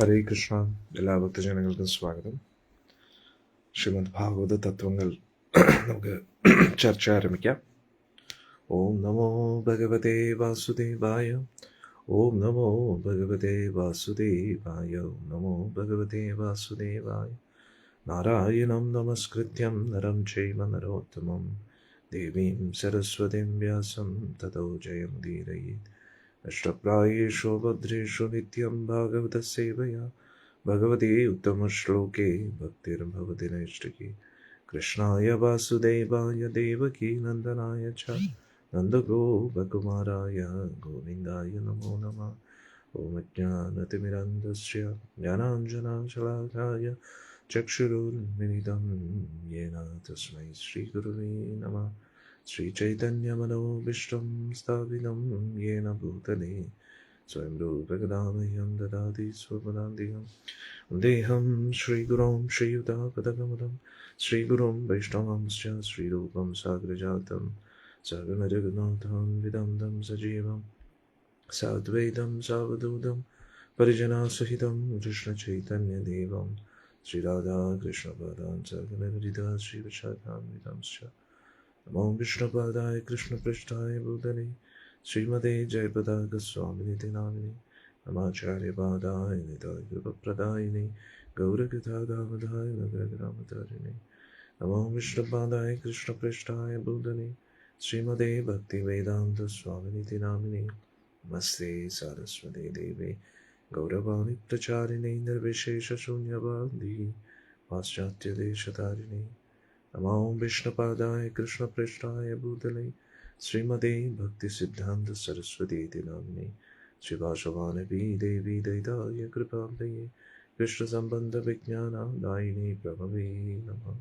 ഹരേ കൃഷ്ണ. എല്ലാ ഭക്തജനങ്ങൾക്കും സ്വാഗതം. ശ്രീമദ് ഭാഗവത തത്വങ്ങൾ നമുക്ക് ചർച്ച ആരംഭിക്കാം. ഓം നമോ ഭഗവതേ വാസുദേവായ. ഓം നമോ ഭഗവതേ വാസുദേവായ. ഓം നമോ ഭഗവതേ വാസുദേവായ. നാരായണം നമസ്കൃത്യം നരം ചൈവ നരോത്തമം ദേവീം സരസ്വതീം വ്യാസം തതോ ജയമുദീരയേത്. അഷ്ടപ്രായേഷു ഭദ്രേഷു നിത്യം ഭാഗവത സേവയാ ഭഗവതി ഉത്തമശ്ലോകേ ഭക്തിർഭവതി നൈഷ്ഠികി. കൃഷ്ണായ വാസുദേവായ ദേവകീ നന്ദനായ ച നന്ദഗോപകുമാരായ ഗോവിന്ദായ നമോ നമഃ. ഓം അജ്ഞാനതിമിരന്ധസ്യ ജ്ഞാനാഞ്ജനശലാകായ ചക്ഷുരുന്മിലിതം യേന തസ്മൈ ശ്രീഗുരവേ നമഃ. ശ്രീചൈതന്യമനോഭീഷ്ടം സ്ഥാപിതം യേന ഭൂതലേ സ്വയം രൂപകദാമഹ്യം ദദാതി സ്വപദാന്തികം. വന്ദേഹം ശ്രീഗുരോം ശ്രീയുതാപദകമലം ശ്രീഗുരോം വൈഷ്ണവാംശ്ച ശ്രീരൂപം സാഗ്രജാതം സകലജഗന്നാഥം വിദന്തം സജീവം സാദ്വൈതം സാവധൂതം പരിജനാസഹിതം കൃഷ്ണചൈതന്യദേവം ശ്രീരാധാകൃഷ്ണപാദാൻ സകലലളിതാ ശ്രീവിശാഖാന്വിതാംശ്ച. നമോ വിഷ്ണുപാദായ കൃഷ്ണപൃഷ്ഠായ ഭൂതലേ ശ്രീമതേ ജയപതാകസ്വാമിനിതി നാമിനി നമാചാര്യപാദായ നിതായ കൃപപ്രദായിനി ഗൗരകഥാദാമധായ നഗരഗ്രാമധാരിണി. നമോ വിഷ്ണുപാദായ കൃഷ്ണപൃഷ്ഠായ ഭൂതലേ ശ്രീമതേ ഭക്തിവേദാന്തസ്വാമിനിതി നാമിനി നമസ്തേ സാരസ്വതേ ദേവേ ഗൗരവാണി പ്രചാരിണി നിർവിശേഷശൂന്യവാദി പാശ്ചാത്യദേശധാരിണി. നമോ വിഷ്ണുപാദായ കൃഷ്ണപൃഷ്ഠായ ഭൂതലേ ശ്രീമതേ ഭക്തിസിദ്ധാന്ത സരസ്വതീതി നാമിനി ശ്രീവാസവാനവീ ദേവി ദൈതായ കൃപാബ്ദയേ കൃഷ്ണസംബന്ധവിജ്ഞാനദായിനി പ്രഭവേ നമഃ.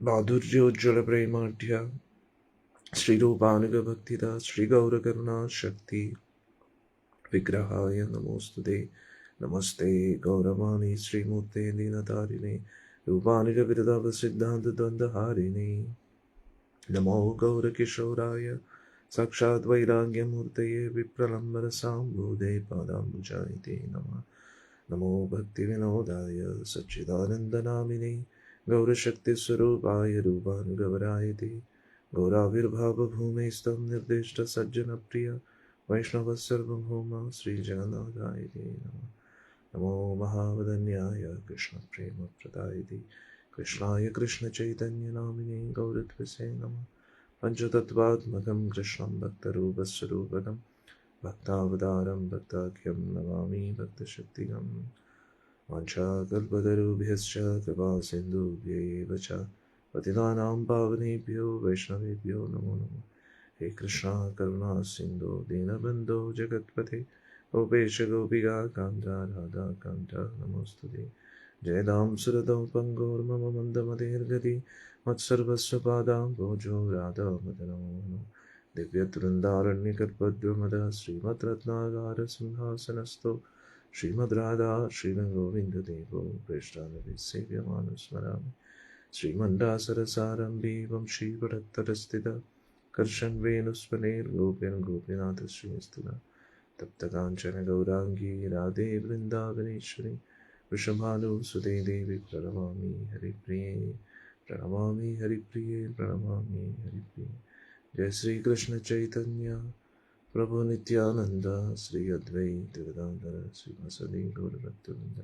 മാധുര്യോജ്വല പ്രേമാഢ്യ ശ്രീരൂപാനുഗഭക്തിദ ശ്രീഗൗരകരുണാശക്തി വിഗ്രഹായ നമോസ്തുതേ. നമസ്തേ ഗൗരവാണി ശ്രീമൂർത്തേ ദീനതാരിണേ രൂപാനുഗവിരതവസിദ്ധാന്തദ്വന്ദ്വഹാരിണേ. നമോ ഗൗരകിശോരായ സാക്ഷാത് വൈരാഗ്യമൂർത്തയേ വിപ്രലംബരസാംബൂധേ പാദാംബുജായതേ നമഃ. നമോ ഭക്തിവിനോദായ സച്ചിദാനന്ദനാമിനേ ഗൗരശക്തിസ്വരൂപായ രൂപാനുഗവരായ തേ. ഗൗരാവിർഭാവഭൂമേസ്ത്വം നിർദ്ദിഷ്ടസജ്ജനപ്രിയ വൈഷ്ണവസർവഭൗമ ശ്രീജഗന്നാഥായ തേ നമഃ. നമോ മഹാവദന്യായ കൃഷ്ണപ്രേമപ്രദായിനി കൃഷ്ണായ കൃഷ്ണചൈതന്യനാമിനേ ഗൗരത്വസേ നമഃ. പഞ്ചതത്വാത്മകം കൃഷ്ണം ഭക്തരൂപസ്വരൂപകം ഭക്താവതാരം ഭക്താഖ്യം നമാമി ഭക്തശക്തികം. വാഞ്ചാകൽപതരുഭ്യശ്ച കൃപാസിന്ധുഭ്യൈവ ച പതിതാനാം പാവനേഭ്യോ വൈഷ്ണവേഭ്യോ നമോ നമഃ. ഹേ കൃഷ്ണ കരുണാ സിന്ധോ ദീനബന്ധോ ജഗത്പതേ ഗോപേശ ഗോപികാ കാന്ത രാധാ കാന്ത നമോസ്തുതേ. ജയദാം സുരതോ പങ്കോർമമ മന്ദമതിർഗതി മത്സർവസ്വ പാദാംബോജോ രാധാമദനോ നമോ. ദിവ്യവൃന്ദാരണ്യകൽപദ്രുമദ ശ്രീമദ്രത്നാകാര സിംഹാസനസ്ഥോ ശ്രീമദ് രാധാ ശ്രീരംഗോവിന്ദദേവോ പ്രേഷ്ഠാനഭിസേവ്യമാനുസ്മരാമി. ശ്രീമണ്ഡാസരസാരംഭീ വംശീപടത്തരസ്ഥിത കർഷൻ വേണുസ്മനേർഗോപിൻ ഗോപിനാഥശ്രീസ്തുത. തപ്തകാഞ്ചന ഗൗരാംഗീ രാധേ വൃന്ദാവനേശ്വരി വൃഷഭാനുസുതേ ദേവി പ്രണമാമി ഹരിപ്രിയേ പ്രണമാമി ഹരിപ്രിയേ പ്രണമാമി ഹരിപ്രിയേ. जय श्री कृष्ण चैतन्य प्रभु नित्यानंद श्री अद्वैत गदाधर श्रीवासदि गौरभक्तवृंद.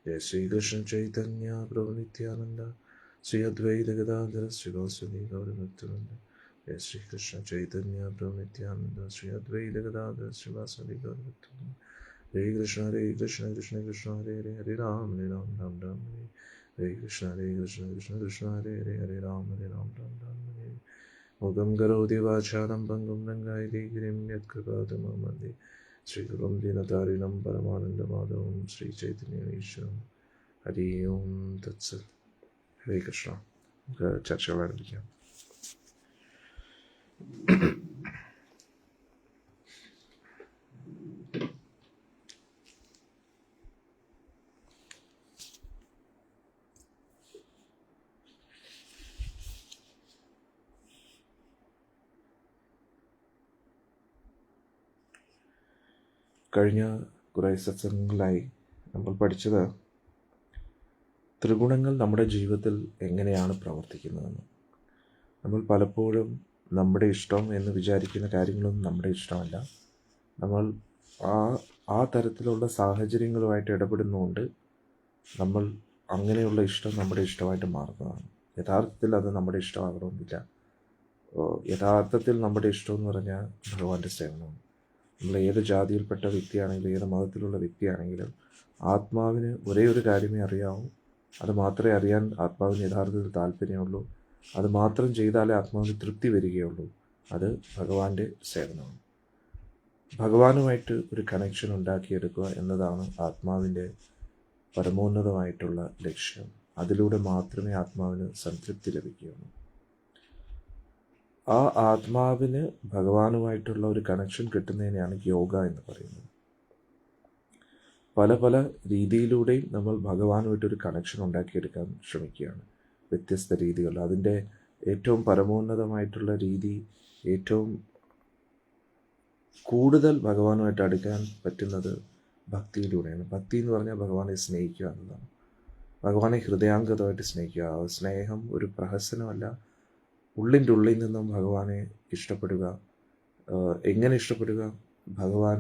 जय श्री कृष्ण चैतन्य प्रभु नित्यानंद श्री अद्वैत गदाधर श्रीवासदि गौरभक्तवृंद. जय श्री कृष्ण चैतन्य प्रभु नित्यानंद श्री अद्वैत गदाधर श्रीवासदि गौरभक्तवृंद. हरे कृष्ण कृष्ण कृष्ण हरे हरे हरे राम राम राम हरे. हरे कृष्ण कृष्ण कृष्ण हरे हरे हरे राम राम हरे. मुखं करोति वाचालं पङ्गुं रङ्गायति गिरिं यत्कृपातमहं वन्दे श्रीगुरुं दीनतारिणं परमानन्दमाधवं श्रीचैतन्यईश्वरं. हरि ओम तत्सत्. हरे कृष्ण. ചർച്ച ആരംഭിക്കാം. കഴിഞ്ഞ കുറേ സത്സംഗങ്ങളായി നമ്മൾ പഠിച്ചത് ത്രിഗുണങ്ങൾ നമ്മുടെ ജീവിതത്തിൽ എങ്ങനെയാണ് പ്രവർത്തിക്കുന്നതെന്ന്. നമ്മൾ പലപ്പോഴും നമ്മുടെ ഇഷ്ടം എന്ന് വിചാരിക്കുന്ന കാര്യങ്ങളൊന്നും നമ്മുടെ ഇഷ്ടമല്ല. നമ്മൾ ആ തരത്തിലുള്ള സാഹചര്യങ്ങളുമായിട്ട് ഇടപെടുന്നതുകൊണ്ട് നമ്മൾ അങ്ങനെയുള്ള ഇഷ്ടം നമ്മുടെ ഇഷ്ടമായിട്ട് മാറുന്നതാണ്. യഥാർത്ഥത്തിൽ അത് നമ്മുടെ ഇഷ്ടമാകണമെന്നില്ല. യഥാർത്ഥത്തിൽ നമ്മുടെ ഇഷ്ടം എന്ന് പറഞ്ഞാൽ ഭഗവാന്റെ സേവനമാണ്. നമ്മൾ ഏത് ജാതിയിൽപ്പെട്ട വ്യക്തിയാണെങ്കിലും ഏത് മതത്തിലുള്ള വ്യക്തിയാണെങ്കിലും ആത്മാവിന് ഒരേ ഒരു കാര്യമേ അറിയാവൂ. അത് മാത്രമേ അറിയാൻ ആത്മാവിന് യഥാർത്ഥത്തിൽ താല്പര്യമുള്ളൂ. അത് മാത്രം ചെയ്താലേ ആത്മാവിന് തൃപ്തി വരികയുള്ളൂ. അത് ഭഗവാന്റെ സേവനമാണ്. ഭഗവാനുമായിട്ട് ഒരു കണക്ഷൻ ഉണ്ടാക്കിയെടുക്കുക എന്നതാണ് ആത്മാവിൻ്റെ പരമോന്നതമായിട്ടുള്ള ലക്ഷ്യം. അതിലൂടെ മാത്രമേ ആത്മാവിന് സംതൃപ്തി ലഭിക്കുകയുള്ളൂ. ആ ആത്മാവിന് ഭഗവാനുമായിട്ടുള്ള ഒരു കണക്ഷൻ കിട്ടുന്നതിനെയാണ് യോഗ എന്ന് പറയുന്നത്. പല പല രീതിയിലൂടെയും നമ്മൾ ഭഗവാനുമായിട്ടൊരു കണക്ഷൻ ഉണ്ടാക്കിയെടുക്കാൻ ശ്രമിക്കുകയാണ്. വ്യത്യസ്ത രീതികൾ. അതിൻ്റെ ഏറ്റവും പരമോന്നതമായിട്ടുള്ള രീതി, ഏറ്റവും കൂടുതൽ ഭഗവാനുമായിട്ട് അടുക്കാൻ പറ്റുന്നത് ഭക്തിയിലൂടെയാണ്. ഭക്തി എന്ന് പറഞ്ഞാൽ ഭഗവാനെ സ്നേഹിക്കുക എന്നതാണ്. ഭഗവാനെ ഹൃദയാംഗതമായിട്ട് സ്നേഹിക്കുക. ആ സ്നേഹം ഒരു പ്രഹസനമല്ല. ഉള്ളിൻ്റെ ഉള്ളിൽ നിന്നും ഭഗവാനെ ഇഷ്ടപ്പെടുക. എങ്ങനെ ഇഷ്ടപ്പെടുക? ഭഗവാൻ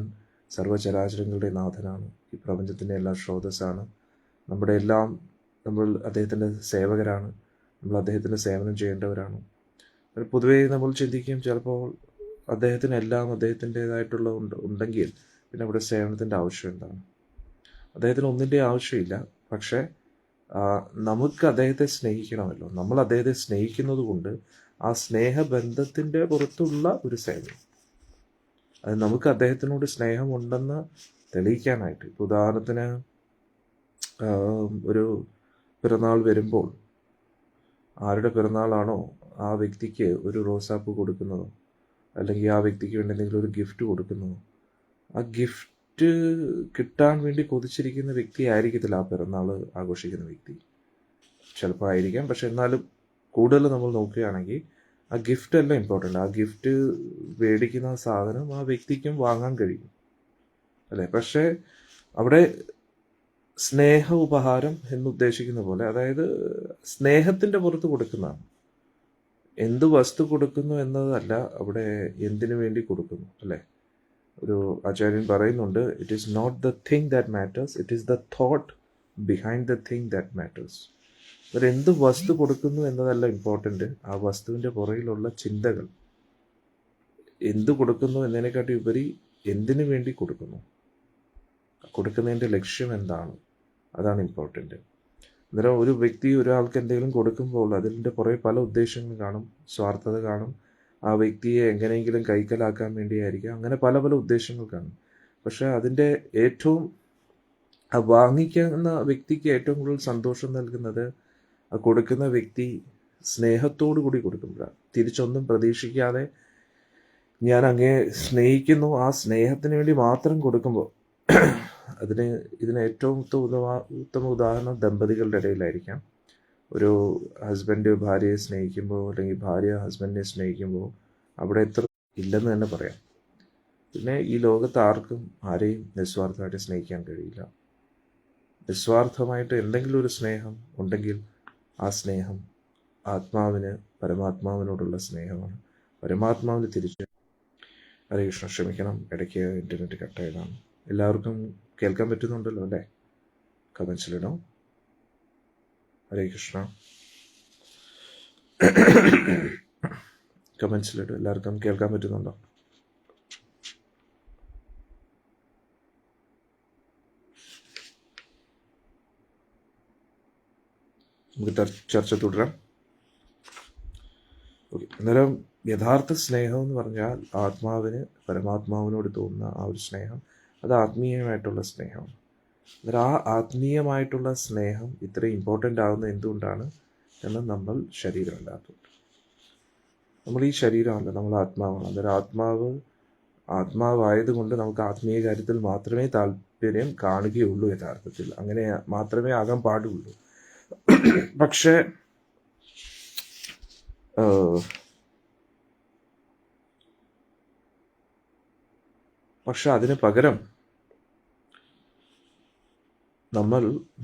സർവ്വചരാചരങ്ങളുടെ നാഥനാണ്. ഈ പ്രപഞ്ചത്തിൻ്റെ എല്ലാ സ്രോതസ്സാണ്. നമ്മൾ അദ്ദേഹത്തിൻ്റെ സേവകരാണ്. നമ്മൾ അദ്ദേഹത്തിൻ്റെ സേവനം ചെയ്യേണ്ടവരാണ്. പൊതുവേ നമ്മൾ ചിന്തിക്കും ചിലപ്പോൾ അദ്ദേഹത്തിനെല്ലാം അദ്ദേഹത്തിൻ്റേതായിട്ടുള്ള ഉണ്ടെങ്കിൽ പിന്നെ അവിടെ സേവനത്തിൻ്റെ ആവശ്യം എന്താണ്? അദ്ദേഹത്തിന് ഒന്നിൻ്റെ ആവശ്യമില്ല. പക്ഷേ നമുക്ക് അദ്ദേഹത്തെ സ്നേഹിക്കണമല്ലോ. നമ്മൾ അദ്ദേഹത്തെ സ്നേഹിക്കുന്നത് കൊണ്ട് ആ സ്നേഹബന്ധത്തിൻ്റെ പുറത്തുള്ള ഒരു സേവനം, അത് നമുക്ക് അദ്ദേഹത്തിനോട് സ്നേഹമുണ്ടെന്ന് തെളിയിക്കാനായിട്ട്. ഇപ്പോൾ ഉദാഹരണത്തിന് ഒരു പിറന്നാൾ വരുമ്പോൾ ആരുടെ പിറന്നാളാണോ ആ വ്യക്തിക്ക് ഒരു റോസാപ്പൂ കൊടുക്കുന്നതോ അല്ലെങ്കിൽ ആ വ്യക്തിക്ക് വേണ്ടി എന്തെങ്കിലും ഒരു ഗിഫ്റ്റ് കൊടുക്കുന്നതോ, ആ ഗിഫ്റ്റ് കിട്ടാൻ വേണ്ടി കൊതിച്ചിരിക്കുന്ന വ്യക്തി ആയിരിക്കത്തില്ല ആ പിറന്നാൾ ആഘോഷിക്കുന്ന വ്യക്തി. ചിലപ്പോൾ ആയിരിക്കാം. പക്ഷെ എന്നാലും കൂടുതൽ നമ്മൾ നോക്കുകയാണെങ്കിൽ ആ ഗിഫ്റ്റ് അല്ല ഇമ്പോർട്ടൻ്റ്. ആ ഗിഫ്റ്റ് മേടിക്കുന്ന സാധനം ആ വ്യക്തിക്കും വാങ്ങാൻ കഴിയും അല്ലേ? പക്ഷേ അവിടെ സ്നേഹ ഉപഹാരം എന്നുദ്ദേശിക്കുന്ന പോലെ, അതായത് സ്നേഹത്തിൻ്റെ പുറത്ത് കൊടുക്കുന്നതാണ്. എന്ത് വസ്തു കൊടുക്കുന്നു എന്നതല്ല അവിടെ എന്തിനു വേണ്ടി കൊടുക്കുന്നു അല്ലേ? ഒരു ആചാര്യൻ പറയുന്നുണ്ട്, it is not the thing that matters, it is the thought behind the thing that matters. എന്ത് വസ്തു കൊടുക്കുന്നു എന്നതല്ല ഇമ്പോർട്ടൻ്റ്, ആ വസ്തുവിൻ്റെ പുറകിലുള്ള ചിന്തകൾ. എന്ത് കൊടുക്കുന്നു എന്നതിനെക്കാട്ടി ഉപരി എന്തിനു വേണ്ടി കൊടുക്കുന്നു, കൊടുക്കുന്നതിൻ്റെ ലക്ഷ്യം എന്താണ്, അതാണ് ഇമ്പോർട്ടൻ്റ്. അന്നേരം ഒരു വ്യക്തി ഒരാൾക്ക് എന്തെങ്കിലും കൊടുക്കുമ്പോൾ അതിൻ്റെ പുറകെ പല ഉദ്ദേശങ്ങൾ കാണും. സ്വാർത്ഥത കാണും. ആ വ്യക്തിയെ എങ്ങനെയെങ്കിലും കൈക്കലാക്കാൻ വേണ്ടിയായിരിക്കും. അങ്ങനെ പല പല ഉദ്ദേശങ്ങൾ കാണും. പക്ഷെ അതിൻ്റെ ഏറ്റവും വാങ്ങിക്കുന്ന വ്യക്തിക്ക് ഏറ്റവും കൂടുതൽ സന്തോഷം നൽകുന്നത് ആ കൊടുക്കുന്ന വ്യക്തി സ്നേഹത്തോടു കൂടി കൊടുക്കുമ്പോഴാണ്. തിരിച്ചൊന്നും പ്രതീക്ഷിക്കാതെ ഞാൻ അങ്ങേ സ്നേഹിക്കുന്നു, ആ സ്നേഹത്തിന് വേണ്ടി മാത്രം കൊടുക്കുമ്പോൾ ഇതിന് ഏറ്റവും ഉത്തമ ഉദാഹരണം ദമ്പതികളുടെ ഇടയിലായിരിക്കാം. ഒരു ഹസ്ബൻഡ് ഭാര്യയെ സ്നേഹിക്കുമ്പോൾ അല്ലെങ്കിൽ ഭാര്യ ഹസ്ബൻഡിനെ സ്നേഹിക്കുമ്പോൾ അവിടെ എത്ര ഇല്ലെന്ന് തന്നെ പറയാം. പിന്നെ ഈ ലോകത്ത് ആർക്കും ആരെയും നിസ്വാർത്ഥമായിട്ട് സ്നേഹിക്കാൻ കഴിയില്ല. നിസ്വാർത്ഥമായിട്ട് എന്തെങ്കിലും ഒരു സ്നേഹം ഉണ്ടെങ്കിൽ ആ സ്നേഹം ആത്മാവിന് പരമാത്മാവിനോടുള്ള സ്നേഹമാണ്. പരമാത്മാവിന് തിരിച്ച് ഹരേ കൃഷ്ണ. ക്ഷമിക്കണം, ഇടയ്ക്ക് ഇൻ്റർനെറ്റ് കട്ടായതാണ്. എല്ലാവർക്കും കേൾക്കാൻ പറ്റുന്നുണ്ടല്ലോ അല്ലേ? കമൻസിലിടോ. ഹരേ കൃഷ്ണ. കമൻസിലിടോ. എല്ലാവർക്കും കേൾക്കാൻ പറ്റുന്നുണ്ടോ? നമുക്ക് ചർച്ച തുടരാം. ഓക്കെ. അന്നേരം യഥാർത്ഥ സ്നേഹം എന്ന് പറഞ്ഞാൽ ആത്മാവിന് പരമാത്മാവിനോട് തോന്നുന്ന ആ ഒരു സ്നേഹം, അത് ആത്മീയമായിട്ടുള്ള സ്നേഹമാണ്. അന്നേരം ആ ആത്മീയമായിട്ടുള്ള സ്നേഹം ഇത്രയും ഇമ്പോർട്ടൻ്റ് ആകുന്നത് എന്തുകൊണ്ടാണ് എന്ന് നമ്മൾ ശരീരമല്ലാത്തതുകൊണ്ട്. നമ്മൾ ഈ ശരീരമല്ല, നമ്മൾ ആത്മാവാണ്. അന്നേരം ആത്മാവായതുകൊണ്ട് നമുക്ക് ആത്മീയ കാര്യത്തിൽ മാത്രമേ താല്പര്യം കാണുകയുള്ളൂ. യഥാർത്ഥത്തിൽ അങ്ങനെ മാത്രമേ ആകാൻ പാടുള്ളൂ. പക്ഷേ അതിന് പകരം നമ്മൾ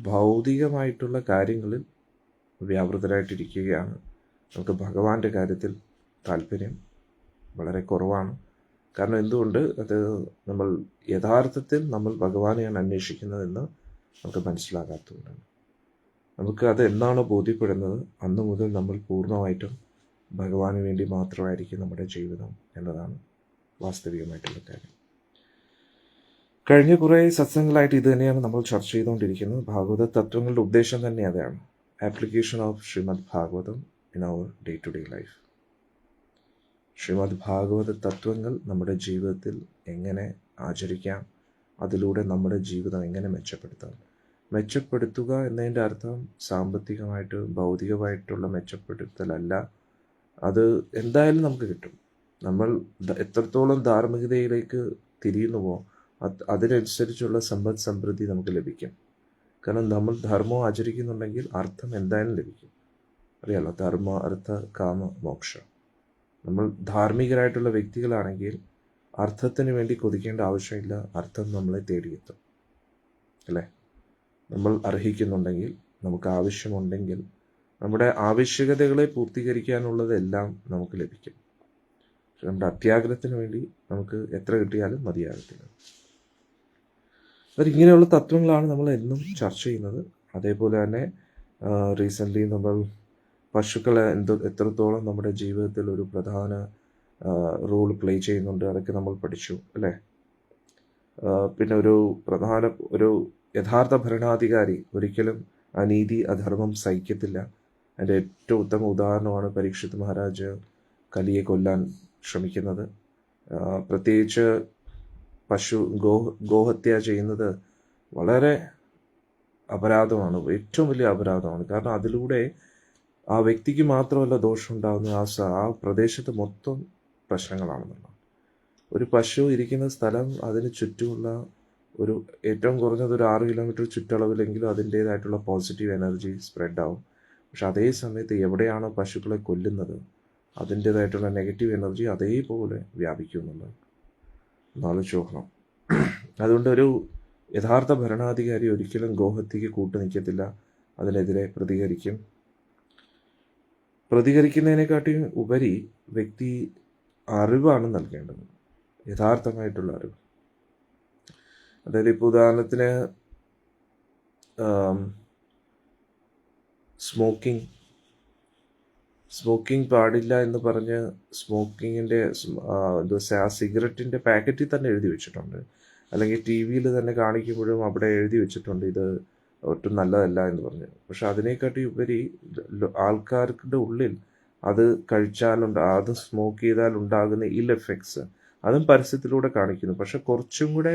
ഭൗതികമായിട്ടുള്ള കാര്യങ്ങളിൽ വ്യാപൃതരായിട്ടിരിക്കുകയാണ്. നമുക്ക് ഭഗവാന്റെ കാര്യത്തിൽ താല്പര്യം വളരെ കുറവാണ്. കാരണം എന്തുകൊണ്ട്? അത് നമ്മൾ യഥാർത്ഥത്തിൽ നമ്മൾ ഭഗവാനെയാണ് അന്വേഷിക്കുന്നതെന്ന് നമുക്ക് മനസ്സിലാകാത്തതുകൊണ്ടാണ്. നമുക്ക് അത് എന്നാണോ ബോധ്യപ്പെടുന്നത് അന്ന് മുതൽ നമ്മൾ പൂർണ്ണമായിട്ടും ഭഗവാന് വേണ്ടി മാത്രമായിരിക്കും നമ്മുടെ ജീവിതം എന്നതാണ് വാസ്തവികമായിട്ടുള്ള കാര്യം. കഴിഞ്ഞ കുറേ സത്സംഗങ്ങളായിട്ട് ഇത് തന്നെയാണ് നമ്മൾ ചർച്ച ചെയ്തുകൊണ്ടിരിക്കുന്നത്. ഭാഗവത തത്വങ്ങളുടെ ഉദ്ദേശം തന്നെ അതാണ്. Application of Shrimad Bhagavatam in our day to day life. Shrimad Bhagavata തത്വങ്ങൾ നമ്മുടെ ജീവിതത്തിൽ എങ്ങനെ ആചരിക്കാം, അതിലൂടെ നമ്മുടെ ജീവിതം എങ്ങനെ മെച്ചപ്പെടുത്തുക എന്നതിൻ്റെ അർത്ഥം സാമ്പത്തികമായിട്ട് ഭൗതികമായിട്ടുള്ള മെച്ചപ്പെടുത്തലല്ല. അത് എന്തായാലും നമുക്ക് കിട്ടും. നമ്മൾ എത്രത്തോളം ധാർമ്മികതയിലേക്ക് തിരിയുന്നുവോ അതിനനുസരിച്ചുള്ള സമ്പദ് സമൃദ്ധി നമുക്ക് ലഭിക്കും. കാരണം നമ്മൾ ധർമ്മം ആചരിക്കുന്നുണ്ടെങ്കിൽ അർത്ഥം എന്തായാലും ലഭിക്കും. അറിയാലോ, ധർമ്മ അർത്ഥ കാമ മോക്ഷ. നമ്മൾ ധാർമ്മികരായിട്ടുള്ള വ്യക്തികളാണെങ്കിൽ അർത്ഥത്തിന് വേണ്ടി കൊതിക്കേണ്ട ആവശ്യമില്ല. അർത്ഥം നമ്മളെ തേടിയെത്തും, അല്ലേ? നമ്മൾ അർഹിക്കുന്നുണ്ടെങ്കിൽ, നമുക്ക് ആവശ്യമുണ്ടെങ്കിൽ, നമ്മുടെ ആവശ്യകതകളെ പൂർത്തീകരിക്കാനുള്ളതെല്ലാം നമുക്ക് ലഭിക്കും. പക്ഷെ നമ്മുടെ അത്യാഗ്രഹത്തിന് വേണ്ടി നമുക്ക് എത്ര കിട്ടിയാലും മതിയാകത്തില്ല. ഇങ്ങനെയുള്ള തത്വങ്ങളാണ് നമ്മൾ എന്നും ചർച്ച ചെയ്യുന്നത്. അതേപോലെ തന്നെ റീസെൻ്റ്ലി നമ്മൾ പശുക്കളെ എത്രത്തോളം നമ്മുടെ ജീവിതത്തിൽ ഒരു പ്രധാന റോൾ പ്ലേ ചെയ്യുന്നുണ്ട്, അതൊക്കെ നമ്മൾ പഠിച്ചു, അല്ലേ? പിന്നെ ഒരു യഥാർത്ഥ ഭരണാധികാരി ഒരിക്കലും അനീതി അധർമ്മം സഹിക്കത്തില്ല. അതിൻ്റെ ഏറ്റവും ഉത്തമ ഉദാഹരണമാണ് പരീക്ഷിത് മഹാരാജ് കലിയെ കൊല്ലാൻ ശ്രമിക്കുന്നത്. പ്രത്യേകിച്ച് ഗോഹത്യ ചെയ്യുന്നത് വളരെ അപരാധമാണ്, ഏറ്റവും വലിയ അപരാധമാണ്. കാരണം അതിലൂടെ ആ വ്യക്തിക്ക് മാത്രമല്ല ദോഷം ഉണ്ടാകുന്നത്, ആ പ്രദേശത്ത് മൊത്തം പ്രശ്നങ്ങളാണെന്നുള്ളത്. ഒരു പശു ഇരിക്കുന്ന സ്ഥലം, അതിന് ചുറ്റുമുള്ള ഒരു ഏറ്റവും കുറഞ്ഞത് ഒരു 6 കിലോമീറ്റർ ചുറ്റളവിലെങ്കിലും അതിൻ്റേതായിട്ടുള്ള പോസിറ്റീവ് എനർജി സ്പ്രെഡ് ആവും. പക്ഷെ അതേ സമയത്ത് എവിടെയാണോ പശുക്കളെ കൊല്ലുന്നത് അതിൻ്റേതായിട്ടുള്ള നെഗറ്റീവ് എനർജി അതേപോലെ വ്യാപിക്കും എന്നുള്ളത് ആലോചിച്ച് നോക്കണം. അതുകൊണ്ട് ഒരു യഥാർത്ഥ ഭരണാധികാരി ഒരിക്കലും ഗോഹത്യയ്ക്ക് നിൽക്കത്തില്ല, അതിനെതിരെ പ്രതികരിക്കുന്നതിനെക്കാട്ടിയും ഉപരി വ്യക്തി അറിവാണ് നൽകേണ്ടത്, യഥാർത്ഥമായിട്ടുള്ള അറിവ്. അതായത് ഇപ്പോൾ ഉദാഹരണത്തിന് സ്മോക്കിംഗ് പാടില്ല എന്ന് പറഞ്ഞ് സ്മോക്കിങ്ങിൻ്റെ ആ സിഗരറ്റിൻ്റെ പാക്കറ്റിൽ തന്നെ എഴുതി വെച്ചിട്ടുണ്ട്, അല്ലെങ്കിൽ ടി വിയിൽ തന്നെ കാണിക്കുമ്പോഴും അവിടെ എഴുതി വെച്ചിട്ടുണ്ട് ഇത് ഒട്ടും നല്ലതല്ല എന്ന് പറഞ്ഞ്. പക്ഷെ അതിനെക്കാട്ടി ഉപരി ആൾക്കാരുടെ ഉള്ളിൽ അത് അത് സ്മോക്ക് ചെയ്താൽ ഉണ്ടാകുന്ന ഇൽ എഫക്ട്സ് അതും പരസ്യത്തിലൂടെ കാണിക്കുന്നു. പക്ഷെ കുറച്ചും കൂടെ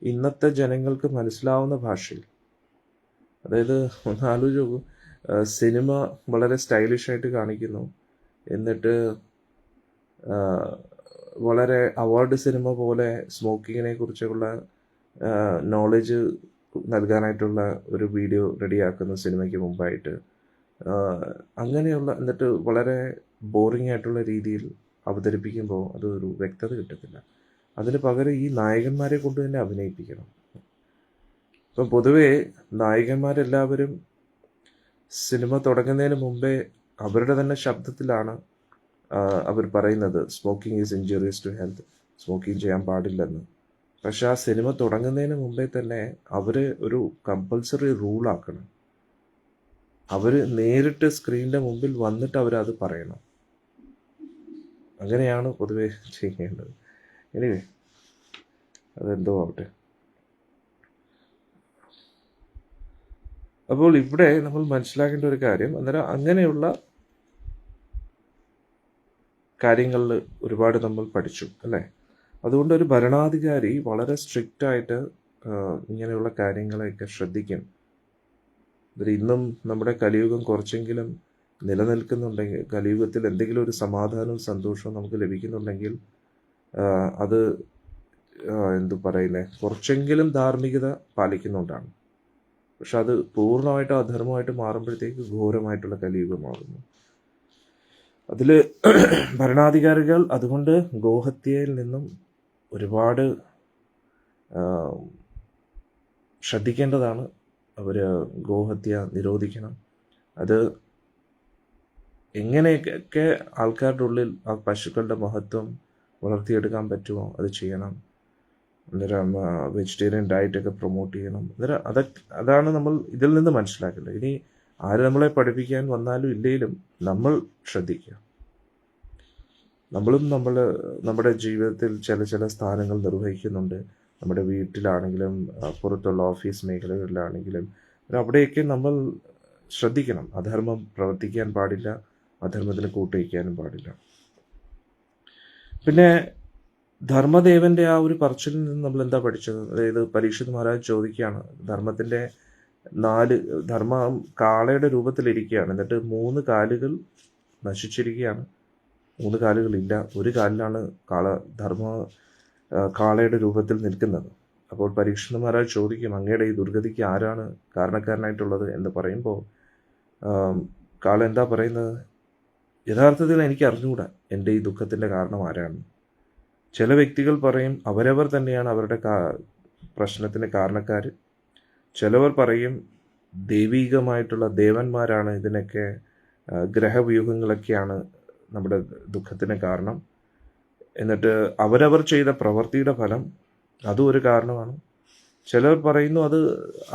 ഇന്നത്തെ ജനങ്ങൾക്ക് മനസ്സിലാവുന്ന ഭാഷയിൽ, അതായത് ഒന്ന് ആലോചിച്ച് നോക്കൂ, സിനിമ വളരെ സ്റ്റൈലിഷായിട്ട് കാണിക്കുന്നു, എന്നിട്ട് വളരെ അവാർഡ് സിനിമ പോലെ സ്മോക്കിങ്ങിനെ കുറിച്ചുള്ള നോളജ് നൽകാനായിട്ടുള്ള ഒരു വീഡിയോ റെഡിയാക്കുന്നു സിനിമയ്ക്ക് മുമ്പായിട്ട്. അങ്ങനെയുള്ള എന്നിട്ട് വളരെ ബോറിംഗ് ആയിട്ടുള്ള രീതിയിൽ അവതരിപ്പിക്കുമ്പോൾ അതൊരു വ്യക്തത കിട്ടത്തില്ല. അതിന് പകരം ഈ നായകന്മാരെ കൊണ്ട് തന്നെ അഭിനയിപ്പിക്കണം. ഇപ്പം പൊതുവേ നായകന്മാരെല്ലാവരും സിനിമ തുടങ്ങുന്നതിന് മുമ്പേ അവരുടെ തന്നെ ശബ്ദത്തിലാണ് അവർ പറയുന്നത് smoking is injurious to health, smoking ചെയ്യാൻ പാടില്ലെന്ന്. പക്ഷെ ആ സിനിമ തുടങ്ങുന്നതിന് മുമ്പേ തന്നെ അവർ ഒരു കമ്പൽസറി റൂളാക്കണം. അവർ നേരിട്ട് സ്ക്രീനിൻ്റെ മുമ്പിൽ വന്നിട്ട് അവരത് പറയണം. അങ്ങനെയാണ് പൊതുവെ ചെയ്യേണ്ടത്. എനിവേ, അതെന്തോ ആവട്ടെ. അപ്പോൾ ഇവിടെ നമ്മൾ മനസ്സിലാക്കേണ്ട ഒരു കാര്യം, അന്നേരം അങ്ങനെയുള്ള കാര്യങ്ങളിൽ ഒരുപാട് നമ്മൾ പഠിച്ചു, അല്ലേ? അതുകൊണ്ട് ഒരു ഭരണാധികാരി വളരെ സ്ട്രിക്റ്റായിട്ട് ഇങ്ങനെയുള്ള കാര്യങ്ങളെയൊക്കെ ശ്രദ്ധിക്കും. ഇന്നും നമ്മുടെ കലിയുഗം കുറച്ചെങ്കിലും നിലനിൽക്കുന്നുണ്ടെങ്കിൽ, കലിയുഗത്തിൽ എന്തെങ്കിലും ഒരു സമാധാനവും സന്തോഷവും നമുക്ക് ലഭിക്കുന്നുണ്ടെങ്കിൽ അത് കുറച്ചെങ്കിലും ധാർമ്മികത പാലിക്കുന്നുണ്ടാണ്. പക്ഷെ അത് പൂർണ്ണമായിട്ടും അധർമ്മമായിട്ട് മാറുമ്പോഴത്തേക്ക് ഘോരമായിട്ടുള്ള കലിയുഗമാകുന്നു. അതിൽ ഭരണാധികാരികൾ അതുകൊണ്ട് ഗോഹത്യയിൽ നിന്നും ഒരുപാട് ശ്രദ്ധിക്കേണ്ടതാണ്. അവർ ഗോഹത്യ നിരോധിക്കണം. അത് എങ്ങനെയൊക്കെ ആൾക്കാരുടെ ഉള്ളിൽ ആ പശുക്കളുടെ മഹത്വം വളർത്തിയെടുക്കാൻ പറ്റുമോ അത് ചെയ്യണം. അന്നേരം വെജിറ്റേറിയൻ ഡയറ്റൊക്കെ പ്രൊമോട്ട് ചെയ്യണം. അന്നേരം അതാണ് നമ്മൾ ഇതിൽ നിന്ന് മനസ്സിലാക്കേണ്ടത്. ഇനി ആര് നമ്മളെ പഠിപ്പിക്കാൻ വന്നാലും ഇല്ലെങ്കിലും നമ്മൾ ശ്രദ്ധിക്കുക. നമ്മളും നമ്മുടെ ജീവിതത്തിൽ ചില സ്ഥാനങ്ങൾ നിർവഹിക്കുന്നുണ്ട്. നമ്മുടെ വീട്ടിലാണെങ്കിലും പുറത്തുള്ള ഓഫീസ് മേഖലകളിലാണെങ്കിലും അവിടെയൊക്കെ നമ്മൾ ശ്രദ്ധിക്കണം. അധർമ്മം പ്രവർത്തിക്കാൻ പാടില്ല, അധർമ്മത്തിന് കൂട്ടുവയ്ക്കാനും പാടില്ല. പിന്നെ ധർമ്മദേവന്റെ ആ ഒരു പറച്ചിലിൽ നിന്ന് നമ്മൾ എന്താ പഠിച്ചത്? അതായത് പരീക്ഷിത് മഹാരാജ് ചോദിക്കുകയാണ്, ധർമ്മത്തിന്റെ ധർമ്മം കാളയുടെ രൂപത്തിലിരിക്കുകയാണ്, എന്നിട്ട് 3 കാലുകൾ നശിച്ചിരിക്കുകയാണ്, 3 കാലുകളില്ല, ഒരു കാലിലാണ് കാളയുടെ രൂപത്തിൽ നിൽക്കുന്നത്. അപ്പോൾ പരീക്ഷിത് മഹാരാജ് ചോദിക്കും, അങ്ങയുടെ ഈ ദുർഗതിക്ക് ആരാണ് കാരണക്കാരനായിട്ടുള്ളത് എന്ന് പറയുമ്പോൾ കാള എന്താ പറയുന്നത്? യഥാർത്ഥത്തിൽ എനിക്ക് അറിഞ്ഞുകൂടാ എൻ്റെ ഈ ദുഃഖത്തിൻ്റെ കാരണം ആരാണ്. ചില വ്യക്തികൾ പറയും അവരവർ തന്നെയാണ് അവരുടെ പ്രശ്നത്തിന് കാരണക്കാർ. ചിലവർ പറയും ദൈവികമായിട്ടുള്ള ദേവന്മാരാണ് ഇതിനൊക്കെ, ഗ്രഹവ്യൂഹങ്ങളൊക്കെയാണ് നമ്മുടെ ദുഃഖത്തിന് കാരണം. എന്നിട്ട് അവരവർ ചെയ്ത പ്രവൃത്തിയുടെ ഫലം അതും ഒരു കാരണമാണ്. ചിലർ പറയുന്നു അത്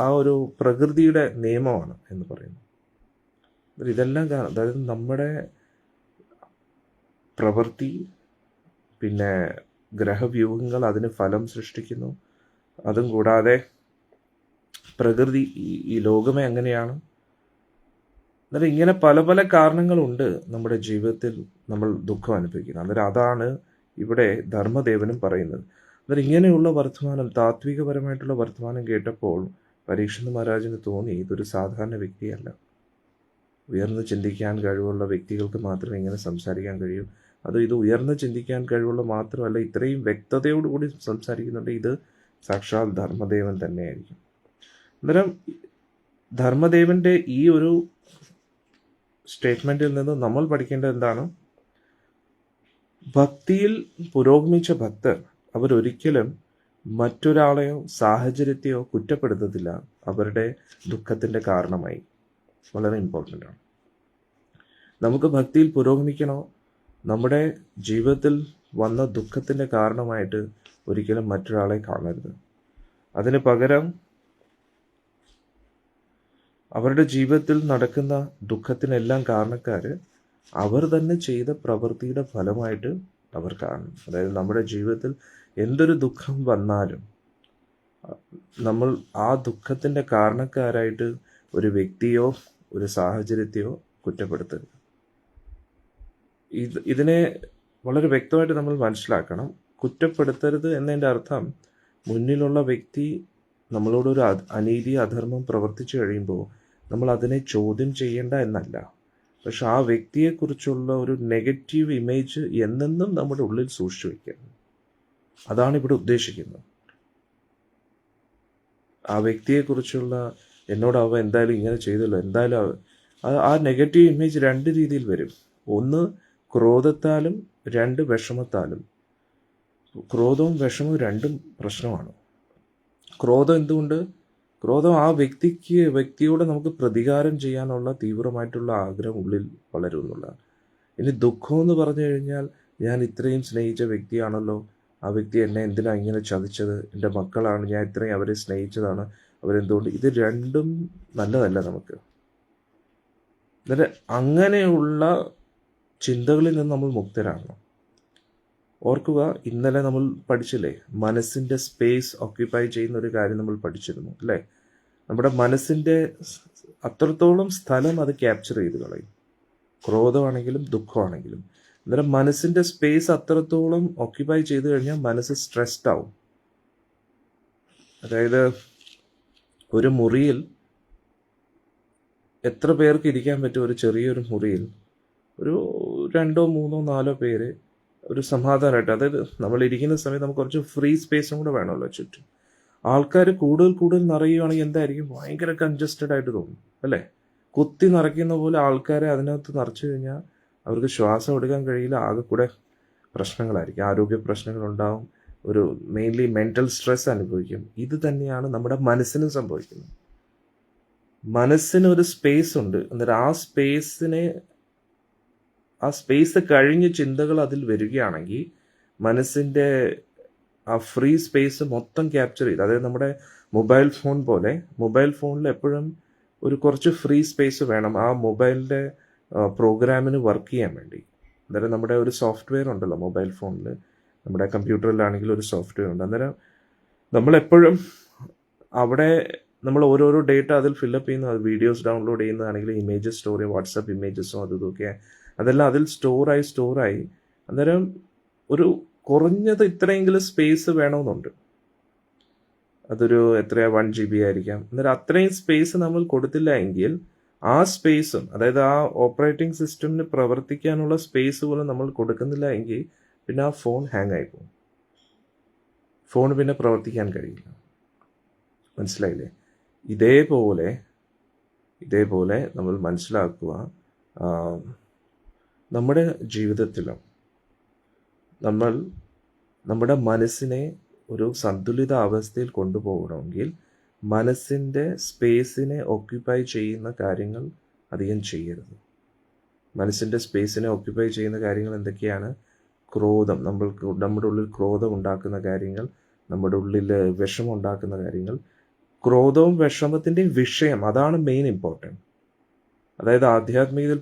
ആ ഒരു പ്രകൃതിയുടെ നിയമമാണ് എന്ന് പറയുന്നു. ഇതെല്ലാം അതായത് നമ്മുടെ പ്രവൃത്തി, പിന്നെ ഗ്രഹവ്യൂഹങ്ങൾ അതിന് ഫലം സൃഷ്ടിക്കുന്നു. അതും കൂടാതെ പ്രകൃതി, ഈ ലോകമേ അങ്ങനെയാണ്. അന്നേരം ഇങ്ങനെ പല പല കാരണങ്ങളുണ്ട് നമ്മുടെ ജീവിതത്തിൽ നമ്മൾ ദുഃഖം അനുഭവിക്കുന്നത്. അന്നേരം അതാണ് ഇവിടെ ധർമ്മദേവനും പറയുന്നത്. അന്നേരം ഇങ്ങനെയുള്ള വർത്തമാനം, താത്വികപരമായിട്ടുള്ള വർത്തമാനം കേട്ടപ്പോൾ പരീക്ഷിത് മഹാരാജിന് തോന്നി ഇതൊരു സാധാരണ വ്യക്തിയല്ല. ഉയർന്ന് ചിന്തിക്കാൻ കഴിവുള്ള വ്യക്തികൾക്ക് മാത്രമേ ഇങ്ങനെ സംസാരിക്കാൻ കഴിയൂ. ഇത് ഉയർന്ന് ചിന്തിക്കാൻ കഴിവുള്ള മാത്രമല്ല, ഇത്രയും വ്യക്തതയോടുകൂടി സംസാരിക്കുന്നുണ്ട്. ഇത് സാക്ഷാൽ ധർമ്മദേവൻ തന്നെയായിരിക്കും. അന്നേരം ധർമ്മദേവന്റെ ഈ ഒരു സ്റ്റേറ്റ്മെന്റിൽ നിന്ന് നമ്മൾ പഠിക്കേണ്ടത് എന്താണ്? ഭക്തിയിൽ പുരോഗമിച്ച ഭക്തർ അവരൊരിക്കലും മറ്റൊരാളെയോ സാഹചര്യത്തെയോ കുറ്റപ്പെടുത്തത്തില്ല അവരുടെ ദുഃഖത്തിന്റെ കാരണമായി. വളരെ ഇമ്പോർട്ടൻ്റ് ആണ്. നമുക്ക് ഭക്തിയിൽ പുരോഗമിക്കണോ? നമ്മുടെ ജീവിതത്തിൽ വന്ന ദുഃഖത്തിന്റെ കാരണമായിട്ട് ഒരിക്കലും മറ്റൊരാളെ കാണരുത്. അതിന് പകരം അവരുടെ ജീവിതത്തിൽ നടക്കുന്ന ദുഃഖത്തിനെല്ലാം കാരണക്കാര് അവർ തന്നെ ചെയ്ത പ്രവൃത്തിയുടെ ഫലമായിട്ട് അവർ കാണണം. അതായത് നമ്മുടെ ജീവിതത്തിൽ എന്തൊരു ദുഃഖം വന്നാലും നമ്മൾ ആ ദുഃഖത്തിന്റെ കാരണക്കാരായിട്ട് ഒരു വ്യക്തിയോ ഒരു സാഹചര്യത്തെയോ കുറ്റപ്പെടുത്തരുത്. ഇതിനെ വളരെ വ്യക്തമായിട്ട് നമ്മൾ മനസ്സിലാക്കണം. കുറ്റപ്പെടുത്തരുത് എന്നതിൻ്റെ അർത്ഥം മുന്നിലുള്ള വ്യക്തി നമ്മളോടൊരു അനീതി, അധർമ്മം പ്രവർത്തിച്ചു കഴിയുമ്പോൾ നമ്മൾ അതിനെ ചോദ്യം ചെയ്യേണ്ട എന്നല്ല. പക്ഷെ ആ വ്യക്തിയെക്കുറിച്ചുള്ള ഒരു നെഗറ്റീവ് ഇമേജ് എന്നെന്നും നമ്മുടെ ഉള്ളിൽ സൂക്ഷിച്ചു വയ്ക്കണം. അതാണ് ഇവിടെ ഉദ്ദേശിക്കുന്നത്. ആ വ്യക്തിയെക്കുറിച്ചുള്ള എന്നോട് അവ എന്തായാലും ഇങ്ങനെ ചെയ്തല്ലോ, എന്തായാലും ആ നെഗറ്റീവ് ഇമേജ് 2 രീതിയിൽ വരും. ഒന്ന് ക്രോധത്താലും, 2 വിഷമത്താലും. ക്രോധവും വിഷമവും രണ്ടും പ്രശ്നമാണ്. ക്രോധം എന്തുകൊണ്ട്? ക്രോധം ആ വ്യക്തിയോട് നമുക്ക് പ്രതികാരം ചെയ്യാനുള്ള തീവ്രമായിട്ടുള്ള ആഗ്രഹം ഉള്ളിൽ വളരും എന്നുള്ളതാണ്. ഇനി ദുഃഖം എന്ന് പറഞ്ഞു കഴിഞ്ഞാൽ, ഞാൻ ഇത്രയും സ്നേഹിച്ച വ്യക്തിയാണല്ലോ, ആ വ്യക്തി എന്നെ എന്തിനാ ഇങ്ങനെ ചതിച്ചത്, എൻ്റെ മക്കളാണ്, ഞാൻ ഇത്രയും അവരെ സ്നേഹിച്ചതാണ്, അവരെന്തുകൊണ്ട്? ഇത് രണ്ടും നല്ലതല്ല നമുക്ക്. അങ്ങനെയുള്ള ചിന്തകളിൽ നിന്ന് നമ്മൾ മുക്തരാകണം. ഓർക്കുക, ഇന്നലെ നമ്മൾ പഠിച്ചില്ലേ, മനസ്സിൻ്റെ സ്പേസ് ഓക്യുപ്പൈ ചെയ്യുന്ന ഒരു കാര്യം നമ്മൾ പഠിച്ചിരുന്നു അല്ലേ? നമ്മുടെ മനസ്സിൻ്റെ അത്രത്തോളം സ്ഥലം അത് ക്യാപ്ചർ ചെയ്ത് കളയും, ക്രോധമാണെങ്കിലും ദുഃഖമാണെങ്കിലും. അന്നേരം മനസ്സിൻ്റെ സ്പേസ് അത്രത്തോളം ഓക്യുപ്പൈ ചെയ്ത് കഴിഞ്ഞാൽ മനസ്സ് സ്ട്രെസ്ഡ് ആവും. അതായത് ഒരു മുറിയിൽ എത്ര പേർക്ക് ഇരിക്കാൻ പറ്റും? ഒരു ചെറിയൊരു മുറിയിൽ ഒരു 2, 3, 4 പേര് ഒരു സമാധാനമായിട്ട്. അതായത് നമ്മൾ ഇരിക്കുന്ന സമയത്ത് നമുക്ക് കുറച്ച് ഫ്രീ സ്പേസും കൂടെ വേണമല്ലോ ചുറ്റും. ആൾക്കാർ കൂടുതൽ നിറയുകയാണെങ്കിൽ എന്തായിരിക്കും? ഭയങ്കര കൺജസ്റ്റഡ് ആയിട്ട് തോന്നും അല്ലേ? കുത്തി നിറയ്ക്കുന്ന പോലെ ആൾക്കാരെ അതിനകത്ത് നിറച്ചു കഴിഞ്ഞാൽ അവർക്ക് ശ്വാസം എടുക്കാൻ കഴിയില്ല. ആകെ കൂടെ പ്രശ്നങ്ങളായിരിക്കും, ആരോഗ്യ പ്രശ്നങ്ങളുണ്ടാവും, മെയിൻലി മെൻ്റൽ സ്ട്രെസ് അനുഭവിക്കും. ഇത് തന്നെയാണ് നമ്മുടെ മനസ്സിനും സംഭവിക്കുന്നത്. മനസ്സിനൊരു സ്പേസ് ഉണ്ട്. അന്നേരം ആ സ്പേസ് കഴിഞ്ഞ് ചിന്തകൾ അതിൽ വരികയാണെങ്കിൽ മനസ്സിൻ്റെ ആ ഫ്രീ സ്പേസ് മൊത്തം ക്യാപ്ചർ ചെയ്ത്, അതായത് നമ്മുടെ മൊബൈൽ ഫോൺ പോലെ മൊബൈൽ ഫോണിൽ എപ്പോഴും ഒരു കുറച്ച് ഫ്രീ സ്പേസ് വേണം ആ മൊബൈലിൻ്റെ പ്രോഗ്രാമിന് വർക്ക് ചെയ്യാൻ വേണ്ടി. അന്നേരം നമ്മുടെ ഒരു സോഫ്റ്റ്വെയർ ഉണ്ടല്ലോ മൊബൈൽ ഫോണിൽ, നമ്മുടെ കമ്പ്യൂട്ടറിലാണെങ്കിൽ ഒരു സോഫ്റ്റ്വെയർ ഉണ്ട്. അന്നേരം നമ്മളെപ്പോഴും അവിടെ നമ്മൾ ഓരോരോ ഡേറ്റ അതിൽ ഫില്ലപ്പ് ചെയ്യുന്നു. അത് വീഡിയോസ് ഡൗൺലോഡ് ചെയ്യുന്നതാണെങ്കിൽ ഇമേജസ് സ്റ്റോർ ചെയ്യും, വാട്സപ്പ് ഇമേജസും അതും ഇതൊക്കെ, അതെല്ലാം അതിൽ സ്റ്റോറായി. അന്നേരം ഒരു കുറഞ്ഞത് ഇത്രയെങ്കിലും സ്പേസ് വേണമെന്നുണ്ട്. അതൊരു എത്രയാ 1 GB ആയിരിക്കാം. അന്നേരം അത്രയും സ്പേസ് നമ്മൾ കൊടുത്തില്ല എങ്കിൽ ആ സ്പേസും, അതായത് ആ ഓപ്പറേറ്റിംഗ് സിസ്റ്റമിന് പ്രവർത്തിക്കാനുള്ള സ്പേസ് പോലും നമ്മൾ കൊടുക്കുന്നില്ല എങ്കിൽ പിന്നെ ആ ഫോൺ ഹാങ് ആയി പോകും. ഫോൺ പിന്നെ പ്രവർത്തിക്കാൻ കഴിയില്ല. മനസ്സിലായില്ലേ? ഇതേപോലെ നമ്മൾ മനസ്സിലാക്കുക, നമ്മുടെ ജീവിതത്തിലും നമ്മൾ നമ്മുടെ മനസ്സിനെ ഒരു സന്തുലിത അവസ്ഥയിൽ കൊണ്ടുപോകണമെങ്കിൽ മനസ്സിൻ്റെ സ്പേസിനെ ഓക്യുപ്പൈ ചെയ്യുന്ന കാര്യങ്ങൾ അധികം ചെയ്യരുത്. മനസ്സിൻ്റെ സ്പേസിനെ ഓക്യുപ്പൈ ചെയ്യുന്ന കാര്യങ്ങൾ എന്തൊക്കെയാണ്? ക്രോധം, നമ്മുടെ ഉള്ളിൽ ക്രോധം ഉണ്ടാക്കുന്ന കാര്യങ്ങൾ, നമ്മുടെ ഉള്ളിൽ വിഷമം ഉണ്ടാക്കുന്ന കാര്യങ്ങൾ. ക്രോധവും വിഷമത്തിൻ്റെയും വിഷയം, അതാണ് മെയിൻ ഇമ്പോർട്ടൻറ്റ്. അതായത് ആധ്യാത്മികതയിൽ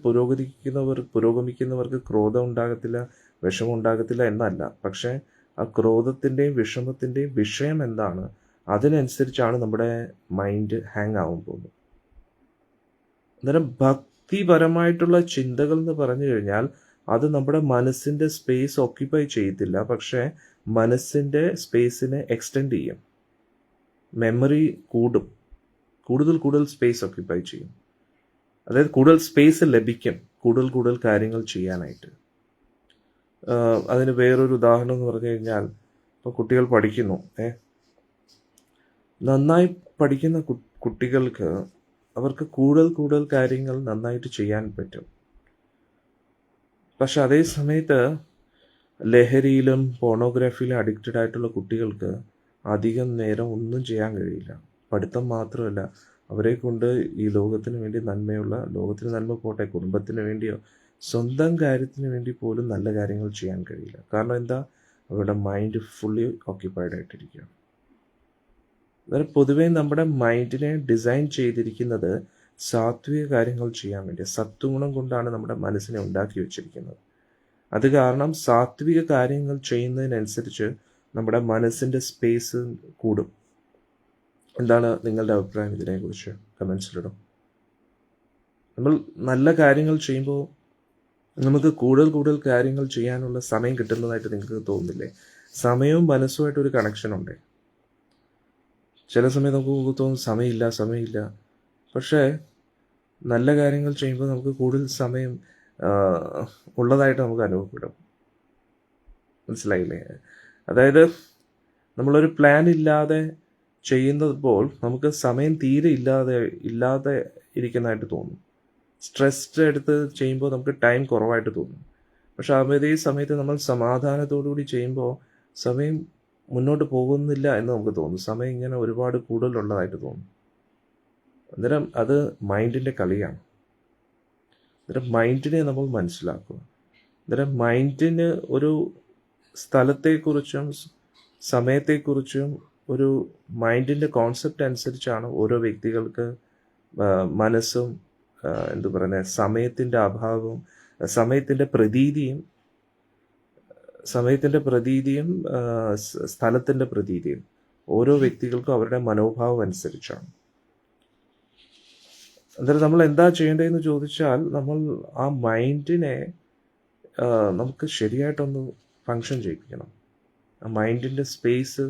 പുരോഗമിക്കുന്നവർക്ക് ക്രോധം ഉണ്ടാകത്തില്ല, വിഷമം ഉണ്ടാകത്തില്ല എന്നല്ല. പക്ഷേ ആ ക്രോധത്തിൻ്റെയും വിഷമത്തിൻ്റെയും വിഷയം എന്താണ്, അതിനനുസരിച്ചാണ് നമ്മുടെ മൈൻഡ് ഹാങ് ആവാൻ പോകുന്നത്. അന്നേരം ഭക്തിപരമായിട്ടുള്ള ചിന്തകൾ എന്ന് പറഞ്ഞു കഴിഞ്ഞാൽ അത് നമ്മുടെ മനസ്സിൻ്റെ സ്പേസ് ഓക്യുപ്പൈ ചെയ്യത്തില്ല, പക്ഷേ മനസ്സിൻ്റെ സ്പേസിനെ എക്സ്റ്റെൻഡ് ചെയ്യും. മെമ്മറി കൂടുതൽ സ്പേസ് ഓക്യുപ്പൈ ചെയ്യും. അതായത് കൂടുതൽ സ്പേസ് ലഭിക്കും കൂടുതൽ കാര്യങ്ങൾ ചെയ്യാനായിട്ട്. അതിന് വേറൊരു ഉദാഹരണം എന്ന് പറഞ്ഞു കഴിഞ്ഞാൽ, ഇപ്പോൾ കുട്ടികൾ പഠിക്കുന്നു, നന്നായി പഠിക്കുന്ന കുട്ടികൾക്ക് അവർക്ക് കൂടുതൽ കാര്യങ്ങൾ നന്നായിട്ട് ചെയ്യാൻ പറ്റും. പക്ഷെ അതേ സമയത്ത് ലഹരിയിലും പോണോഗ്രാഫിയിലും അഡിക്റ്റഡ് ആയിട്ടുള്ള കുട്ടികൾക്ക് അധികം നേരം ഒന്നും ചെയ്യാൻ കഴിയില്ല. പഠിത്തം മാത്രമല്ല, അവരെ കൊണ്ട് ഈ ലോകത്തിന് വേണ്ടി ലോകത്തിന് നന്മ പോട്ടെ, കുടുംബത്തിന് വേണ്ടിയോ സ്വന്തം കാര്യത്തിന് വേണ്ടി പോലും നല്ല കാര്യങ്ങൾ ചെയ്യാൻ കഴിയില്ല. കാരണം എന്താ? അവരുടെ മൈൻഡ് ഫുള്ളി ഓക്യുപ്പൈഡ് ആയിട്ടിരിക്കുകയാണ്. അതായത് പൊതുവേ നമ്മുടെ മൈൻഡിനെ ഡിസൈൻ ചെയ്തിരിക്കുന്നത് സാത്വിക കാര്യങ്ങൾ ചെയ്യാൻ വേണ്ടി. സത്വഗുണം കൊണ്ടാണ് നമ്മുടെ മനസ്സിനെ ഉണ്ടാക്കി വെച്ചിരിക്കുന്നത്. അത് കാരണം സാത്വിക കാര്യങ്ങൾ ചെയ്യുന്നതിനനുസരിച്ച് നമ്മുടെ മനസ്സിൻ്റെ സ്പേസ് കൂടും. എന്താണ് നിങ്ങളുടെ അഭിപ്രായം ഇതിനെക്കുറിച്ച്? കമൻസിലിടും. നമ്മൾ നല്ല കാര്യങ്ങൾ ചെയ്യുമ്പോൾ നമുക്ക് കൂടുതൽ കാര്യങ്ങൾ ചെയ്യാനുള്ള സമയം കിട്ടുന്നതായിട്ട് നിങ്ങൾക്ക് തോന്നുന്നില്ലേ? സമയവും മനസ്സുമായിട്ടൊരു കണക്ഷൻ ഉണ്ട്. ചില സമയം നമുക്ക് തോന്നും സമയമില്ല. പക്ഷേ നല്ല കാര്യങ്ങൾ ചെയ്യുമ്പോൾ നമുക്ക് കൂടുതൽ സമയം ഉള്ളതായിട്ട് നമുക്ക് അനുഭവപ്പെടും. മനസ്സിലായില്ലേ? അതായത് നമ്മളൊരു പ്ലാൻ ഇല്ലാതെ ചെയ്യുന്നപ്പോൾ നമുക്ക് സമയം തീരെ ഇല്ലാതെ ഇരിക്കുന്നതായിട്ട് തോന്നും. സ്ട്രെസ്ഡ് എടുത്ത് ചെയ്യുമ്പോൾ നമുക്ക് ടൈം കുറവായിട്ട് തോന്നും. പക്ഷെ അതേ സമയത്ത് നമ്മൾ സമാധാനത്തോടുകൂടി ചെയ്യുമ്പോൾ സമയം മുന്നോട്ട് പോകുന്നില്ല എന്ന് നമുക്ക് തോന്നും. സമയം ഇങ്ങനെ ഒരുപാട് കൂടുതലുള്ളതായിട്ട് തോന്നും. അന്നേരം അത് മൈൻഡിൻ്റെ കളിയാണ്. അന്നേരം മൈൻഡിനെ നമ്മൾ മനസ്സിലാക്കുക. അന്നേരം മൈൻഡിന് ഒരു സ്ഥലത്തെക്കുറിച്ചും സമയത്തെക്കുറിച്ചും ഒരു മൈൻഡിൻ്റെ കോൺസെപ്റ്റ് അനുസരിച്ചാണ് ഓരോ വ്യക്തികൾക്ക് മനസ്സും സമയത്തിൻ്റെ അഭാവവും സമയത്തിൻ്റെ പ്രതീതിയും സ്ഥലത്തിൻ്റെ പ്രതീതിയും ഓരോ വ്യക്തികൾക്കും അവരുടെ മനോഭാവം അനുസരിച്ചാണ്. അന്നേരം നമ്മൾ എന്താ ചെയ്യേണ്ടതെന്ന് ചോദിച്ചാൽ, നമ്മൾ ആ മൈൻഡിനെ നമുക്ക് ശരിയായിട്ടൊന്ന് ഫങ്ഷൻ ചെയ്യിപ്പിക്കണം. ആ മൈൻഡിൻ്റെ സ്പേസ്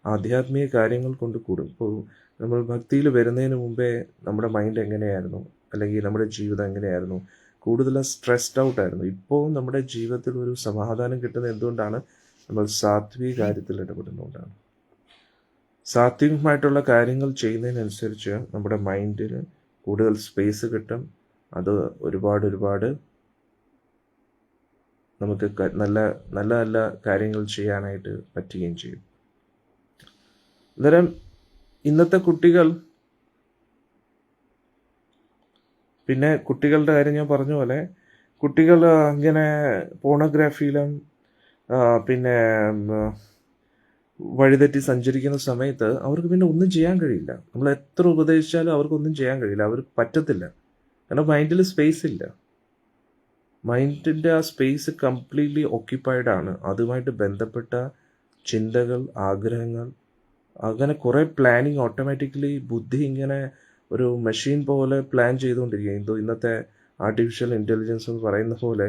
ആധ്യാത്മിക കാര്യങ്ങൾ കൊണ്ട് കൂടും. ഇപ്പോൾ നമ്മൾ ഭക്തിയിൽ വരുന്നതിന് മുമ്പേ നമ്മുടെ മൈൻഡ് എങ്ങനെയായിരുന്നു, അല്ലെങ്കിൽ നമ്മുടെ ജീവിതം എങ്ങനെയായിരുന്നു? കൂടുതൽ സ്ട്രെസ്ഡ് ഔട്ട് ആയിരുന്നു. ഇപ്പോൾ നമ്മുടെ ജീവിതത്തിൽ ഒരു സമാധാനം കിട്ടുന്നത് എന്തുകൊണ്ടാണ്? നമ്മൾ സാത്വിക കാര്യത്തിൽ ഇടപെടുന്നതുകൊണ്ടാണ്. സാത്വികമായിട്ടുള്ള കാര്യങ്ങൾ ചെയ്യുന്നതിനനുസരിച്ച് നമ്മുടെ മൈൻഡിന് കൂടുതൽ സ്പേസ് കിട്ടും. അത് ഒരുപാട് നമുക്ക് നല്ല കാര്യങ്ങൾ ചെയ്യാനായിട്ട് പറ്റുകയും ചെയ്യും. അന്നേരം ഇന്നത്തെ കുട്ടികൾ പിന്നെ കുട്ടികളുടെ കാര്യം ഞാൻ പറഞ്ഞ പോലെ കുട്ടികൾ ഇങ്ങനെ പോണോഗ്രാഫിയിലും പിന്നെ വഴിതെറ്റി സഞ്ചരിക്കുന്ന സമയത്ത് അവർക്ക് പിന്നെ ഒന്നും ചെയ്യാൻ കഴിയില്ല. നമ്മൾ എത്ര ഉപദേശിച്ചാലും അവർക്കൊന്നും ചെയ്യാൻ കഴിയില്ല. അവർ പറ്റത്തില്ല. കാരണം മൈൻഡിൽ സ്പേസ് ഇല്ല. മൈൻഡിൻ്റെ ആ സ്പേസ് കംപ്ലീറ്റ്ലി ഓക്യുപ്പൈഡ് ആണ്. അതുമായിട്ട് ബന്ധപ്പെട്ട ചിന്തകൾ, ആഗ്രഹങ്ങൾ, അങ്ങനെ കുറേ പ്ലാനിങ് ഓട്ടോമാറ്റിക്കലി ബുദ്ധി ഇങ്ങനെ ഒരു മെഷീൻ പോലെ പ്ലാൻ ചെയ്തുകൊണ്ടിരിക്കുക. ഇന്നത്തെ ആർട്ടിഫിഷ്യൽ ഇൻ്റലിജൻസ് എന്ന് പറയുന്ന പോലെ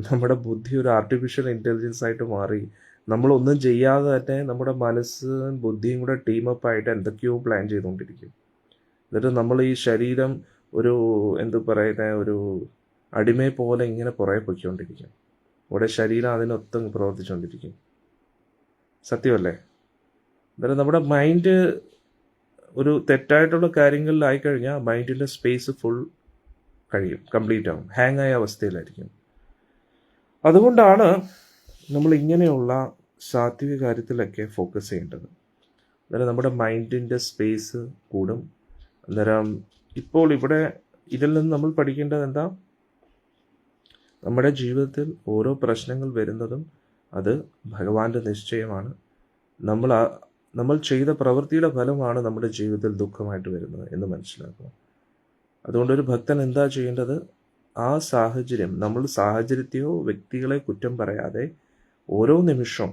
നമ്മുടെ ബുദ്ധി ഒരു ആർട്ടിഫിഷ്യൽ ഇൻ്റലിജൻസ് ആയിട്ട് മാറി. നമ്മളൊന്നും ചെയ്യാതെ തന്നെ നമ്മുടെ മനസ്സും ബുദ്ധിയും കൂടെ ടീമപ്പായിട്ട് എന്തൊക്കെയോ പ്ലാൻ ചെയ്തുകൊണ്ടിരിക്കും. എന്നിട്ട് നമ്മൾ ഈ ശരീരം ഒരു ഒരു അടിമയെ പോലെ ഇങ്ങനെ പുറകെ പൊയ്ക്കൊണ്ടിരിക്കും. ഇവിടെ ശരീരം അതിനൊത്തും പ്രവർത്തിച്ചുകൊണ്ടിരിക്കും. സത്യമല്ലേ? എന്നിട്ട് നമ്മുടെ മൈൻഡ് ഒരു തെറ്റായിട്ടുള്ള കാര്യങ്ങളിലായിക്കഴിഞ്ഞാൽ മൈൻഡിൻ്റെ സ്പേസ് ഫുൾ കംപ്ലീറ്റ് ആവും, ഹാങ് ആയ അവസ്ഥയിലായിരിക്കും. അതുകൊണ്ടാണ് നമ്മൾ ഇങ്ങനെയുള്ള സാത്വിക കാര്യത്തിലൊക്കെ ഫോക്കസ് ചെയ്യേണ്ടത്. അന്നേരം നമ്മുടെ മൈൻഡിൻ്റെ സ്പേസ് കൂടും. അന്നേരം ഇപ്പോൾ ഇവിടെ ഇതിൽ നിന്ന് നമ്മൾ പഠിക്കേണ്ടത് എന്താ? നമ്മുടെ ജീവിതത്തിൽ ഓരോ പ്രശ്നങ്ങൾ വരുന്നതും അത് ഭഗവാന്റെ നിശ്ചയമാണ്. നമ്മൾ ചെയ്ത പ്രവൃത്തിയുടെ ഫലമാണ് നമ്മുടെ ജീവിതത്തിൽ ദുഃഖമായിട്ട് വരുന്നത് എന്ന് മനസ്സിലാക്കുക. അതുകൊണ്ടൊരു ഭക്തൻ എന്താ ചെയ്യേണ്ടത്? ആ സാഹചര്യം, നമ്മൾ സാഹചര്യത്തെയോ വ്യക്തികളെ കുറ്റം പറയാതെ ഓരോ നിമിഷവും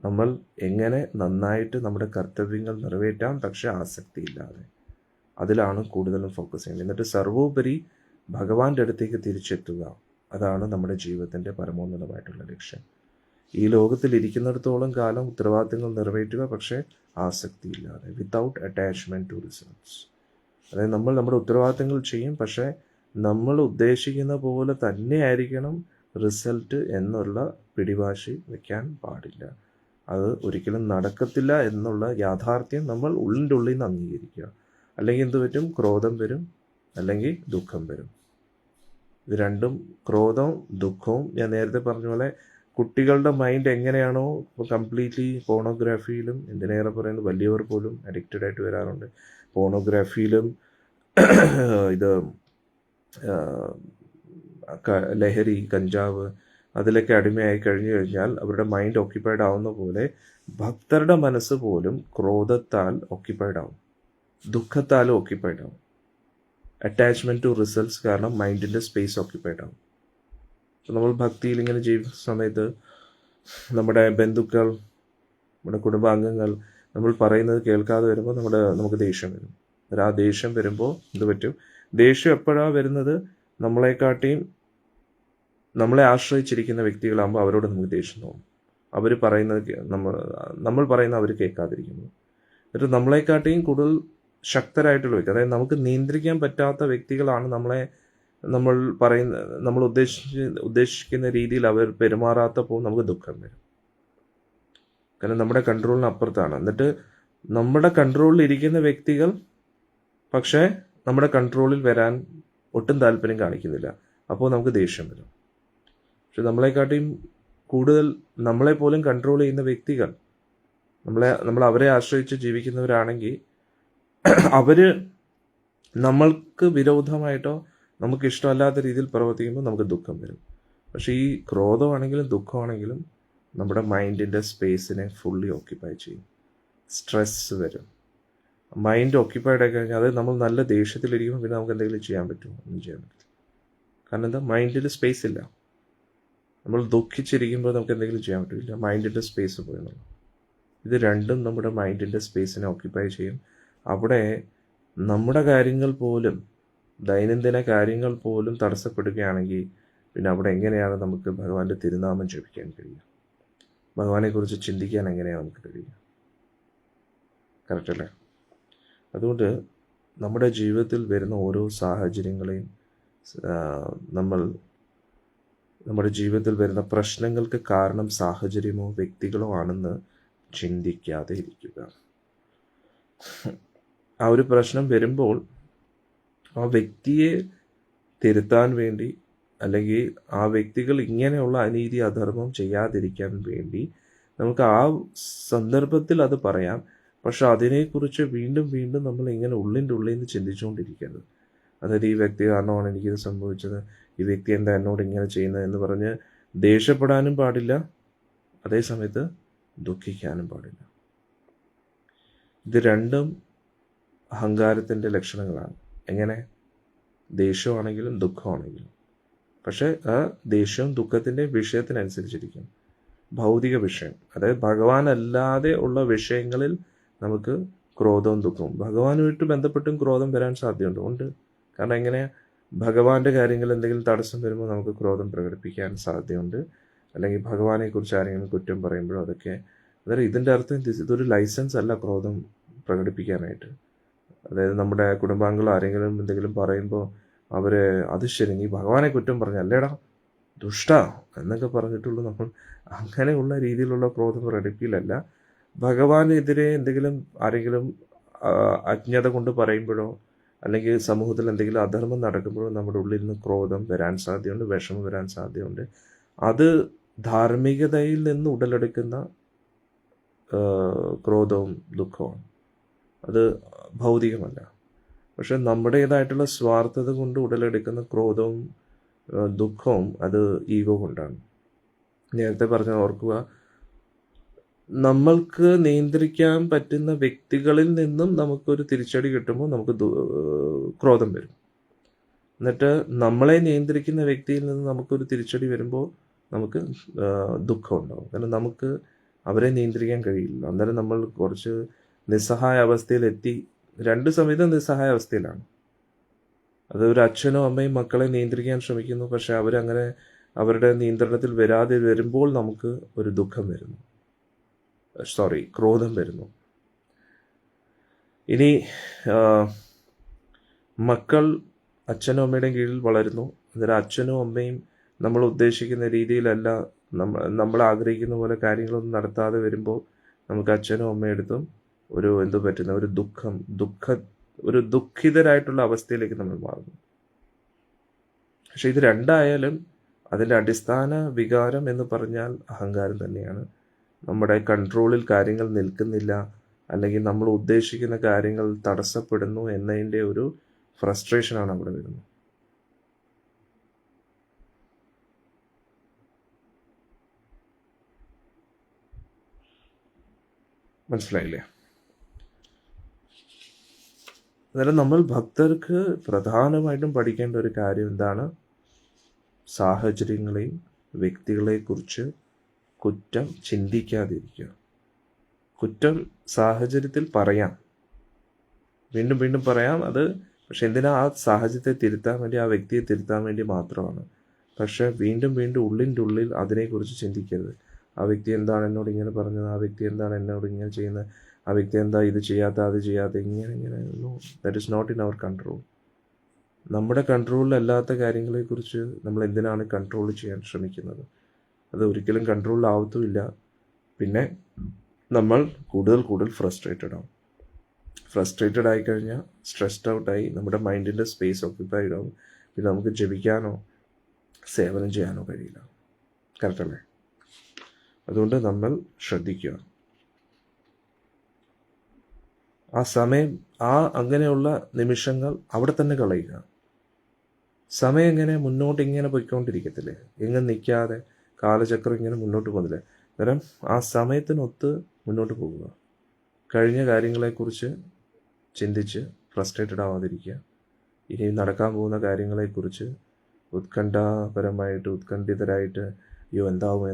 നമ്മൾ എങ്ങനെ നന്നായിട്ട് നമ്മുടെ കർത്തവ്യങ്ങൾ നിറവേറ്റാം, പക്ഷെ ആസക്തിയില്ലാതെ, അതിലാണ് കൂടുതലും ഫോക്കസ് ചെയ്യുന്നത്. എന്നിട്ട് സർവോപരി ഭഗവാന്റെ അടുത്തേക്ക് തിരിച്ചെത്തുക. അതാണ് നമ്മുടെ ജീവിതത്തിൻ്റെ പരമോന്നതമായിട്ടുള്ള ലക്ഷ്യം. ഈ ലോകത്തിൽ ഇരിക്കുന്നിടത്തോളം കാലം ഉത്തരവാദിത്തങ്ങൾ നിറവേറ്റുക, പക്ഷേ ആസക്തിയില്ലാതെ, വിത്തൗട്ട് അറ്റാച്ച്മെൻറ്റ് ടു റിസൾട്ട്സ്. അതായത് നമ്മൾ നമ്മുടെ ഉത്തരവാദിത്തങ്ങൾ ചെയ്യും, പക്ഷേ നമ്മൾ ഉദ്ദേശിക്കുന്ന പോലെ തന്നെ ആയിരിക്കണം റിസൾട്ട് എന്നുള്ള പിടിവാശി വയ്ക്കാൻ പാടില്ല. അത് ഒരിക്കലും നടക്കത്തില്ല എന്നുള്ള യാഥാർത്ഥ്യം നമ്മൾ ഉള്ളിൻ്റെ ഉള്ളിൽ നിന്ന് അംഗീകരിക്കുക. അല്ലെങ്കിൽ എന്ത് പറ്റും? ക്രോധം വരും, അല്ലെങ്കിൽ ദുഃഖം വരും. ഇത് രണ്ടും, ക്രോധവും ദുഃഖവും, ഞാൻ നേരത്തെ പറഞ്ഞ പോലെ കുട്ടികളുടെ മൈൻഡ് എങ്ങനെയാണോ കംപ്ലീറ്റ്ലി പോണോഗ്രാഫിയിലും, എന്തിനേറെ പറയുന്നത് വലിയവർ പോലും അഡിക്റ്റഡ് ആയിട്ട് വരാറുണ്ട്. പോണോഗ്രാഫിയിലും ഇത് ലഹരി, കഞ്ചാവ്, അതിലൊക്കെ അടിമയായി കഴിഞ്ഞു കഴിഞ്ഞാൽ അവരുടെ മൈൻഡ് ഓക്യുപ്പൈഡ് ആവുന്ന പോലെ ഭക്തരുടെ മനസ്സ് പോലും ക്രോധത്താൽ ഓക്യുപ്പൈഡ് ആവും, ദുഃഖത്താലും ഓക്യുപ്പൈഡ് ആവും. അറ്റാച്ച്മെൻറ്റ് ടു റിസൾട്ട്സ് കാരണം മൈൻഡിൻ്റെ സ്പേസ് ഓക്യുപ്പൈഡ് ആവും. നമ്മൾ ഭക്തിയിൽ ഇങ്ങനെ ജീവിക്കുന്ന സമയത്ത് നമ്മുടെ ബന്ധുക്കൾ, നമ്മുടെ കുടുംബാംഗങ്ങൾ നമ്മൾ പറയുന്നത് കേൾക്കാതെ വരുമ്പോൾ നമുക്ക് ദേഷ്യം വരും. ആ ദേഷ്യം വരുമ്പോൾ എന്ത് പറ്റും? ദേഷ്യം എപ്പോഴാണ് വരുന്നത്? നമ്മളെ ആശ്രയിച്ചിരിക്കുന്ന വ്യക്തികളാകുമ്പോൾ അവരോട് നമുക്ക് ദേഷ്യം തോന്നും. അവർ പറയുന്നത് നമ്മൾ പറയുന്നത് അവർ കേൾക്കാതിരിക്കുന്നു. എന്നിട്ട് നമ്മളെക്കാട്ടിയും കൂടുതൽ ശക്തരായിട്ടുള്ള വ്യക്തി, അതായത് നമുക്ക് നിയന്ത്രിക്കാൻ പറ്റാത്ത വ്യക്തികളാണ് നമ്മൾ ഉദ്ദേശിക്കുന്ന രീതിയിൽ അവർ പെരുമാറാത്തപ്പോൾ നമുക്ക് ദുഃഖം വരും. കാരണം നമ്മുടെ കൺട്രോളിന് അപ്പുറത്താണ്. എന്നിട്ട് നമ്മുടെ കൺട്രോളിൽ ഇരിക്കുന്ന വ്യക്തികൾ പക്ഷേ നമ്മുടെ കൺട്രോളിൽ വരാൻ ഒട്ടും താല്പര്യം കാണിക്കുന്നില്ല. അപ്പോൾ നമുക്ക് ദേഷ്യം വരും. പക്ഷെ നമ്മളെക്കാട്ടിയും കൂടുതൽ നമ്മളെപ്പോലും കൺട്രോൾ ചെയ്യുന്ന വ്യക്തികൾ, നമ്മൾ അവരെ ആശ്രയിച്ച് ജീവിക്കുന്നവരാണെങ്കിൽ അവർ നമ്മൾക്ക് വിരോധമായിട്ടോ നമുക്ക് ഇഷ്ടമല്ലാത്ത രീതിയിൽ പ്രവർത്തിക്കുമ്പോൾ നമുക്ക് ദുഃഖം വരും. പക്ഷേ ഈ ക്രോധമാണെങ്കിലും ദുഃഖമാണെങ്കിലും നമ്മുടെ മൈൻഡിൻ്റെ സ്പേസിനെ ഫുള്ളി ഓക്യുപ്പൈ ചെയ്യും. സ്ട്രെസ് വരും. മൈൻഡ് ഓക്യുപ്പൈഡ് ആയി കഴിഞ്ഞാൽ, അത് നമ്മൾ നല്ല ദേഷ്യത്തിലിരിക്കുമ്പോൾ പിന്നെ നമുക്ക് എന്തെങ്കിലും ചെയ്യാൻ പറ്റുമോ? ഒന്നും ചെയ്യാൻ പറ്റില്ല. കാരണം എന്താ? മൈൻഡിൽ സ്പേസ് ഇല്ല. നമ്മൾ ദുഃഖിച്ചിരിക്കുമ്പോൾ നമുക്ക് എന്തെങ്കിലും ചെയ്യാൻ പറ്റില്ല, മൈൻഡിൻ്റെ സ്പേസ് പോയെന്നുള്ളൂ. ഇത് രണ്ടും നമ്മുടെ മൈൻഡിൻ്റെ സ്പേസിനെ ഓക്യുപ്പൈ ചെയ്യും. അവിടെ നമ്മുടെ കാര്യങ്ങൾ പോലും, ദൈനംദിന കാര്യങ്ങൾ പോലും തടസ്സപ്പെടുകയാണെങ്കിൽ പിന്നെ അവിടെ എങ്ങനെയാണ് നമുക്ക് ഭഗവാന്റെ തിരുനാമം ജപിക്കാൻ കഴിയുക? ഭഗവാനെക്കുറിച്ച് ചിന്തിക്കാൻ എങ്ങനെയാണ് നമുക്ക് കഴിയുക? കറക്റ്റല്ലേ? അതുകൊണ്ട് നമ്മുടെ ജീവിതത്തിൽ വരുന്ന ഓരോ സാഹചര്യങ്ങളെയും നമ്മുടെ ജീവിതത്തിൽ വരുന്ന പ്രശ്നങ്ങൾക്ക് കാരണം സാഹചര്യമോ വ്യക്തികളോ ആണെന്ന് ചിന്തിക്കാതെ ഇരിക്കുക. ആ ഒരു പ്രശ്നം വരുമ്പോൾ ആ വ്യക്തിയെ തിരുത്താൻ വേണ്ടി, അല്ലെങ്കിൽ ആ വ്യക്തികൾ ഇങ്ങനെയുള്ള അനീതി അധർമ്മം ചെയ്യാതിരിക്കാൻ വേണ്ടി നമുക്ക് ആ സന്ദർഭത്തിൽ അത് പറയാം. പക്ഷെ അതിനെക്കുറിച്ച് വീണ്ടും വീണ്ടും നമ്മൾ ഇങ്ങനെ ഉള്ളിൻ്റെ ഉള്ളിൽ നിന്ന് ചിന്തിച്ചുകൊണ്ടിരിക്കരുത്. അതായത് ഈ വ്യക്തി കാരണമാണ് എനിക്കിത് സംഭവിച്ചത്, ഈ വ്യക്തി എന്താ എന്നോട് ഇങ്ങനെ ചെയ്യുന്നത് എന്ന് പറഞ്ഞ് ദേഷ്യപ്പെടാനും പാടില്ല, അതേ സമയത്ത് ദുഃഖിക്കാനും പാടില്ല. ഇത് രണ്ടും അഹങ്കാരത്തിൻ്റെ ലക്ഷണങ്ങളാണ്. എങ്ങനെ? ദേഷ്യമാണെങ്കിലും ദുഃഖമാണെങ്കിലും. പക്ഷേ ആ ദേഷ്യവും ദുഃഖത്തിൻ്റെ വിഷയത്തിനനുസരിച്ചിരിക്കും. ഭൗതിക വിഷയം, അതായത് ഭഗവാനല്ലാതെ ഉള്ള വിഷയങ്ങളിൽ നമുക്ക് ക്രോധവും ദുഃഖവും, ഭഗവാനുമായിട്ട് ബന്ധപ്പെട്ടും ക്രോധം വരാൻ സാധ്യതയുണ്ട്. ഉണ്ട്. കാരണം എങ്ങനെ? ഭഗവാന്റെ കാര്യങ്ങൾ എന്തെങ്കിലും തടസ്സം വരുമ്പോൾ നമുക്ക് ക്രോധം പ്രകടിപ്പിക്കാൻ സാധ്യതയുണ്ട്. അല്ലെങ്കിൽ ഭഗവാനെക്കുറിച്ച് ആരെങ്കിലും കുറ്റം പറയുമ്പോഴോ അതൊക്കെ. അതായത് ഇതിൻ്റെ അർത്ഥം ഇതൊരു ലൈസൻസ് അല്ല ക്രോധം പ്രകടിപ്പിക്കാനായിട്ട്. അതായത് നമ്മുടെ കുടുംബാംഗങ്ങൾ ആരെങ്കിലും എന്തെങ്കിലും പറയുമ്പോൾ അവരെ അത് ശരി നീ ഭഗവാനെ കുറ്റം പറഞ്ഞല്ലേടാ ദുഷ്ട എന്നൊക്കെ പറഞ്ഞിട്ടുള്ളൂ. നമ്മൾ അങ്ങനെയുള്ള രീതിയിലുള്ള ക്രോധം പ്രകടിപ്പിക്കലല്ല. ഭഗവാനെതിരെ എന്തെങ്കിലും ആരെങ്കിലും അജ്ഞത കൊണ്ട് പറയുമ്പോഴോ അല്ലെങ്കിൽ സമൂഹത്തിൽ എന്തെങ്കിലും അധർമ്മം നടക്കുമ്പോഴോ നമ്മുടെ ഉള്ളിൽ നിന്ന് ക്രോധം വരാൻ സാധ്യതയുണ്ട്, വിഷമം വരാൻ സാധ്യതയുണ്ട്. അത് ധാർമ്മികതയിൽ നിന്ന് ഉടലെടുക്കുന്ന ക്രോധവും ദുഃഖവും, അത് ഭൗതികമല്ല. പക്ഷെ നമ്മുടേതായിട്ടുള്ള സ്വാർത്ഥത കൊണ്ട് ഉടലെടുക്കുന്ന ക്രോധവും ദുഃഖവും അത് ഈഗോ കൊണ്ടാണ്. നേരത്തെ പറഞ്ഞ ഓർക്കുക, നമ്മൾക്ക് നിയന്ത്രിക്കാൻ പറ്റുന്ന വ്യക്തികളിൽ നിന്നും നമുക്കൊരു തിരിച്ചടി കിട്ടുമ്പോൾ നമുക്ക് ക്രോധം വരും. എന്നിട്ട് നമ്മളെ നിയന്ത്രിക്കുന്ന വ്യക്തിയിൽ നിന്ന് നമുക്കൊരു തിരിച്ചടി വരുമ്പോൾ നമുക്ക് ദുഃഖം ഉണ്ടാവും. കാരണം നമുക്ക് അവരെ നിയന്ത്രിക്കാൻ കഴിയില്ല. അന്നേരം നമ്മൾ കുറച്ച് നിസ്സഹായ അവസ്ഥയിലെത്തി. രണ്ട് സമയത്തും നിസ്സഹായ അവസ്ഥയിലാണ്. അത് ഒരു അച്ഛനോ അമ്മയും മക്കളെ നിയന്ത്രിക്കാൻ ശ്രമിക്കുന്നു, പക്ഷെ അവരങ്ങനെ അവരുടെ നിയന്ത്രണത്തിൽ വരാതെ വരുമ്പോൾ നമുക്ക് ഒരു ദുഃഖം വരുന്നു, ക്രോധം വരുന്നു. ഇനി മക്കൾ അച്ഛനും അമ്മയുടെയും കീഴിൽ വളരുന്നു. അന്നേരം അച്ഛനും അമ്മയും നമ്മൾ ഉദ്ദേശിക്കുന്ന രീതിയിലല്ല, നമ്മൾ ആഗ്രഹിക്കുന്ന പോലെ കാര്യങ്ങളൊന്നും നടത്താതെ വരുമ്പോൾ നമുക്ക് അച്ഛനും അമ്മയെടുത്തും ഒരു പറ്റുന്ന ഒരു ദുഃഖിതരായിട്ടുള്ള അവസ്ഥയിലേക്ക് നമ്മൾ മാറുന്നു. പക്ഷെ ഇത് രണ്ടായാലും അതിൻ്റെ അടിസ്ഥാന വികാരം എന്ന് പറഞ്ഞാൽ അഹങ്കാരം തന്നെയാണ്. നമ്മുടെ കൺട്രോളിൽ കാര്യങ്ങൾ നിൽക്കുന്നില്ല, അല്ലെങ്കിൽ നമ്മൾ ഉദ്ദേശിക്കുന്ന കാര്യങ്ങൾ തടസ്സപ്പെടുന്നു എന്നതിൻ്റെ ഒരു ഫ്രസ്ട്രേഷനാണ് അവിടെ വരുന്നത്. മനസ്സിലായില്ലേ? അന്നേരം നമ്മൾ ഭക്തർക്ക് പ്രധാനമായിട്ടും പഠിക്കേണ്ട ഒരു കാര്യം എന്താണ്? സാഹചര്യങ്ങളെയും വ്യക്തികളെക്കുറിച്ച് കുറ്റം ചിന്തിക്കാതിരിക്കുക. കുറ്റം സാഹചര്യത്തിൽ പറയാം, വീണ്ടും വീണ്ടും പറയാം. അത് പക്ഷെ എന്തിനാ? ആ സാഹചര്യത്തെ തിരുത്താൻ വേണ്ടി, ആ വ്യക്തിയെ തിരുത്താൻ വേണ്ടി മാത്രമാണ്. പക്ഷെ വീണ്ടും വീണ്ടും ഉള്ളിൻ്റെ ഉള്ളിൽ അതിനെക്കുറിച്ച് ചിന്തിക്കരുത്. ആ വ്യക്തി എന്താണ് എന്നോട് ഇങ്ങനെ പറഞ്ഞത്, ആ വ്യക്തി എന്താണ് എന്നോട് ഇങ്ങനെ ചെയ്യുന്നത്, ആ വ്യക്തി എന്താ ഇത് ചെയ്യാത്ത അത് ചെയ്യാത്ത, ഇങ്ങനെ. That is not in our control. നമ്മുടെ കൺട്രോളിലല്ലാത്ത കാര്യങ്ങളെക്കുറിച്ച് നമ്മൾ എന്തിനാണ് കൺട്രോൾ ചെയ്യാൻ ശ്രമിക്കുന്നത്? അത് ഒരിക്കലും കൺട്രോളിലാവത്തുമില്ല. പിന്നെ നമ്മൾ കൂടുതൽ ഫ്രസ്ട്രേറ്റഡ് ആവും. ഫ്രസ്ട്രേറ്റഡ് ആയിക്കഴിഞ്ഞാൽ സ്ട്രെസ്ഡ് ഔട്ടായി നമ്മുടെ മൈൻഡിൻ്റെ സ്പേസ് ഓക്യുപ്പൈഡ് ആവും. പിന്നെ നമുക്ക് ജപിക്കാനോ സേവനം ചെയ്യാനോ കഴിയില്ല. കറക്റ്റല്ലേ? അതുകൊണ്ട് നമ്മൾ ശ്രദ്ധിക്കുക. ആ സമയം, അങ്ങനെയുള്ള നിമിഷങ്ങൾ അവിടെ തന്നെ കളയുക. സമയം ഇങ്ങനെ മുന്നോട്ട് ഇങ്ങനെ പോയിക്കൊണ്ടിരിക്കത്തില്ലേ, എങ്ങും നിൽക്കാതെ കാലചക്രം ഇങ്ങനെ മുന്നോട്ട് പോകുന്നില്ലേ. അന്നേരം ആ സമയത്തിനൊത്ത് മുന്നോട്ട് പോകുക. കഴിഞ്ഞ കാര്യങ്ങളെക്കുറിച്ച് ചിന്തിച്ച് ഫ്രസ്ട്രേറ്റഡ് ആവാതിരിക്കുക. ഇനി നടക്കാൻ പോകുന്ന കാര്യങ്ങളെക്കുറിച്ച് ഉത്കണ്ഠിതരായിട്ട് അയ്യോ എന്താവും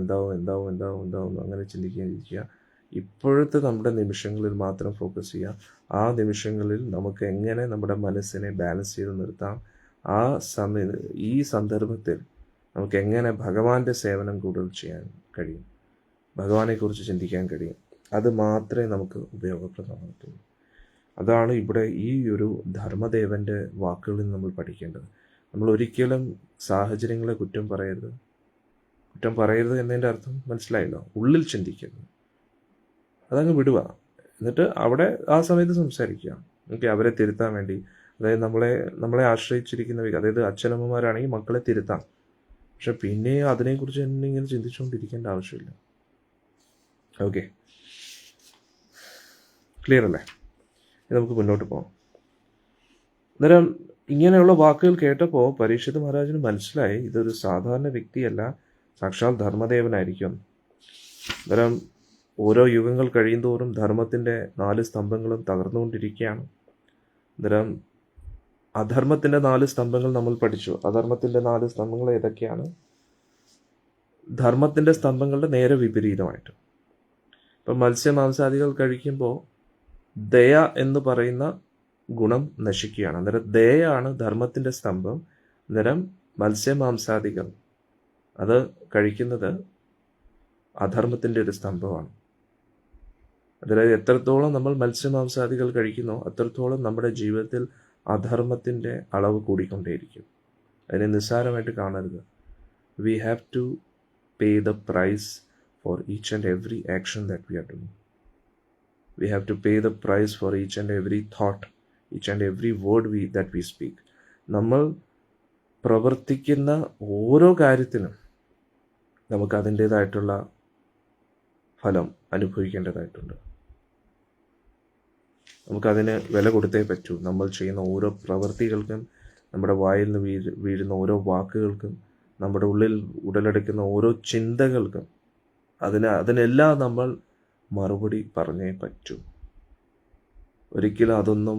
അങ്ങനെ ചിന്തിക്കാതിരിക്കുക. ഇപ്പോഴത്തെ നമ്മുടെ നിമിഷങ്ങളിൽ മാത്രം ഫോക്കസ് ചെയ്യുക. ആ നിമിഷങ്ങളിൽ നമുക്ക് എങ്ങനെ നമ്മുടെ മനസ്സിനെ ബാലൻസ് ചെയ്ത് നിർത്താം, ഈ സന്ദർഭത്തിൽ നമുക്ക് എങ്ങനെ ഭഗവാന്റെ സേവനം കൂടുതൽ ചെയ്യാൻ കഴിയും, ഭഗവാനെക്കുറിച്ച് ചിന്തിക്കാൻ കഴിയും, അത് മാത്രമേ നമുക്ക് ഉപയോഗപ്രദമാകത്തുള്ളൂ. അതാണ് ഇവിടെ ഈ ഒരു ധർമ്മദേവൻ്റെ വാക്കുകളിൽ നമ്മൾ പഠിക്കേണ്ടത്. നമ്മൾ ഒരിക്കലും സാഹചര്യങ്ങളെ കുറ്റം പറയരുത് എന്നതിൻ്റെ അർത്ഥം മനസ്സിലായല്ലോ. ഉള്ളിൽ ചിന്തിക്കരുത്, അതങ്ങ് വിടുക. എന്നിട്ട് അവിടെ ആ സമയത്ത് സംസാരിക്കുക. ഓക്കെ, അവരെ തിരുത്താൻ വേണ്ടി. അതായത് നമ്മളെ ആശ്രയിച്ചിരിക്കുന്ന, അതായത് അച്ഛനമ്മമാരാണെങ്കിൽ മക്കളെ തിരുത്താം. പക്ഷെ പിന്നെ അതിനെക്കുറിച്ച് തന്നെ ഇങ്ങനെ ചിന്തിച്ചുകൊണ്ടിരിക്കേണ്ട ആവശ്യമില്ല. ഓക്കെ, ക്ലിയർ അല്ലേ? നമുക്ക് മുന്നോട്ട് പോകാം. അന്നേരം ഇങ്ങനെയുള്ള വാക്കുകൾ കേട്ടപ്പോൾ പരീക്ഷിത് മഹാരാജിന് മനസ്സിലായി ഇതൊരു സാധാരണ വ്യക്തിയല്ല, സാക്ഷാൽ ധർമ്മദേവനായിരിക്കും. അന്നേരം ഓരോ യുഗങ്ങൾ കഴിയുന്തോറും ധർമ്മത്തിൻ്റെ 4 സ്തംഭങ്ങളും തകർന്നുകൊണ്ടിരിക്കുകയാണ്. അന്നേരം അധർമ്മത്തിൻ്റെ 4 സ്തംഭങ്ങൾ നമ്മൾ പഠിച്ചു. അധർമ്മത്തിൻ്റെ 4 സ്തംഭങ്ങൾ ഏതൊക്കെയാണ്? ധർമ്മത്തിൻ്റെ സ്തംഭങ്ങളുടെ നേരെ വിപരീതമായിട്ട്. ഇപ്പം മത്സ്യമാംസാദികൾ കഴിക്കുമ്പോൾ ദയ എന്ന് പറയുന്ന ഗുണം നശിക്കുകയാണ്. അന്നേരം ദയയാണ് ധർമ്മത്തിൻ്റെ സ്തംഭം. അന്നേരം മത്സ്യമാംസാദികൾ അത് കഴിക്കുന്നത് അധർമ്മത്തിൻ്റെ ഒരു സ്തംഭമാണ്. അതായത് എത്രത്തോളം നമ്മൾ മത്സ്യമാംസാദികൾ കഴിക്കുന്നോ അത്രത്തോളം നമ്മുടെ ജീവിതത്തിൽ അധർമ്മത്തിൻ്റെ അളവ് കൂടിക്കൊണ്ടേയിരിക്കും. അതിനെ നിസ്സാരമായിട്ട് കാണരുത്. We have to pay the price for each and every action that we are doing. We have to pay the price for each and every thought, each and every word that we speak. നമ്മൾ പ്രവർത്തിക്കുന്ന ഓരോ കാര്യത്തിനും നമുക്ക് അതിൻ്റേതായിട്ടുള്ള ഫലം അനുഭവിക്കേണ്ടതായിട്ടുണ്ട്. നമുക്കതിന് വില കൊടുത്തേ പറ്റൂ. നമ്മൾ ചെയ്യുന്ന ഓരോ പ്രവൃത്തികൾക്കും, നമ്മുടെ വായിൽ നിന്ന് വീഴുന്ന ഓരോ വാക്കുകൾക്കും, നമ്മുടെ ഉള്ളിൽ ഉടലെടുക്കുന്ന ഓരോ ചിന്തകൾക്കും അതിനെല്ലാം നമ്മൾ മറുപടി പറഞ്ഞേ പറ്റൂ. ഒരിക്കലും അതൊന്നും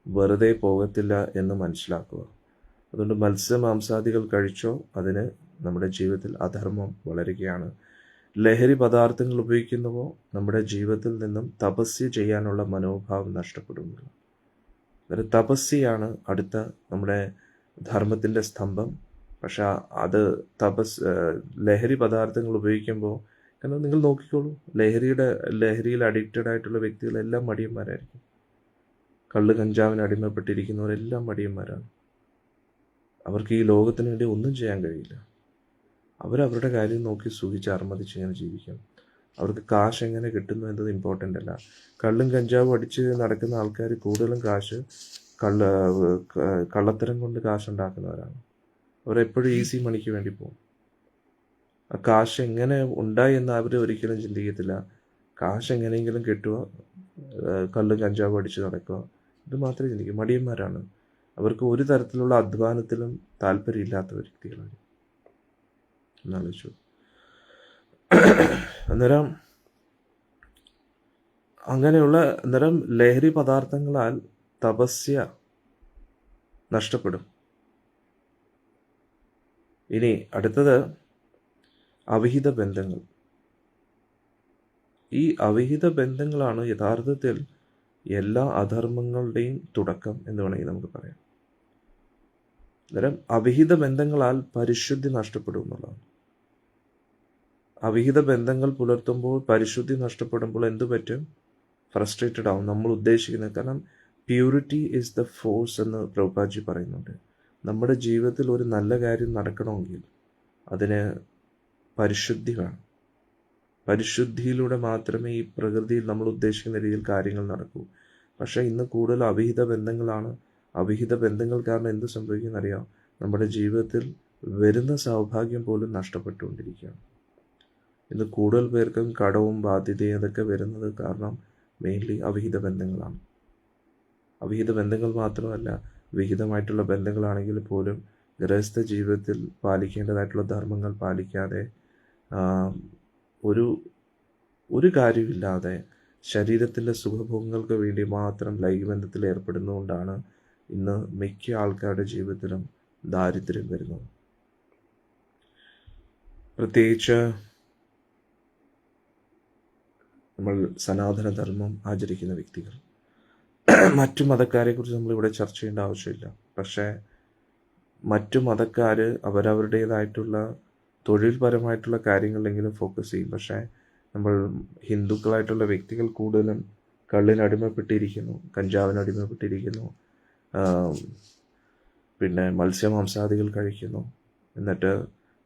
വെറുതെ പോകത്തില്ല എന്ന് മനസ്സിലാക്കുക. അതുകൊണ്ട് മത്സ്യമാംസാദികൾ കഴിച്ചോ അതിന് നമ്മുടെ ജീവിതത്തിൽ അധർമ്മം വളരുകയാണ്. ലഹരി പദാർത്ഥങ്ങൾ ഉപയോഗിക്കുന്നുവോ നമ്മുടെ ജീവിതത്തിൽ നിന്നും തപസ്യ ചെയ്യാനുള്ള മനോഭാവം നഷ്ടപ്പെടുന്നു. അതൊരു തപസ്യയാണ് അടുത്ത നമ്മുടെ ധർമ്മത്തിൻ്റെ സ്തംഭം. പക്ഷെ അത് ലഹരി പദാർത്ഥങ്ങൾ ഉപയോഗിക്കുമ്പോൾ, കാരണം നിങ്ങൾ നോക്കിക്കോളൂ, ലഹരിയിൽ അഡിക്റ്റഡ് ആയിട്ടുള്ള വ്യക്തികളെല്ലാം മടിയന്മാരായിരിക്കും. കള്ള് കഞ്ചാവിന് അടിമപ്പെട്ടിരിക്കുന്നവരെല്ലാം മടിയന്മാരാണ്. അവർക്ക് ഈ ലോകത്തിന് വേണ്ടി ഒന്നും ചെയ്യാൻ കഴിയില്ല. അവരവരുടെ കാര്യം നോക്കി സുഖിച്ച് അർമ്മതിച്ച് ഇങ്ങനെ ജീവിക്കും. അവർക്ക് കാശ് എങ്ങനെ കിട്ടുന്നു എന്നത് ഇമ്പോർട്ടൻ്റ് അല്ല. കള്ളും കഞ്ചാവും അടിച്ച് നടക്കുന്ന ആൾക്കാർ കൂടുതലും കാശ് കള്ളത്തരം കൊണ്ട് കാശുണ്ടാക്കുന്നവരാണ്. അവരെപ്പോഴും ഈസി മണിക്ക് വേണ്ടി പോകും. ആ കാശ് എങ്ങനെ ഉണ്ടായി എന്ന് അവർ ഒരിക്കലും ചിന്തിക്കത്തില്ല. കാശ് എങ്ങനെയെങ്കിലും കിട്ടുക, കള്ളും കഞ്ചാവും അടിച്ച് നടക്കുക, ഇത് മാത്രമേ ചിന്തിക്കൂ. മടിയന്മാരാണ്. അവർക്ക് ഒരു തരത്തിലുള്ള അധ്വാനത്തിലും താല്പര്യമില്ലാത്ത വ്യക്തികളാണ്. എന്നാലോചിച്ചു. അന്നേരം ലഹരി പദാർത്ഥങ്ങളാൽ തപസ്യ നഷ്ടപ്പെടും. ഇനി അടുത്തത് അവിഹിത ബന്ധങ്ങൾ. ഈ അവിഹിത ബന്ധങ്ങളാണ് യഥാർത്ഥത്തിൽ എല്ലാ അധർമ്മങ്ങളുടെയും തുടക്കം എന്ന് വേണമെങ്കിൽ നമുക്ക് പറയാം. അന്നേരം അവിഹിത ബന്ധങ്ങളാൽ പരിശുദ്ധി നഷ്ടപ്പെടും എന്നുള്ളതാണ്. അവിഹിത ബന്ധങ്ങൾ പുലർത്തുമ്പോൾ പരിശുദ്ധി നഷ്ടപ്പെടുമ്പോൾ എന്തു പറ്റും? ഫ്രസ്ട്രേറ്റഡ് ആവും നമ്മൾ ഉദ്ദേശിക്കുന്നത്. കാരണം പ്യൂരിറ്റി ഈസ് ദ ഫോഴ്സ് എന്ന് പ്രഭുപാദ് പറയുന്നുണ്ട്. നമ്മുടെ ജീവിതത്തിൽ ഒരു നല്ല കാര്യം നടക്കണമെങ്കിൽ അതിന് പരിശുദ്ധി വേണം. പരിശുദ്ധിയിലൂടെ മാത്രമേ ഈ പ്രകൃതിയിൽ നമ്മൾ ഉദ്ദേശിക്കുന്ന രീതിയിൽ കാര്യങ്ങൾ നടക്കൂ. പക്ഷേ ഇന്ന് കൂടുതൽ അവിഹിത ബന്ധങ്ങളാണ്. അവിഹിത ബന്ധങ്ങൾ കാരണം എന്ത് സംഭവിക്കുന്നറിയാം? നമ്മുടെ ജീവിതത്തിൽ വരുന്ന സൗഭാഗ്യം പോലും നഷ്ടപ്പെട്ടുകൊണ്ടിരിക്കുകയാണ്. ഇന്ന് കൂടുതൽ പേർക്കും കടവും ബാധ്യതയും അതൊക്കെ വരുന്നത് കാരണം മെയിൻലി അവിഹിത ബന്ധങ്ങളാണ്. അവിഹിത ബന്ധങ്ങൾ മാത്രമല്ല, വിഹിതമായിട്ടുള്ള ബന്ധങ്ങളാണെങ്കിൽ പോലും ഗൃഹസ്ഥ ജീവിതത്തിൽ പാലിക്കേണ്ടതായിട്ടുള്ള ധർമ്മങ്ങൾ പാലിക്കാതെ ഒരു കാര്യമില്ലാതെ ശരീരത്തിൻ്റെ സുഖഭോഗങ്ങൾക്ക് വേണ്ടി മാത്രം ലൈംഗികബന്ധത്തിൽ ഏർപ്പെടുന്നതുകൊണ്ടാണ് ഇന്ന് മിക്ക ആൾക്കാരുടെ ജീവിതത്തിലും ദാരിദ്ര്യം വരുന്നത്. പ്രത്യേകിച്ച് നമ്മൾ സനാതനധർമ്മം ആചരിക്കുന്ന വ്യക്തികൾ. മറ്റു മതക്കാരെക്കുറിച്ച് നമ്മളിവിടെ ചർച്ച ചെയ്യേണ്ട ആവശ്യമില്ല. പക്ഷേ മറ്റു മതക്കാർ അവരവരുടേതായിട്ടുള്ള തൊഴിൽപരമായിട്ടുള്ള കാര്യങ്ങളിലെങ്കിലും ഫോക്കസ് ചെയ്യും. പക്ഷേ നമ്മൾ ഹിന്ദുക്കളായിട്ടുള്ള വ്യക്തികൾ കൂടുതലും കള്ളിന് അടിമപ്പെട്ടിരിക്കുന്നു, കഞ്ചാവിന് അടിമപ്പെട്ടിരിക്കുന്നു, പിന്നെ മത്സ്യമാംസാദികൾ കഴിക്കുന്നു. എന്നിട്ട്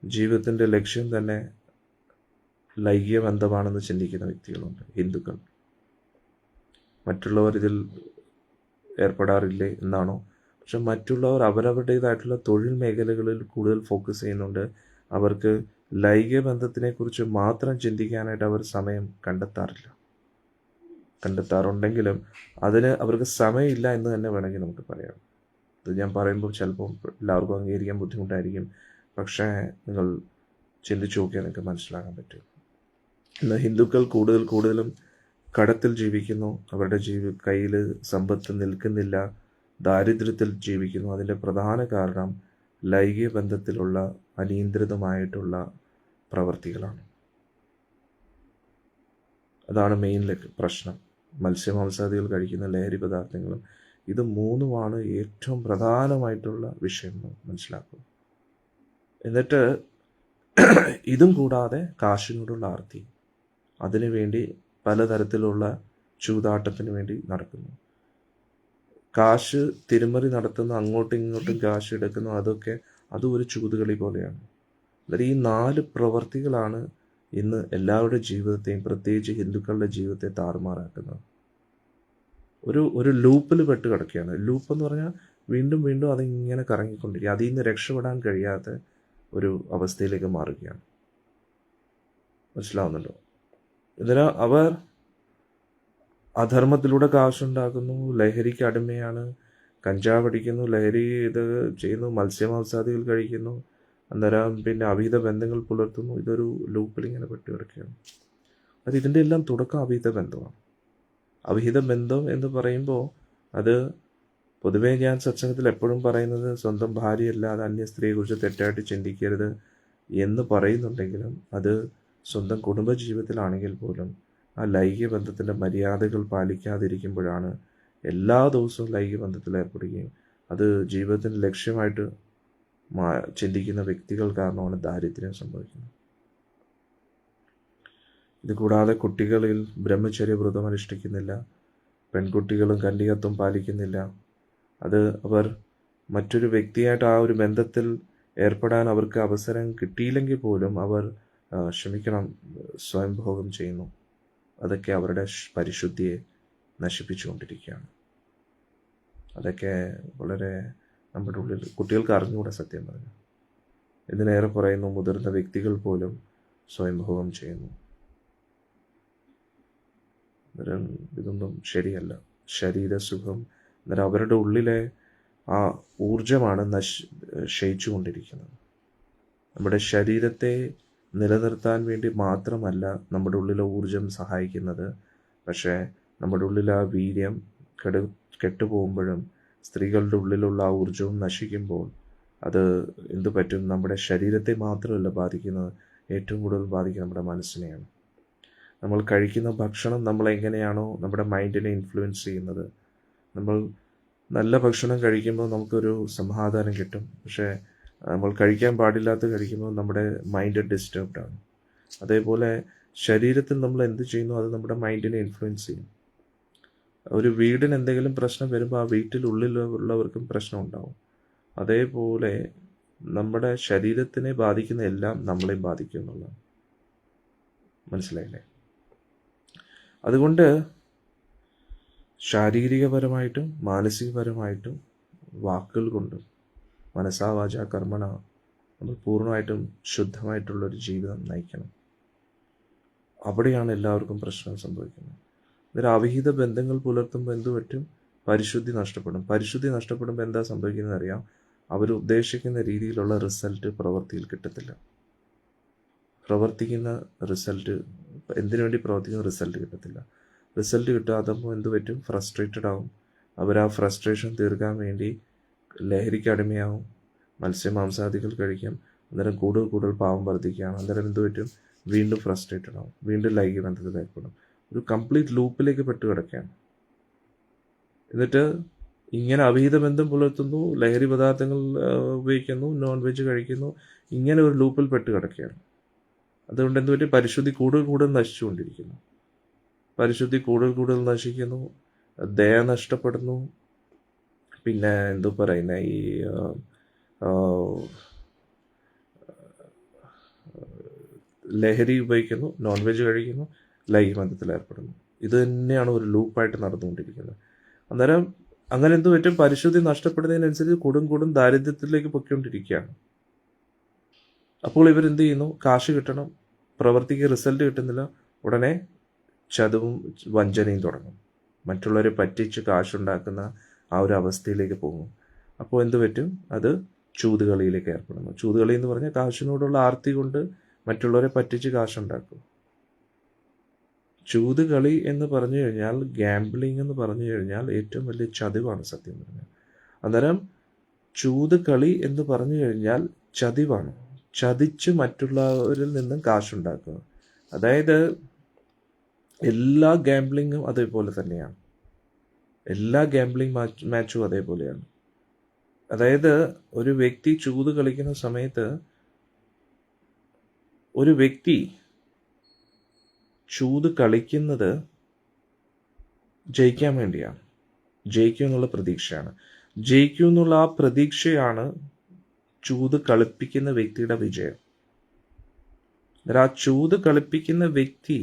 ജീവിതത്തിൻ്റെ ലക്ഷ്യം തന്നെ ലൈംഗിക ബന്ധമാണെന്ന് ചിന്തിക്കുന്ന വ്യക്തികളുണ്ട് ഹിന്ദുക്കൾ. മറ്റുള്ളവർ ഇതിൽ ഏർപ്പെടാറില്ലേ എന്നാണോ? പക്ഷെ മറ്റുള്ളവർ അവരവരുടേതായിട്ടുള്ള തൊഴിൽ മേഖലകളിൽ കൂടുതൽ ഫോക്കസ് ചെയ്യുന്നുണ്ട്. അവർക്ക് ലൈംഗിക ബന്ധത്തിനെക്കുറിച്ച് മാത്രം ചിന്തിക്കാനായിട്ട് അവർ സമയം കണ്ടെത്താറുണ്ടെങ്കിലും അതിന് അവർക്ക് സമയമില്ല എന്ന് തന്നെ വേണമെങ്കിൽ നമുക്ക് പറയാം. ഇത് ഞാൻ പറയുമ്പോൾ ചിലപ്പോൾ എല്ലാവർക്കും അംഗീകരിക്കാൻ ബുദ്ധിമുട്ടായിരിക്കും, പക്ഷേ നിങ്ങൾ ചിന്തിച്ചു നോക്കിയാൽ നിങ്ങൾക്ക് മനസ്സിലാക്കാൻ പറ്റും. ഇന്ന് ഹിന്ദുക്കൾ കൂടുതലും കടത്തിൽ ജീവിക്കുന്നു, അവരുടെ കയ്യിൽ സമ്പത്ത് നിൽക്കുന്നില്ല, ദാരിദ്ര്യത്തിൽ ജീവിക്കുന്നു. അതിൻ്റെ പ്രധാന കാരണം ലൈംഗിക ബന്ധത്തിലുള്ള അനിയന്ത്രിതമായിട്ടുള്ള പ്രവർത്തികളാണ്. അതാണ് മെയിൻ പ്രശ്നം. മത്സ്യമാംസാദികൾ കഴിക്കുന്ന ലഹരി പദാർത്ഥങ്ങളും ഇത് മൂന്നുമാണ് ഏറ്റവും പ്രധാനമായിട്ടുള്ള വിഷയം മനസ്സിലാക്കുക. എന്നിട്ട് ഇതും കൂടാതെ കാശിനോടുള്ള ആർത്തി, അതിനുവേണ്ടി പലതരത്തിലുള്ള ചൂതാട്ടത്തിന് വേണ്ടി നടക്കുന്നു. കാശ് തിരിമറി നടത്തുന്നു, അങ്ങോട്ടും ഇങ്ങോട്ടും കാശ് എടുക്കുന്നു, അതും ഒരു ചൂതുകളി പോലെയാണ്. അതായത് ഈ 4 പ്രവർത്തികളാണ് ഇന്ന് എല്ലാവരുടെ ജീവിതത്തെയും, പ്രത്യേകിച്ച് ഹിന്ദുക്കളുടെ ജീവിതത്തെ താറുമാറാക്കുന്നത്. ഒരു ലൂപ്പിൽ പെട്ട് കിടക്കുകയാണ്. ലൂപ്പ് എന്ന് പറഞ്ഞാൽ വീണ്ടും വീണ്ടും അതിങ്ങനെ കറങ്ങിക്കൊണ്ടിരിക്കുക. അതിൽ നിന്ന് രക്ഷപ്പെടാൻ കഴിയാത്ത ഒരു അവസ്ഥയിലേക്ക് മാറുകയാണ്. മനസ്സിലാവുന്നുണ്ടോ? ഇതിന് അവർ അധർമ്മത്തിലൂടെ കാശുണ്ടാക്കുന്നു, ലഹരിക്ക് അടിമയാണ്, കഞ്ചാവ് അടിക്കുന്നു, ലഹരി ഇത് ചെയ്യുന്നു, മത്സ്യമാംസാദികൾ കഴിക്കുന്നു, അന്നേരം പിന്നെ അവിഹിത ബന്ധങ്ങൾ പുലർത്തുന്നു. ഇതൊരു ലൂപ്പിൽ ഇങ്ങനെ പെട്ട് കിടക്കുകയാണ്. അത് ഇതിൻ്റെ എല്ലാം തുടക്കം അവിഹിത ബന്ധമാണ്. അവിഹിത ബന്ധം എന്ന് പറയുമ്പോൾ അത് പൊതുവേ ഞാൻ സത്സംഗത്തിൽ എപ്പോഴും പറയുന്നത് സ്വന്തം ഭാര്യയല്ലാതെ അന്യ സ്ത്രീയെക്കുറിച്ച് തെറ്റായിട്ട് ചിന്തിക്കരുത് എന്ന് പറയുന്നുണ്ടെങ്കിലും അത് സ്വന്തം കുടുംബജീവിതത്തിലാണെങ്കിൽ പോലും ആ ലൈംഗിക ബന്ധത്തിൻ്റെ മര്യാദകൾ പാലിക്കാതിരിക്കുമ്പോഴാണ് എല്ലാ ദിവസവും ലൈംഗിക ബന്ധത്തിൽ ഏർപ്പെടുകയും അത് ജീവിതത്തിൻ്റെ ലക്ഷ്യമായിട്ട് ചിന്തിക്കുന്ന വ്യക്തികൾ കാരണമാണ് ദാരിദ്ര്യം സംഭവിക്കുന്നത്. ഇത് കൂടാതെ കുട്ടികളിൽ ബ്രഹ്മചര്യ വ്രതം അനുഷ്ഠിക്കുന്നില്ല, പെൺകുട്ടികളും കന്യകത്വം പാലിക്കുന്നില്ല. അത് അവർ മറ്റൊരു വ്യക്തിയായിട്ട് ആ ഒരു ബന്ധത്തിൽ ഏർപ്പെടാൻ അവർക്ക് അവസരം കിട്ടിയില്ലെങ്കിൽ പോലും അവർ സ്വയംഭോഗം ചെയ്യുന്നു. അതൊക്കെ അവരുടെ പരിശുദ്ധിയെ നശിപ്പിച്ചുകൊണ്ടിരിക്കുകയാണ്. അതൊക്കെ വളരെ നമ്മുടെ ഉള്ളിൽ കുട്ടികൾക്ക് അറിഞ്ഞുകൂടെ സത്യം പറഞ്ഞു. ഇതിനേറെ പറയുന്നു, മുതിർന്ന വ്യക്തികൾ പോലും സ്വയംഭോഗം ചെയ്യുന്നു. ഇതൊന്നും ശരിയല്ല. ശരീരസുഖം അന്നേരം അവരുടെ ഉള്ളിലെ ആ ഊർജമാണ് ക്ഷയിച്ചു കൊണ്ടിരിക്കുന്നത്. നമ്മുടെ ശരീരത്തെ നിലനിർത്താൻ വേണ്ടി മാത്രമല്ല നമ്മുടെ ഉള്ളിലെ ഊർജം സഹായിക്കുന്നത്, പക്ഷേ നമ്മുടെ ഉള്ളിൽ ആ വീര്യം കെട്ടുപോകുമ്പോഴും സ്ത്രീകളുടെ ഉള്ളിലുള്ള ആ ഊർജവും നശിക്കുമ്പോൾ അത് എന്തു പറ്റും? നമ്മുടെ ശരീരത്തെ മാത്രമല്ല ബാധിക്കുന്നത്, ഏറ്റവും കൂടുതൽ ബാധിക്കുന്നത് നമ്മുടെ മനസ്സിനെയാണ്. നമ്മൾ കഴിക്കുന്ന ഭക്ഷണം നമ്മളെങ്ങനെയാണോ നമ്മുടെ മൈൻഡിനെ ഇൻഫ്ലുവൻസ് ചെയ്യുന്നത്. നമ്മൾ നല്ല ഭക്ഷണം കഴിക്കുമ്പോൾ നമുക്കൊരു സമാധാനം കിട്ടും, പക്ഷേ നമ്മൾ കഴിക്കാൻ പാടില്ലാത്ത കഴിക്കുമ്പോൾ നമ്മുടെ മൈൻഡ് ഡിസ്റ്റർബ്ഡ് ആണ്. അതേപോലെ ശരീരത്തിൽ നമ്മൾ എന്ത് ചെയ്യുന്നു അത് നമ്മുടെ മൈൻഡിനെ ഇൻഫ്ലുവൻസ് ചെയ്യും. ഒരു വീടിന് എന്തെങ്കിലും പ്രശ്നം വരുമ്പോൾ ആ വീട്ടിലുള്ളിലുള്ളവർക്കും പ്രശ്നം ഉണ്ടാവും. അതേപോലെ നമ്മുടെ ശരീരത്തിനെ ബാധിക്കുന്ന എല്ലാം നമ്മളെയും ബാധിക്കും എന്നുള്ളതാണ്. മനസ്സിലായില്ലേ? അതുകൊണ്ട് ശാരീരികപരമായിട്ടും മാനസികപരമായിട്ടും വാക്കുകൾ കൊണ്ടും മനസ്സാ വാച കർമ്മണ നമ്മൾ പൂർണ്ണമായിട്ടും ശുദ്ധമായിട്ടുള്ളൊരു ജീവിതം നയിക്കണം. അവിടെയാണ് എല്ലാവർക്കും പ്രശ്നം സംഭവിക്കുന്നത്. അന്നേരം അവിഹിത ബന്ധങ്ങൾ പുലർത്തുമ്പോൾ എന്തു പറ്റും? പരിശുദ്ധി നഷ്ടപ്പെടും. പരിശുദ്ധി നഷ്ടപ്പെടുമ്പോൾ എന്താ സംഭവിക്കുന്നത് അറിയാം? അവർ ഉദ്ദേശിക്കുന്ന രീതിയിലുള്ള റിസൾട്ട് പ്രവൃത്തിയിൽ കിട്ടത്തില്ല. പ്രവർത്തിക്കുന്ന റിസൾട്ട് എന്തിനു വേണ്ടി പ്രവർത്തിക്കുന്ന റിസൾട്ട് കിട്ടത്തില്ല. റിസൾട്ട് കിട്ടാത്തപ്പോൾ എന്തു പറ്റും? ഫ്രസ്ട്രേറ്റഡ് ആവും. അവർ ആ ഫ്രസ്ട്രേഷൻ തീർക്കാൻ വേണ്ടി ലഹരിക്ക് അടിമയാവും, മത്സ്യമാംസാദികൾ കഴിക്കാം. അന്നേരം കൂടുതൽ പാവം വർദ്ധിക്കുകയാണ്. അന്നേരം എന്തു പറ്റും? വീണ്ടും ഫ്രസ്ട്രേറ്റഡ് ആവും, വീണ്ടും ലൈംഗിക ബന്ധത്തിൽ ഏർപ്പെടും. ഒരു കംപ്ലീറ്റ് ലൂപ്പിലേക്ക് പെട്ട് കിടക്കുകയാണ്. എന്നിട്ട് ഇങ്ങനെ അവിഹിത ബന്ധം പുലർത്തുന്നു, ലഹരി പദാർത്ഥങ്ങൾ ഉപയോഗിക്കുന്നു, നോൺ വെജ് കഴിക്കുന്നു, ഇങ്ങനെ ഒരു ലൂപ്പിൽ പെട്ട് കിടക്കുകയാണ്. അതുകൊണ്ട് എന്ത് പറ്റി? പരിശുദ്ധി കൂടുതൽ നശിച്ചുകൊണ്ടിരിക്കുന്നു. പരിശുദ്ധി കൂടുതൽ നശിക്കുന്നു, ദയ നഷ്ടപ്പെടുന്നു. പിന്നെ എന്തോ പറയുന്ന ഈ ലഹരി ഉപയോഗിക്കുന്നു, നോൺ വെജ് കഴിക്കുന്നു, ലൈംഗിക ബന്ധത്തിൽ ഏർപ്പെടുന്നു. ഇത് തന്നെയാണ് ഒരു ലൂപ്പായിട്ട് നടന്നുകൊണ്ടിരിക്കുന്നത്. അന്നേരം അങ്ങനെ എന്ത് പറ്റും? പരിശുദ്ധി നഷ്ടപ്പെടുന്നതിനനുസരിച്ച് കൂടും ദാരിദ്ര്യത്തിലേക്ക് പൊയ്ക്കൊണ്ടിരിക്കുകയാണ്. അപ്പോൾ ഇവരെന്ത് ചെയ്യുന്നു? കാശ് കിട്ടണം, പ്രവൃത്തിക്ക് റിസൾട്ട് കിട്ടുന്നില്ല, ഉടനെ ചതവും വഞ്ചനയും തുടങ്ങും. മറ്റുള്ളവരെ പറ്റിച്ച് കാശുണ്ടാക്കുന്ന ആ ഒരു അവസ്ഥയിലേക്ക് പോകും. അപ്പോൾ എന്ത് പറ്റും? അത് ചൂതുകളിയിലേക്ക് ഏർപ്പെടുന്നു. ചൂതുകളി എന്ന് പറഞ്ഞാൽ കാശിനോടുള്ള ആർത്തി കൊണ്ട് മറ്റുള്ളവരെ പറ്റിച്ച് കാശുണ്ടാക്കും. ചൂതുകളി എന്ന് പറഞ്ഞു കഴിഞ്ഞാൽ, ഗാംബ്ലിംഗ് എന്ന് പറഞ്ഞു കഴിഞ്ഞാൽ ഏറ്റവും വലിയ ചതിവാണ് സത്യം പറഞ്ഞാൽ. അന്നേരം ചൂതുകളി എന്ന് പറഞ്ഞു കഴിഞ്ഞാൽ ചതിവാണ്. ചതിച്ച് മറ്റുള്ളവരിൽ നിന്നും കാശുണ്ടാക്കുക. അതായത് എല്ലാ ഗാംബ്ലിങ്ങും അതേപോലെ തന്നെയാണ്. എല്ലാ ഗാംബ്ലിംഗ് മാച്ചും അതേപോലെയാണ്. അതായത് ഒരു വ്യക്തി ചൂത് കളിക്കുന്ന സമയത്ത് ഒരു വ്യക്തി ചൂത് കളിക്കുന്നത് ജയിക്കാൻ വേണ്ടിയാണ്. ജയിക്കും എന്നുള്ള പ്രതീക്ഷയാണ്. ജയിക്കും എന്നുള്ള ആ പ്രതീക്ഷയാണ് ചൂത് കളിപ്പിക്കുന്ന വ്യക്തിയുടെ വിജയം. ആ ചൂത് കളിപ്പിക്കുന്ന വ്യക്തി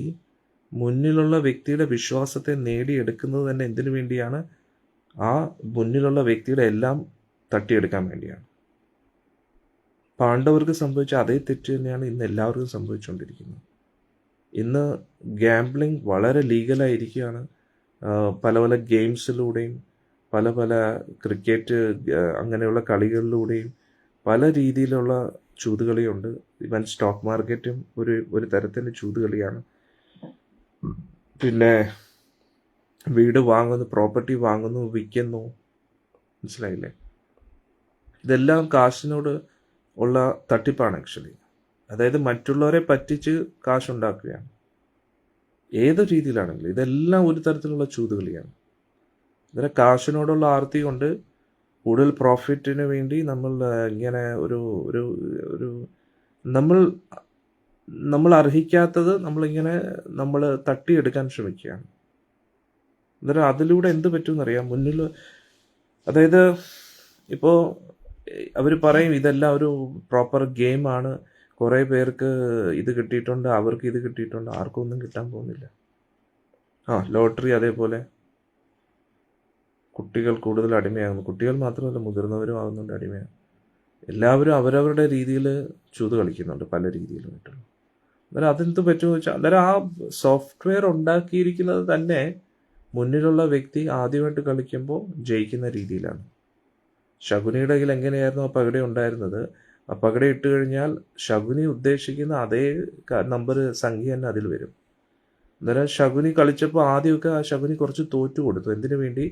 മുന്നിലുള്ള വ്യക്തിയുടെ വിശ്വാസത്തെ നേടിയെടുക്കുന്നത് തന്നെ എന്തിനു വേണ്ടിയാണ്? ആ മുന്നിലുള്ള വ്യക്തിയുടെ എല്ലാം തട്ടിയെടുക്കാൻ വേണ്ടിയാണ്. പാണ്ഡവർക്ക് സംഭവിച്ച അതേ തെറ്റ് തന്നെയാണ് ഇന്ന് എല്ലാവർക്കും സംഭവിച്ചുകൊണ്ടിരിക്കുന്നത്. ഇന്ന് ഗാംബ്ലിംഗ് വളരെ ലീഗലായിരിക്കുകയാണ്. പല പല ഗെയിംസിലൂടെയും പല പല ക്രിക്കറ്റ് അങ്ങനെയുള്ള കളികളിലൂടെയും പല രീതിയിലുള്ള ചൂതുകളിയുണ്ട്. ഇവൻ സ്റ്റോക്ക് മാർക്കറ്റും ഒരു തരത്തിൻ്റെ ചൂതുകളിയാണ്. പിന്നെ വീട് വാങ്ങുന്നു, പ്രോപ്പർട്ടി വാങ്ങുന്നു, വിൽക്കുന്നു. മനസ്സിലായില്ലേ? ഇതെല്ലാം കാശിനോട് ഉള്ള തട്ടിപ്പാണ് ആക്ച്വലി. അതായത് മറ്റുള്ളവരെ പറ്റിച്ച് കാശുണ്ടാക്കുകയാണ്. ഏത് രീതിയിലാണെങ്കിലും ഇതെല്ലാം ഒരു തരത്തിലുള്ള ചൂതുകളിയാണ്. ഇതിനെ കാശിനോടുള്ള ആർത്തി കൊണ്ട് കൂടുതൽ പ്രോഫിറ്റിന് വേണ്ടി നമ്മൾ ഇങ്ങനെ ഒരു ഒരു ഒരു നമ്മൾ അർഹിക്കാത്തത് നമ്മൾ തട്ടിയെടുക്കാൻ ശ്രമിക്കുകയാണ്. അന്നേരം അതിലൂടെ എന്ത് പറ്റുമെന്നറിയാം? മുന്നിൽ അതായത് ഇപ്പോൾ അവർ പറയും ഇതെല്ലാം ഒരു പ്രോപ്പർ ഗെയിമാണ്, കുറേ പേർക്ക് ഇത് കിട്ടിയിട്ടുണ്ട്, അവർക്ക് ഇത് കിട്ടിയിട്ടുണ്ട്. ആർക്കും ഒന്നും കിട്ടാൻ പോകുന്നില്ല. ലോട്ടറി അതേപോലെ കുട്ടികൾ കൂടുതൽ അടിമയാകുന്നു. കുട്ടികൾ മാത്രമല്ല, മുതിർന്നവരും ആകുന്നുണ്ട് അടിമയാണ്. എല്ലാവരും അവരവരുടെ രീതിയിൽ ചൂത് കളിക്കുന്നുണ്ട്, പല രീതിയിലുമായിട്ടുള്ള. അന്നേരം അതെന്ത് പറ്റുമെന്ന് വെച്ചാൽ, അന്നേരം ആ സോഫ്റ്റ്വെയർ ഉണ്ടാക്കിയിരിക്കുന്നത് തന്നെ മുന്നിലുള്ള വ്യക്തി ആദ്യമായിട്ട് കളിക്കുമ്പോൾ ജയിക്കുന്ന രീതിയിലാണ്. ശകുനിയുടെ കയ്യിൽ എങ്ങനെയായിരുന്നു ആ പകട ഉണ്ടായിരുന്നത്? ആ പകട ഇട്ട് കഴിഞ്ഞാൽ ശകുനി ഉദ്ദേശിക്കുന്ന അതേ നമ്പർ സംഖ്യ തന്നെ അതിൽ വരും. അന്നേരം ശകുനി കളിച്ചപ്പോൾ ആദ്യമൊക്കെ ആ ശകുനി കുറച്ച് തോറ്റു കൊടുത്തു. എന്തിനു വേണ്ടി?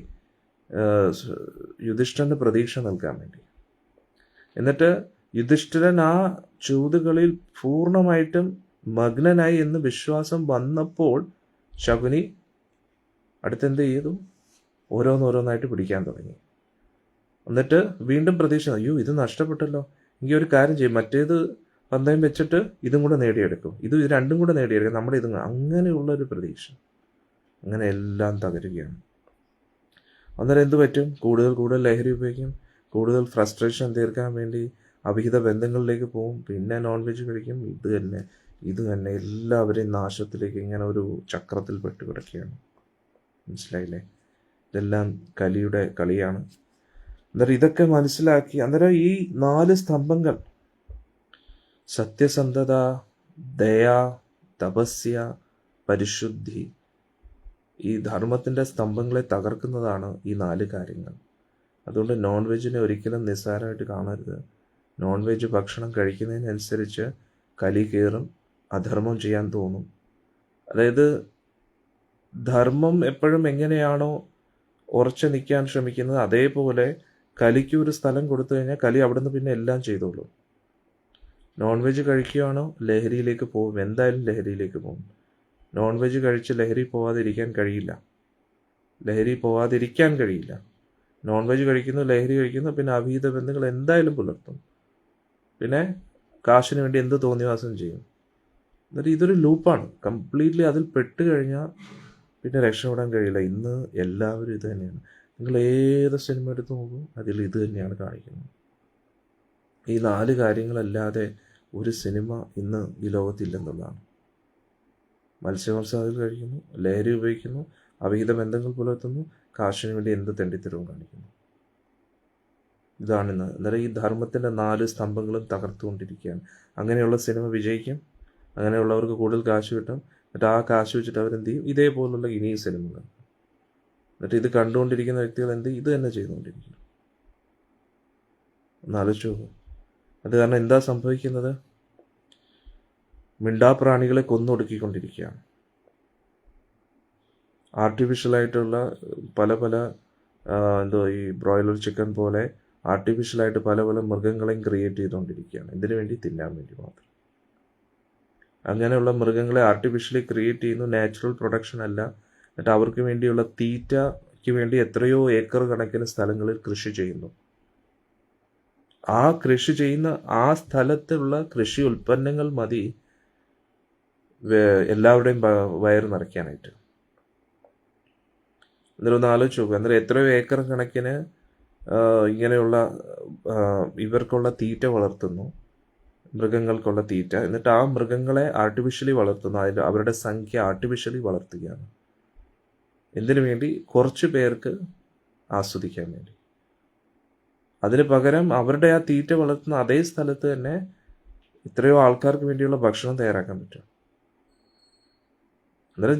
യുധിഷ്ഠിരന് പ്രതീക്ഷ നൽകാൻ വേണ്ടി. എന്നിട്ട് യുധിഷ്ഠിരൻ ആ ചൂതുകളിൽ പൂർണ്ണമായിട്ടും മഗ്നനായി എന്ന് വിശ്വാസം വന്നപ്പോൾ ശകുനി അടുത്തെന്ത് ചെയ്തു? ഓരോന്നോരോന്നായിട്ട് പിടിക്കാൻ തുടങ്ങി. എന്നിട്ട് വീണ്ടും പ്രതീക്ഷ, അയ്യോ ഇത് നഷ്ടപ്പെട്ടല്ലോ, എങ്കിൽ ഒരു കാര്യം ചെയ്യും, മറ്റേത് പന്തയം വെച്ചിട്ട് ഇതും കൂടെ നേടിയെടുക്കും, ഇത് രണ്ടും കൂടെ നേടിയെടുക്കും, നമ്മുടെ ഇതും. അങ്ങനെയുള്ളൊരു പ്രതീക്ഷ. അങ്ങനെ എല്ലാം തകരുകയാണ്. അന്നേരം എന്ത് പറ്റും? കൂടുതൽ ലഹരി ഉപയോഗിക്കും, കൂടുതൽ ഫ്രസ്ട്രേഷൻ തീർക്കാൻ വേണ്ടി അവിഹിത ബന്ധങ്ങളിലേക്ക് പോകും, പിന്നെ നോൺ വെജ് കഴിക്കും. ഇത് തന്നെ എല്ലാവരെയും നാശത്തിലേക്ക് ഇങ്ങനെ ഒരു ചക്രത്തിൽ പെട്ട് കിടക്കുകയാണ്. മനസ്സിലായില്ലേ? ഇതെല്ലാം കലിയുടെ കളിയാണ്. അന്നേരം ഇതൊക്കെ മനസ്സിലാക്കി, അന്നേരം ഈ 4 സ്തംഭങ്ങൾ സത്യസന്ധത, ദയ, തപസ്യ, പരിശുദ്ധി, ഈ ധർമ്മത്തിൻ്റെ സ്തംഭങ്ങളെ തകർക്കുന്നതാണ് ഈ 4 കാര്യങ്ങൾ. അതുകൊണ്ട് നോൺ വെജിനെ ഒരിക്കലും നിസ്സാരമായിട്ട് കാണരുത്. നോൺ വെജ് ഭക്ഷണം കഴിക്കുന്നതിനനുസരിച്ച് കലി കയറും, അധർമ്മം ചെയ്യാൻ തോന്നും. അതായത് ധർമ്മം എപ്പോഴും എങ്ങനെയാണോ ഉറച്ചു നിൽക്കാൻ ശ്രമിക്കുന്നത്, അതേപോലെ കലിക്ക് ഒരു സ്ഥലം കൊടുത്തു കഴിഞ്ഞാൽ കലി അവിടുന്ന് പിന്നെ എല്ലാം ചെയ്തോളൂ. നോൺ വെജ് കഴിക്കുകയാണോ ലഹരിയിലേക്ക് പോകും, എന്തായാലും ലഹരിയിലേക്ക് പോകും. നോൺ വെജ് കഴിച്ച് ലഹരി പോവാതിരിക്കാൻ കഴിയില്ല. നോൺ വെജ് കഴിക്കുന്നു, ലഹരി കഴിക്കുന്നു, പിന്നെ അവിഹിത ബന്ധങ്ങൾ എന്തായാലും പുലർത്തും, പിന്നെ കാശിന് വേണ്ടി എന്ത് തോന്നിവാസം ചെയ്യും. എന്നിട്ട് ഇതൊരു ലൂപ്പാണ് കംപ്ലീറ്റ്ലി. അതിൽ പെട്ട് കഴിഞ്ഞാൽ പിന്നെ രക്ഷപ്പെടാൻ കഴിയില്ല. ഇന്ന് എല്ലാവരും ഇത് തന്നെയാണ്. നിങ്ങൾ ഏത് സിനിമ എടുത്ത് നോക്കും, അതിൽ ഇത് തന്നെയാണ് കാണിക്കുന്നത്. ഈ 4 കാര്യങ്ങളല്ലാതെ ഒരു സിനിമ ഇന്ന് ഈ ലോകത്തില്ലെന്നുള്ളതാണ്. മത്സ്യമാംസാദികൾ കഴിക്കുന്നു, ലഹരി ഉപയോഗിക്കുന്നു, അവിഹിത ബന്ധങ്ങൾ പുലർത്തുന്നു, കാശിന് വേണ്ടി എന്ത് തെണ്ടിത്തരവും കാണിക്കുന്നു. ഇതാണിന്ന്. അന്നേരം ഈ ധർമ്മത്തിൻ്റെ 4 സ്തംഭങ്ങളും തകർത്തുകൊണ്ടിരിക്കുകയാണ്. അങ്ങനെയുള്ള സിനിമ വിജയിക്കും, അങ്ങനെയുള്ളവർക്ക് കൂടുതൽ കാശ് കിട്ടും. എന്നിട്ട് ആ കാശ് വെച്ചിട്ട് അവരെന്ത് ചെയ്യും? ഇതേപോലുള്ള ഇനിയും സിനിമകൾ. എന്നിട്ട് ഇത് കണ്ടുകൊണ്ടിരിക്കുന്ന വ്യക്തികൾ എന്ത് ചെയ്യും? ഇത് തന്നെ ചെയ്തുകൊണ്ടിരിക്കും. എന്നാലോചിച്ച് നോക്കും. അത് കാരണം എന്താ സംഭവിക്കുന്നത്? മിണ്ടാപ്രാണികളെ കൊന്നൊടുക്കിക്കൊണ്ടിരിക്കുകയാണ്. ആർട്ടിഫിഷ്യലായിട്ടുള്ള പല പല ഈ ബ്രോയിലർ ചിക്കൻ പോലെ ആർട്ടിഫിഷ്യലായിട്ട് പല പല മൃഗങ്ങളെയും ക്രിയേറ്റ് ചെയ്തുകൊണ്ടിരിക്കുകയാണ്. എന്തിനു വേണ്ടി? തിന്നാൻ വേണ്ടി മാത്രം. അങ്ങനെയുള്ള മൃഗങ്ങളെ ആർട്ടിഫിഷ്യലി ക്രിയേറ്റ് ചെയ്യുന്നു, നാച്ചുറൽ പ്രൊഡക്ഷൻ അല്ല. എന്നിട്ട് അവർക്ക് വേണ്ടിയുള്ള തീറ്റയ്ക്ക് വേണ്ടി എത്രയോ ഏക്കർ കണക്കിന് സ്ഥലങ്ങളിൽ കൃഷി ചെയ്യുന്നു. ആ കൃഷി ചെയ്യുന്ന ആ സ്ഥലത്തുള്ള കൃഷി ഉൽപ്പന്നങ്ങൾ മതി എല്ലാവരുടെയും വയറ് നിറയ്ക്കാനായിട്ട്. എന്നിട്ടൊന്ന് ആലോചിച്ച് നോക്കുക. അന്നേരം എത്രയോ ഏക്കർ കണക്കിന് ഇങ്ങനെയുള്ള ഇവർക്കുള്ള തീറ്റ വളർത്തുന്നു, മൃഗങ്ങൾക്കുള്ള തീറ്റ. എന്നിട്ട് ആ മൃഗങ്ങളെ ആർട്ടിഫിഷ്യലി വളർത്തുന്നു. അതിൽ അവരുടെ സംഖ്യ ആർട്ടിഫിഷ്യലി വളർത്തുകയാണ്. എന്തിനു വേണ്ടി? കുറച്ച് പേർക്ക് ആസ്വദിക്കാൻ വേണ്ടി. അതിന് പകരം അവരുടെ ആ തീറ്റ വളർത്തുന്ന അതേ സ്ഥലത്ത് തന്നെ എത്രയോ ആൾക്കാർക്ക് വേണ്ടിയുള്ള ഭക്ഷണം തയ്യാറാക്കാൻ പറ്റും. അന്നേരം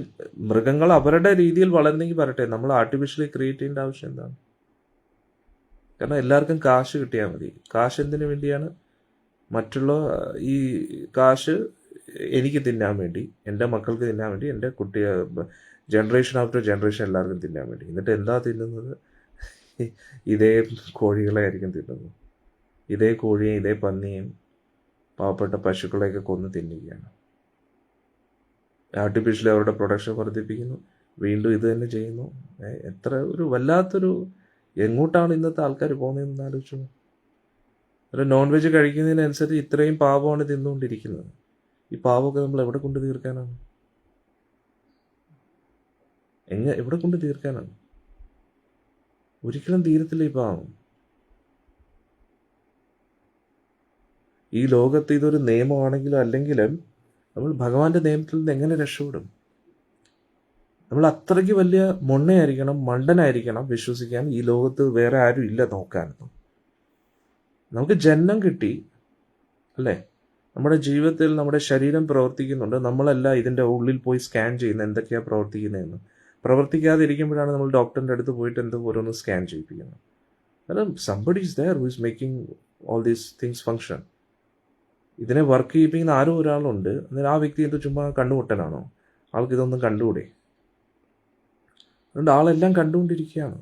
മൃഗങ്ങൾ അവരുടെ രീതിയിൽ വളർന്നെങ്കിൽ പറയട്ടെ, നമ്മൾ ആർട്ടിഫിഷ്യലി ക്രിയേറ്റ് ചെയ്യേണ്ട ആവശ്യം എന്താണ്? കാരണം എല്ലാവർക്കും കാശ് കിട്ടിയാൽ മതി. കാശ് എന്തിനു വേണ്ടിയാണ്? മറ്റുള്ള ഈ കാശ് എനിക്ക് തിന്നാൻ വേണ്ടി, എൻ്റെ മക്കൾക്ക് തിന്നാൻ വേണ്ടി, എൻ്റെ ജനറേഷൻ ആഫ്റ്റർ ജനറേഷൻ എല്ലാവർക്കും തിന്നാൻ വേണ്ടി. എന്നിട്ട് എന്താ തിന്നുന്നത്? ഇതേ കോഴികളെ ആയിരിക്കും തിന്നുന്നത്. ഇതേ കോഴിയും ഇതേ പന്നിയും പാവപ്പെട്ട പശുക്കളെയൊക്കെ കൊന്ന് തിന്നുകയാണ്. ആർട്ടിഫിഷ്യലി അവരുടെ പ്രൊഡക്ഷൻ വർദ്ധിപ്പിക്കുന്നു, വീണ്ടും ഇത് തന്നെ ചെയ്യുന്നു. എത്ര ഒരു വല്ലാത്തൊരു എങ്ങോട്ടാണ് ഇന്നത്തെ ആൾക്കാർ പോകുന്നതെന്ന് ആലോചിച്ചു. ഒരു നോൺ വെജ് കഴിക്കുന്നതിനനുസരിച്ച് ഇത്രയും പാവമാണ് തിന്നുകൊണ്ടിരിക്കുന്നത്. ഈ പാവമൊക്കെ നമ്മൾ എവിടെ കൊണ്ട് തീർക്കാനാണ്? എവിടെ കൊണ്ട് തീർക്കാനാണ്? ഒരിക്കലും തീരത്തില്ല ഈ പാവം. ഈ ലോകത്ത് ഇതൊരു നിയമമാണെങ്കിലും അല്ലെങ്കിലും നമ്മൾ ഭഗവാന്റെ നിയമത്തിൽ നിന്ന് എങ്ങനെ രക്ഷപ്പെടും? നമ്മൾ അത്രയ്ക്ക് വലിയ മൊണ്ണയായിരിക്കണം, മണ്ടനായിരിക്കണം വിശ്വസിക്കാൻ ഈ ലോകത്ത് വേറെ ആരും ഇല്ല നോക്കാനൊന്നും. നമുക്ക് ജന്മം കിട്ടി അല്ലേ? നമ്മുടെ ജീവിതത്തിൽ നമ്മുടെ ശരീരം പ്രവർത്തിക്കുന്നുണ്ട്. നമ്മളല്ല ഇതിൻ്റെ ഉള്ളിൽ പോയി സ്കാൻ ചെയ്യുന്നത് എന്തൊക്കെയാണ് പ്രവർത്തിക്കുന്നതെന്ന്. പ്രവർത്തിക്കാതിരിക്കുമ്പോഴാണ് നമ്മൾ ഡോക്ടറിൻ്റെ അടുത്ത് പോയിട്ട് എന്തോ ഓരോന്ന് സ്കാൻ ചെയ്യിപ്പിക്കുന്നത്. കാരണം somebody is there who is making all these things function. ഇതിനെ വർക്ക് ചെയ്യിപ്പിക്കുന്ന ആരോ ഒരാളുണ്ട്. അന്നേരം ആ വ്യക്തി എന്തോ ചുമ്മാ കണ്ണുപൊട്ടനാണോ? ആൾക്ക് ഇതൊന്നും കണ്ടുകൂടെ? അതുകൊണ്ട് ആളെല്ലാം കണ്ടുകൊണ്ടിരിക്കുകയാണ്.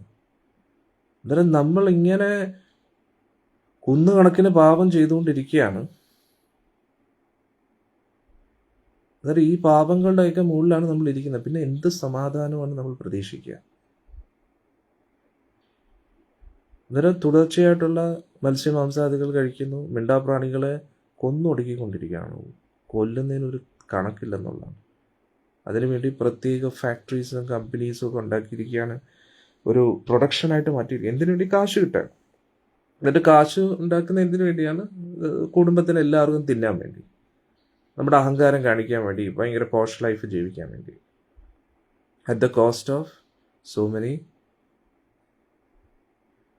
അന്നേരം നമ്മൾ ഇങ്ങനെ കുന്നുകണക്കിന് പാപം ചെയ്തുകൊണ്ടിരിക്കുകയാണ്. അന്നേരം ഈ പാപങ്ങളുടെയൊക്കെ മുകളിലാണ് നമ്മൾ ഇരിക്കുന്നത്. പിന്നെ എന്ത് സമാധാനമാണ് നമ്മൾ പ്രതീക്ഷിക്കുക? അന്നേരം തുടർച്ചയായിട്ടുള്ള മത്സ്യമാംസാദികൾ കഴിക്കുന്നു, മിണ്ടാപ്രാണികളെ കൊന്നൊടുക്കിക്കൊണ്ടിരിക്കുകയാണ്. കൊല്ലുന്നതിനൊരു കണക്കില്ലെന്നുള്ളതാണ്. അതിനുവേണ്ടി പ്രത്യേക ഫാക്ടറീസും കമ്പനീസും ഒക്കെ ഉണ്ടാക്കിയിരിക്കുകയാണ്. ഒരു പ്രൊഡക്ഷനായിട്ട് മാറ്റിയിരിക്കുക. എന്തിനു വേണ്ടി? കാശ് കിട്ടാൻ. എന്നിട്ട് കാശ് ഉണ്ടാക്കുന്ന എന്തിനു വേണ്ടിയാണ്? കുടുംബത്തിന് എല്ലാവർക്കും തിന്നാൻ വേണ്ടി, നമ്മുടെ അഹങ്കാരം കാണിക്കാൻ വേണ്ടി, ഭയങ്കര പോഷ് ലൈഫ് ജീവിക്കാൻ വേണ്ടി. At the cost of so many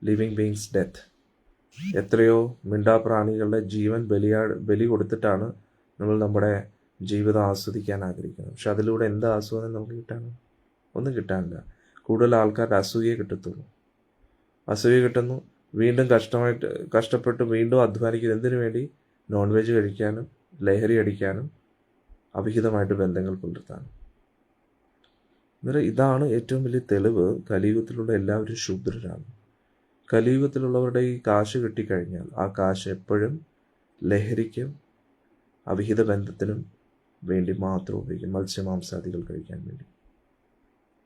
living beings death. എത്രയോ മിണ്ടാപ്രാണികളുടെ ജീവൻ ബലി കൊടുത്തിട്ടാണ് നമ്മൾ നമ്മുടെ ജീവിതം ആസ്വദിക്കാൻ ആഗ്രഹിക്കുന്നത്. പക്ഷെ അതിലൂടെ എന്താ ആസ്വാദനം നമുക്ക് കിട്ടാനും? ഒന്നും കിട്ടാനില്ല. കൂടുതൽ ആൾക്കാരുടെ അസൂയ കിട്ടത്തുള്ളൂ. അസൂയ കിട്ടുന്നു, വീണ്ടും കഷ്ടപ്പെട്ട് വീണ്ടും അധ്വാനിക്കുന്നത്. എന്തിനു വേണ്ടി? നോൺ വെജ് കഴിക്കാനും ലഹരി അടിക്കാനും അവിഹിതമായിട്ട് ബന്ധങ്ങൾ പുലർത്താനും. അന്നേരം ഇതാണ് ഏറ്റവും വലിയ തെളിവ് കലിയുഗത്തിലുള്ള എല്ലാവരും ശൂദ്രരാണ്. കലിയുഗത്തിലുള്ളവരുടെ ഈ കാശ് കിട്ടിക്കഴിഞ്ഞാൽ ആ കാശ് എപ്പോഴും ലഹരിക്കും അവിഹിത ബന്ധത്തിനും വേണ്ടി മാത്രം ഉപയോഗിക്കും. മത്സ്യമാംസാദികൾ കഴിക്കാൻ വേണ്ടി.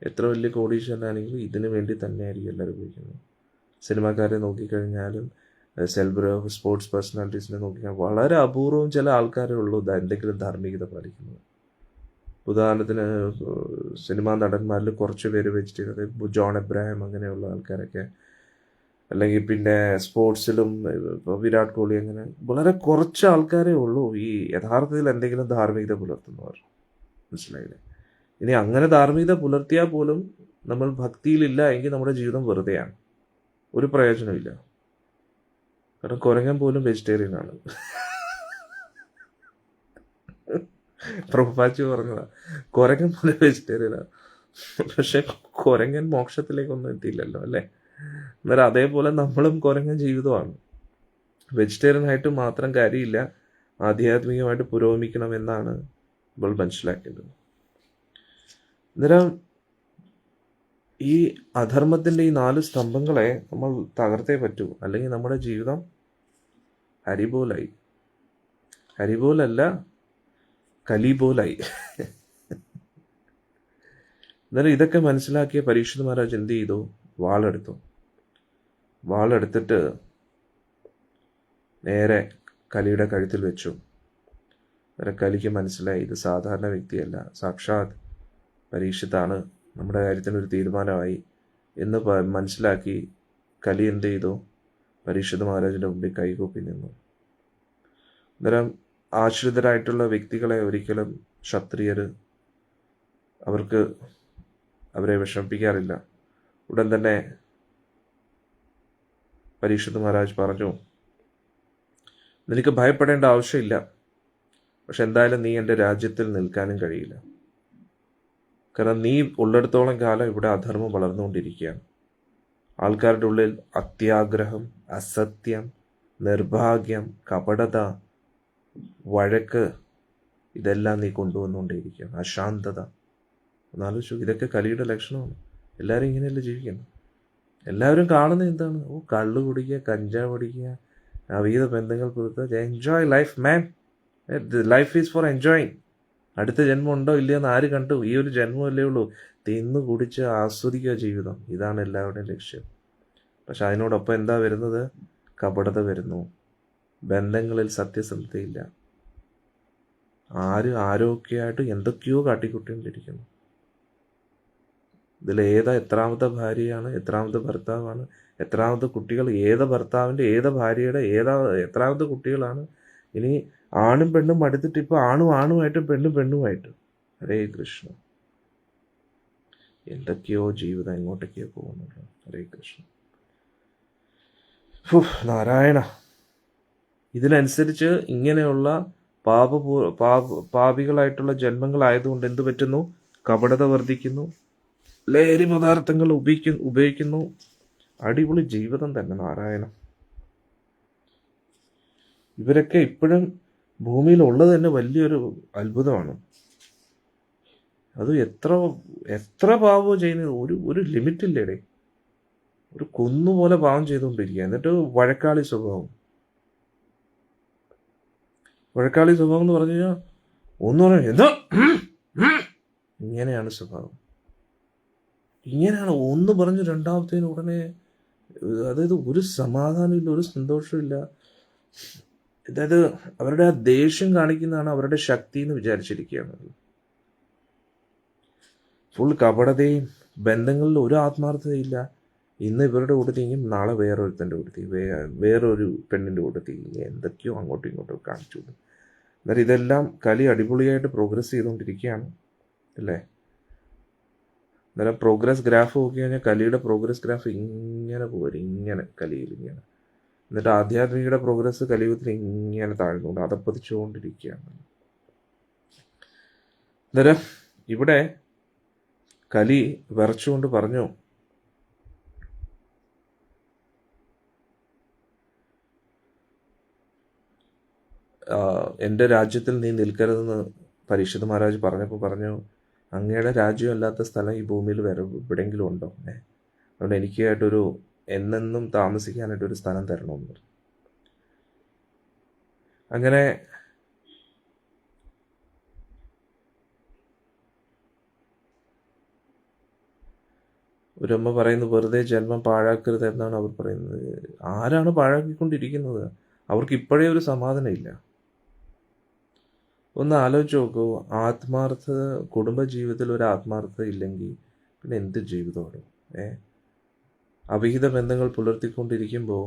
എത്ര വലിയ കോടീശ്വരനാണെങ്കിലും ഇതിനു വേണ്ടി തന്നെയായിരിക്കും എല്ലാവരും ഉപയോഗിക്കുന്നത്. സിനിമാക്കാരെ നോക്കിക്കഴിഞ്ഞാലും സ്പോർട്സ് പേഴ്സണാലിറ്റീസിനെ നോക്കിക്കഴിഞ്ഞാൽ വളരെ അപൂർവം ചില ആൾക്കാരേ ഉള്ളൂ എന്തെങ്കിലും ധാർമ്മികത പാലിക്കുന്നത്. ഉദാഹരണത്തിന് സിനിമാ നടന്മാരിൽ കുറച്ച് പേര് വെച്ചിട്ട് ജോൺ എബ്രഹാം അങ്ങനെയുള്ള ആൾക്കാരൊക്കെ, അല്ലെങ്കിൽ പിന്നെ സ്പോർട്സിലും വിരാട് കോഹ്ലി, അങ്ങനെ വളരെ കുറച്ച് ആൾക്കാരേ ഉള്ളൂ ഈ യഥാർത്ഥത്തിൽ എന്തെങ്കിലും ധാർമ്മികത പുലർത്തുന്നവർ. മനസ്സിലായില്ലേ? ഇനി അങ്ങനെ ധാർമ്മികത പുലർത്തിയാൽ പോലും നമ്മൾ ഭക്തിയിലില്ല എങ്കിൽ നമ്മുടെ ജീവിതം വെറുതെയാണ്, ഒരു പ്രയോജനമില്ല. കാരണം കുരങ്ങൻ പോലും വെജിറ്റേറിയനാണ്. പ്രഭുപാച്ചി പറഞ്ഞതാണ്, കുരങ്ങൻ പോലും വെജിറ്റേറിയനാണ്. പക്ഷെ കുരങ്ങൻ മോക്ഷത്തിലേക്കൊന്നും എത്തിയില്ലല്ലോ അല്ലേ? അന്നേരം അതേപോലെ നമ്മളും കുരങ്ങൻ ജീവിതമാണ്. വെജിറ്റേറിയൻ ആയിട്ട് മാത്രം കാര്യമില്ല, ആധ്യാത്മികമായിട്ട് പുരോഗമിക്കണമെന്നാണ് നമ്മൾ മനസ്സിലാക്കേണ്ടത്. അന്നേരം ഈ അധർമ്മത്തിൻ്റെ ഈ 4 സ്തംഭങ്ങളെ നമ്മൾ തകർത്തേ പറ്റൂ, അല്ലെങ്കിൽ നമ്മുടെ ജീവിതം ഹരിബോലായി. ഹരിബോലല്ല, കലിബോലായി. എന്നാലും ഇതൊക്കെ മനസ്സിലാക്കിയ പരീക്ഷിത് മഹാരാജ് എന്ത് ചെയ്തു? വാളെടുത്തിട്ട് നേരെ കലിയുടെ കഴുത്തിൽ വെച്ചു. അന്നേരം കലിക്ക് മനസ്സിലായി ഇത് സാധാരണ വ്യക്തിയല്ല, സാക്ഷാത് പരീക്ഷിത്താണ്, നമ്മുടെ കാര്യത്തിനൊരു തീരുമാനമായി എന്ന് മനസ്സിലാക്കി കലി എന്ത് ചെയ്തു? പരീക്ഷിത് മഹാരാജിൻ്റെ മുമ്പിൽ കൈകൂപ്പി നിന്നു. അന്നേരം ആശ്രിതരായിട്ടുള്ള വ്യക്തികളെ ഒരിക്കലും ക്ഷത്രിയർ അവരെ വിഷമിപ്പിക്കാറില്ല. ഉടൻ തന്നെ പരീക്ഷിത് മഹാരാജ് പറഞ്ഞു, നിനക്ക് ഭയപ്പെടേണ്ട ആവശ്യമില്ല, പക്ഷെ എന്തായാലും നീ എൻ്റെ രാജ്യത്തിൽ നിൽക്കാനും കഴിയില്ല. കാരണം നീ ഉള്ളിടത്തോളം കാലം ഇവിടെ അധർമ്മം വളർന്നുകൊണ്ടിരിക്കുകയാണ്. ആൾക്കാരുടെ ഉള്ളിൽ അത്യാഗ്രഹം, അസത്യം, നിർഭാഗ്യം, കപടത, വഴക്ക്, ഇതെല്ലാം നീ കൊണ്ടുവന്നുകൊണ്ടേയിരിക്കുകയാണ്. അശാന്തത. എന്നാലോചിച്ചു, ഇതൊക്കെ കലിയുടെ ലക്ഷണമാണ്. എല്ലാവരും ഇങ്ങനെയല്ലേ ജീവിക്കുന്നത്? എല്ലാവരും കാണുന്നത് എന്താണ്? കള്ള് കുടിക്കുക, കഞ്ചാവ് കുടിക്കുക, അവിഹിത ബന്ധങ്ങൾ പുറത്ത്. Enjoy life man, life is for enjoying. അടുത്ത ജന്മം ഉണ്ടോ ഇല്ലയെന്ന് ആര് കണ്ടു? ഈ ഒരു ജന്മമല്ലേ ഉള്ളൂ. തിന്ന് കുടിച്ച് ആസ്വദിക്കുക ജീവിതം. ഇതാണ് എല്ലാവരുടെയും ലക്ഷ്യം. പക്ഷെ അതിനോടൊപ്പം എന്താ വരുന്നത്? കപടത വരുന്നു, ബന്ധങ്ങളിൽ സത്യസന്ധതയില്ല, ആരൊക്കെയായിട്ട് എന്തൊക്കെയോ കാട്ടിക്കൂട്ടിക്കൊണ്ടിരിക്കുന്നു. എത്രാമത്തെ ഭാര്യയാണ്, എത്രാമത്തെ ഭർത്താവാണ്, എത്രാമത്തെ കുട്ടികൾ, ഭർത്താവിൻ്റെ ഭാര്യയുടെ എത്രാമത്തെ കുട്ടികളാണ്. ഇനി ആണും പെണ്ണും അടുത്തിട്ട് ഇപ്പോൾ ആണുമായിട്ടും പെണ്ണുമായിട്ടും. ഹരേ കൃഷ്ണ. എന്തൊക്കെയോ ജീവിതം എങ്ങോട്ടൊക്കെയോ പോകുന്നുള്ളൂ. ഹരേ കൃഷ്ണ. നാരായണ. ഇതിനനുസരിച്ച് ഇങ്ങനെയുള്ള പാപികളായിട്ടുള്ള ജന്മങ്ങളായതുകൊണ്ട് എന്തു പറ്റുന്നു? കപടത വർദ്ധിക്കുന്നു, ലഹരി പദാർത്ഥങ്ങൾ ഉപയോഗിക്കുന്നു. അടിപൊളി ജീവിതം തന്നെ. നാരായണ. ഇവരൊക്കെ ഇപ്പോഴും ഭൂമിയിൽ ഉള്ളത് തന്നെ വലിയൊരു അത്ഭുതമാണ്. അത് എത്ര പാപവും ചെയ്യുന്നത്, ഒരു ലിമിറ്റില്ലേടേ. ഒരു കുന്നുപോലെ പാവം ചെയ്തുകൊണ്ടിരിക്കുക. എന്നിട്ട് വഴക്കാളി സ്വഭാവം എന്ന് പറഞ്ഞു കഴിഞ്ഞാൽ ഒന്ന് പറയാം എന്തോ ഇങ്ങനെയാണ് സ്വഭാവം. ഇങ്ങനെയാണ് ഒന്ന് പറഞ്ഞ് രണ്ടാമത്തേന് ഉടനെ, അതായത് ഒരു സമാധാനമില്ല, ഒരു സന്തോഷമില്ല. അതായത് അവരുടെ ആ ദേഷ്യം കാണിക്കുന്നതാണ് അവരുടെ ശക്തി എന്ന് വിചാരിച്ചിരിക്കുകയാണ്. ഫുൾ കപടതയും, ബന്ധങ്ങളിൽ ഒരു ആത്മാർത്ഥതയില്ല. ഇന്ന് ഇവരുടെ കൂട്ടത്തിൽ, നാളെ വേറൊരുത്തൻ്റെ കൂട്ടത്തിൽ, വേറൊരു പെണ്ണിൻ്റെ കൂട്ടത്തിൽ, എന്തൊക്കെയോ അങ്ങോട്ടും ഇങ്ങോട്ടും കാണിച്ചു. എന്നാൽ ഇതെല്ലാം കലി അടിപൊളിയായിട്ട് പ്രോഗ്രസ് ചെയ്തുകൊണ്ടിരിക്കുകയാണ് അല്ലേ? അന്നേരം പ്രോഗ്രസ് ഗ്രാഫ് നോക്കി കഴിഞ്ഞാൽ കലിയുടെ പ്രോഗ്രസ് ഗ്രാഫ് ഇങ്ങനെ പോരും, ഇങ്ങനെ കലിയിൽ ഇങ്ങനെ. എന്നിട്ട് ആധ്യാത്മികയുടെ പ്രോഗ്രസ് കലിയുഗത്തിൽ ഇങ്ങനെ താഴ്ന്നുകൊണ്ട് അതപ്പതിച്ചുകൊണ്ടിരിക്കുകയാണ്. അന്നേരം ഇവിടെ കലി വിറച്ചുകൊണ്ട് പറഞ്ഞു, എൻ്റെ രാജ്യത്തിൽ നീ നിൽക്കരുതെന്ന് പരീക്ഷിത് മഹാരാജ് പറഞ്ഞു, അങ്ങയുടെ രാജ്യമല്ലാത്ത സ്ഥലം ഈ ഭൂമിയിൽ വേറെ എവിടെയെങ്കിലും ഉണ്ടോ? അതുകൊണ്ട് എനിക്കായിട്ടൊരു എന്നെന്നും താമസിക്കാനായിട്ടൊരു സ്ഥലം തരണമെന്ന് പറഞ്ഞു. അങ്ങനെ ഒരമ്മ പറയുന്നു, വെറുതെ ജന്മം പാഴാക്കരുത് എന്നാണ് അവർ പറയുന്നത്. ആരാണ് പാഴാക്കിക്കൊണ്ടിരിക്കുന്നത്? അവർക്ക് ഇപ്പോഴേ ഒരു സമാധാനമില്ല. ഒന്ന് ആലോചിച്ച് നോക്കൂ. ആത്മാർത്ഥത, കുടുംബജീവിതത്തിൽ ഒരു ആത്മാർത്ഥത ഇല്ലെങ്കിൽ പിന്നെ എന്ത് ജീവിതമാണ്? അവിഹിത ബന്ധങ്ങൾ പുലർത്തിക്കൊണ്ടിരിക്കുമ്പോൾ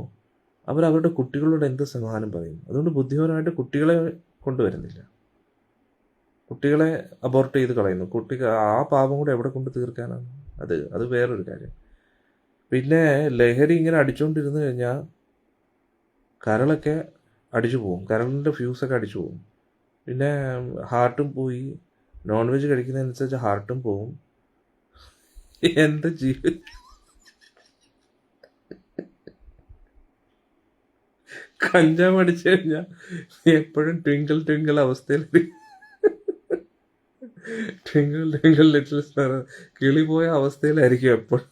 അവരുടെ കുട്ടികളോട് എന്ത് സമാധാനം പറയും? അതുകൊണ്ട് ബുദ്ധിപരമായിട്ട് കുട്ടികളെ കൊണ്ടുവരുന്നില്ല, കുട്ടികളെ അബോർട്ട് ചെയ്ത് കളയുന്നു. ആ പാപം കൂടെ എവിടെ കൊണ്ട് തീർക്കാനാണ്? അത് വേറൊരു കാര്യം. പിന്നെ ലഹരി ഇങ്ങനെ അടിച്ചുകൊണ്ടിരുന്നു കഴിഞ്ഞാൽ കരളൊക്കെ അടിച്ചു പോകും, കരളിൻ്റെ ഫ്യൂസൊക്കെ അടിച്ചു പോകും. പിന്നെ ഹാർട്ടും പോയി. നോൺ വെജ് കഴിക്കുന്നതനുസരിച്ച് ഹാർട്ടും പോവും. കഞ്ചാവ് അടിച്ചു കഴിഞ്ഞാൽ എപ്പോഴും ട്വിങ്കിൾ ട്വിങ്കിൾ അവസ്ഥയിൽ, ട്വിങ്കിൾ ട്വിങ്കിൾ ലിറ്റിൽ സ്റ്റാർ കിളി പോയ അവസ്ഥയിലായിരിക്കും എപ്പോഴും.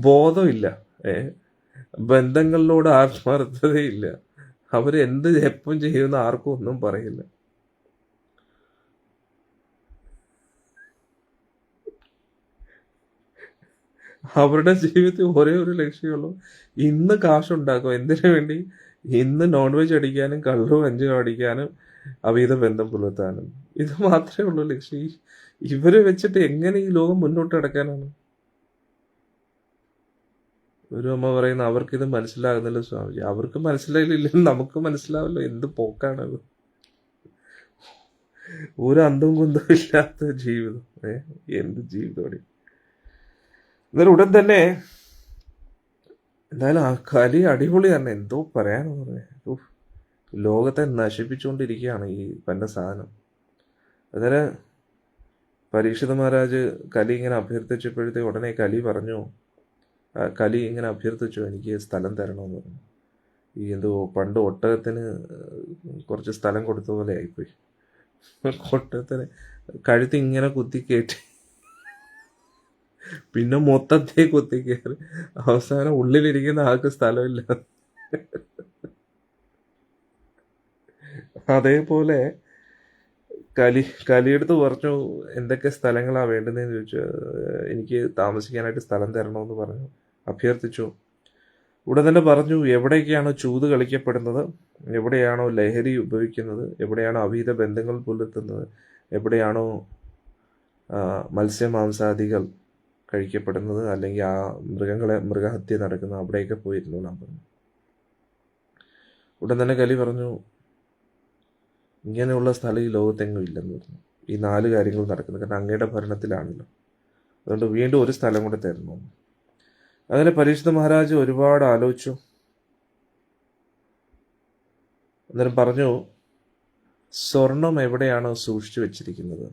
ബോധമില്ല, ബന്ധങ്ങളിലൂടെ ആത്മാർത്ഥതയില്ല. അവരെന്ത് എപ്പം ചെയ്യുന്ന ആർക്കും ഒന്നും പറയില്ല. അവരുടെ ജീവിതത്തിൽ ഒരേ ഒരു ലക്ഷ്യമുള്ളൂ, ഇന്ന് കാശുണ്ടാക്കും. എന്തിനു വേണ്ടി? ഇന്ന് നോൺ വെജ് അടിക്കാനും കള്ളും അഞ്ചും അടിക്കാനും അവിധ ബന്ധം പുലർത്താനും. ഇത് മാത്രമേ ഉള്ളൂ ലക്ഷ്യം. ഇവര് വെച്ചിട്ട് എങ്ങനെ ഈ ലോകം മുന്നോട്ട് നടക്കാനാണ്? ഒരു അമ്മ പറയുന്ന അവർക്കിത് മനസ്സിലാകുന്നില്ല സ്വാമിജി. അവർക്ക് മനസ്സിലായില്ലെങ്കിലും നമുക്ക് മനസ്സിലാവല്ലോ എന്ത് പോക്കാണത്. ഒരു അന്തവും കുന്തവും ഇല്ലാത്ത ജീവിതം. എന്ത് ജീവിതമാണ്. എന്നാലും ഉടൻ തന്നെ എന്തായാലും ആ കലി അടിപൊളി തന്നെ. എന്തോ പറയാനെന്ന് പറയാ, ലോകത്തെ നശിപ്പിച്ചുകൊണ്ടിരിക്കുകയാണ് ഈ പന്ന സാധനം. അന്നേരം പരീക്ഷിത മഹാരാജ് കലി ഇങ്ങനെ അഭ്യർത്ഥിച്ചപ്പോഴത്തെ ഉടനെ കലി ഇങ്ങനെ അഭ്യർത്ഥിച്ചു, എനിക്ക് സ്ഥലം തരണമെന്ന് പറഞ്ഞു. ഈ എന്തോ പണ്ട് ഒട്ടകത്തിന് കുറച്ച് സ്ഥലം കൊടുത്ത പോലെ ആയിപ്പോയി. ഒട്ടകത്തിന് കഴുത്ത് ഇങ്ങനെ കുത്തിക്കയറ്റി, പിന്നെ മൊത്തത്തെ കുത്തിക്കയറി, അവസാനം ഉള്ളിലിരിക്കുന്ന ആൾക്ക് സ്ഥലമില്ല. അതേപോലെ കലിയെടുത്ത് പറഞ്ഞു, എന്തൊക്കെ സ്ഥലങ്ങളാണ് വേണ്ടതെന്ന് ചോദിച്ചു. എനിക്ക് താമസിക്കാനായിട്ട് സ്ഥലം തരണമെന്ന് പറഞ്ഞു, അഭ്യർത്ഥിച്ചു. ഉടൻ തന്നെ പറഞ്ഞു, എവിടേക്കാണോ ചൂത് കളിക്കപ്പെടുന്നത്, എവിടെയാണോ ലഹരി ഉപയോഗിക്കുന്നത്, എവിടെയാണോ അവിഹിത ബന്ധങ്ങൾ പുലർത്തുന്നത്, എവിടെയാണോ മത്സ്യമാംസാദികൾ കഴിക്കപ്പെടുന്നത്, അല്ലെങ്കിൽ ആ മൃഗഹത്യ നടക്കുന്നത്, അവിടെയൊക്കെ പോയിരുന്നു ഞാൻ പറഞ്ഞു. ഉടൻ തന്നെ കലി പറഞ്ഞു, ഇങ്ങനെയുള്ള സ്ഥലം ഈ ലോകത്തെങ്ങും ഇല്ലെന്ന് പറഞ്ഞു. ഈ 4 കാര്യങ്ങൾ നടക്കുന്നത്, കാരണം അങ്ങയുടെ ഭരണത്തിലാണല്ലോ, അതുകൊണ്ട് വീണ്ടും ഒരു സ്ഥലം കൂടെ തരണം. അങ്ങനെ പരീക്ഷിത മഹാരാജ് ഒരുപാട് ആലോചിച്ചു. അന്നേരം പറഞ്ഞു, സ്വർണം എവിടെയാണോ സൂക്ഷിച്ചു വെച്ചിരിക്കുന്നത്.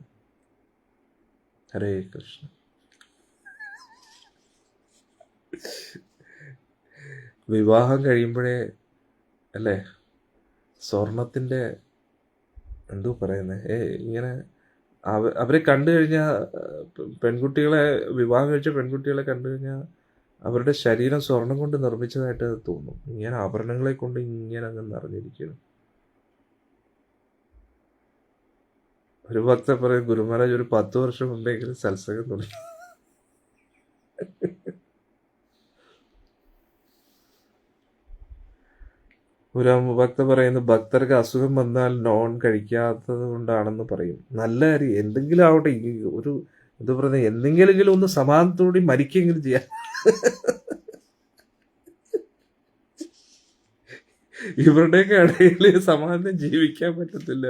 ഹരേ കൃഷ്ണ. വിവാഹം കഴിയുമ്പോഴേ അല്ലേ സ്വർണത്തിൻ്റെ എന്തോ പറയുന്നത്, ഇങ്ങനെ അവരെ കണ്ടു കഴിഞ്ഞാൽ, പെൺകുട്ടികളെ വിവാഹം കഴിച്ച പെൺകുട്ടികളെ കണ്ടു കഴിഞ്ഞാൽ അവരുടെ ശരീരം സ്വർണം കൊണ്ട് നിർമ്മിച്ചതായിട്ട് തോന്നും. ഇങ്ങനെ ആഭരണങ്ങളെ കൊണ്ട് ഇങ്ങനെ അങ്ങ് നിറഞ്ഞിരിക്കുന്നു. ഒരു ഭക്തൻ പറയും, ഗുരുമഹാരാജ് ഒരു 10 വർഷം മുമ്പെങ്കിലും സത്സംഗം തുടങ്ങി. ഒരു ഭക്ത പറയുന്നു, ഭക്തർക്ക് അസുഖം വന്നാൽ നോൺ കഴിക്കാത്തത് കൊണ്ടാണെന്ന് പറയും. നല്ല കാര്യം, എന്തെങ്കിലും ആവട്ടെ, ഈ ഒരു എന്താ പറയുന്നത്, എന്തെങ്കിലും ഒന്ന് സമാധാനത്തോടെ മരിക്കെങ്കിലും ചെയ്യാം. ഇവരുടെയൊക്കെ ഇടയിൽ സമാധാനം ജീവിക്കാൻ പറ്റത്തില്ല.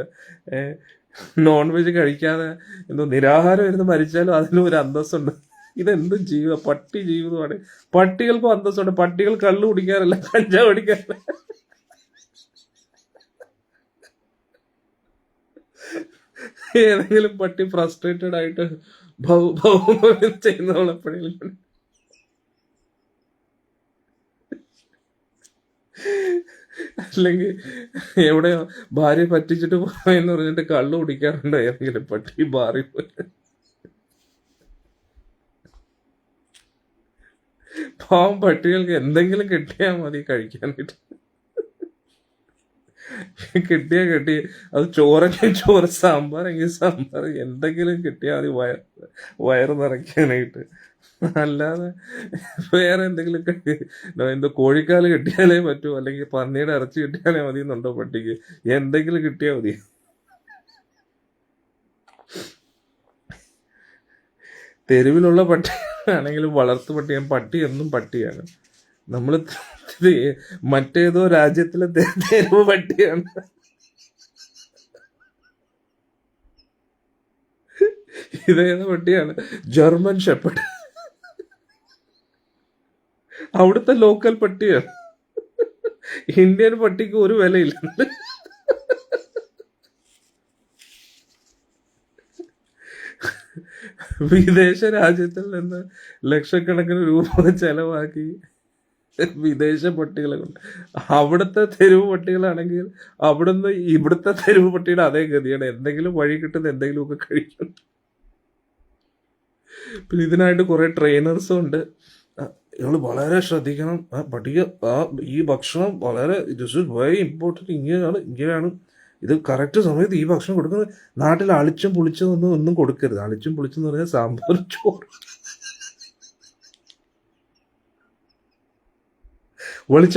നോൺ വെജ് കഴിക്കാതെ എന്തോ നിരാഹാരം ഇരുന്ന് മരിച്ചാലും അതിനും ഒരു അന്തസ്സുണ്ട്. ഇതെന്തും ജീവിതം, പട്ടി ജീവിതമാണ്. പട്ടികൾക്കും അന്തസ്സുണ്ട്. പട്ടികൾ കള്ളു കുടിക്കാറില്ല, കഞ്ചാവ് കുടിക്കാറില്ല. ഏതെങ്കിലും പട്ടി ഫ്രസ്ട്രേറ്റഡ് ആയിട്ട് ചെയ്യുന്നവളെപ്പോഴെങ്കിലും അല്ലെങ്കിൽ എവിടെയോ ഭാര്യ പറ്റിച്ചിട്ട് പോയെന്ന് പറഞ്ഞിട്ട് കള്ളു കുടിക്കാറുണ്ട് ഏതെങ്കിലും പട്ടി ബാറി പോയി. പാവം പട്ടികൾക്ക് എന്തെങ്കിലും കിട്ടിയാൽ മതി കഴിക്കാനായിട്ട്. കിട്ടി അത് ചോറെങ്കിൽ ചോറ്, സാമ്പാറെങ്കിൽ സാമ്പാർ, എന്തെങ്കിലും കിട്ടിയാൽ മതി വയറ് നിറയ്ക്കാനായിട്ട്. അല്ലാതെ വേറെ എന്തെങ്കിലും എന്തോ കോഴിക്കാല് കിട്ടിയാലേ പറ്റൂ, അല്ലെങ്കിൽ പന്നിയുടെ ഇറച്ചി കിട്ടിയാലേ മതി എന്നുണ്ടോ പട്ടിക്ക്? എന്തെങ്കിലും കിട്ടിയാൽ മതി. തെരുവിലുള്ള പട്ടി ആണെങ്കിലും വളർത്തു പട്ടിയാണ്. പട്ടി എന്നും പട്ടിയാണ്. നമ്മൾ മറ്റേതോ രാജ്യത്തിലെ തെരുവ് പട്ടിയാണ്. ഇതേത് പട്ടിയാണ്? German shepherd. അവിടുത്തെ ലോക്കൽ പട്ടിയാണ്. ഇന്ത്യൻ പട്ടിക്ക് ഒരു വിലയില്ല. വിദേശ രാജ്യത്തിൽ നിന്ന് ലക്ഷക്കണക്കിന് രൂപ ചെലവാക്കി വിദേശ പട്ടികളെ കൊണ്ട്. അവിടുത്തെ തെരുവ് പട്ടികളാണെങ്കിൽ അവിടുന്ന് ഇവിടുത്തെ തെരുവ് പട്ടിയുടെ അതേ ഗതിയാണ്. എന്തെങ്കിലും വഴി കിട്ടുന്ന എന്തെങ്കിലുമൊക്കെ കഴിക്കും. പിന്നെ ഇതിനായിട്ട് കുറെ ട്രെയിനേഴ്സും ഉണ്ട്. നിങ്ങൾ വളരെ ശ്രദ്ധിക്കണം. പട്ടിക ഈ ഭക്ഷണം വളരെ ദിസ് ഇസ് വെരി ഇമ്പോർട്ടൻറ്റ്. ഇങ്ങനെയാണ് ഇത് കറക്റ്റ് സമയത്ത് ഈ ഭക്ഷണം കൊടുക്കുന്നത്. നാട്ടിൽ അളിച്ചും പുളിച്ചതൊന്നും ഒന്നും കൊടുക്കരുത്. അളിച്ചും പുളിച്ചെന്ന് പറഞ്ഞാൽ സാമ്പാർ ചോറ്,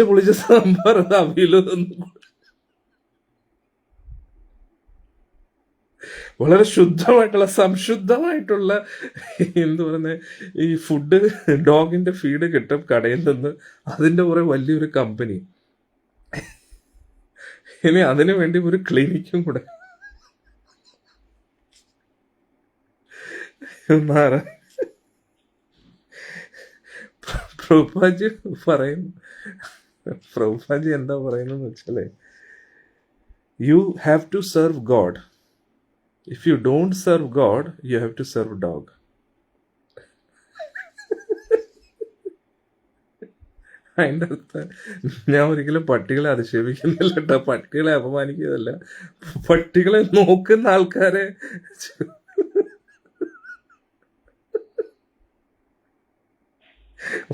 പൊളിച്ച സാമ്പാർ, അവിയലൊന്നും. വളരെ ശുദ്ധമായിട്ടുള്ള സംശുദ്ധമായിട്ടുള്ള എന്ത് പറയുന്നത് ഈ ഫുഡ്, ഡോഗിന്റെ ഫീഡ് കിട്ടും കടയിൽ നിന്ന്. അതിൻ്റെ കുറെ വലിയൊരു കമ്പനി. ഇനി അതിനു വേണ്ടി ഒരു ക്ലിനിക്കും കൂടെ. പ്രഭുപാജി പറയുന്നു, പ്രഭുപാജി എന്താ പറയുന്നത് വെച്ചാലേ, you have to serve God. If you don't serve God, you have to serve dog. അതിൻ്റെ അർത്ഥം ഞാൻ ഒരിക്കലും പട്ടികളെ അധിക്ഷേപിക്കുന്നില്ല കേട്ടോ, പട്ടികളെ അപമാനിക്കുന്നതല്ല. പട്ടികളെ നോക്കുന്ന ആൾക്കാരെ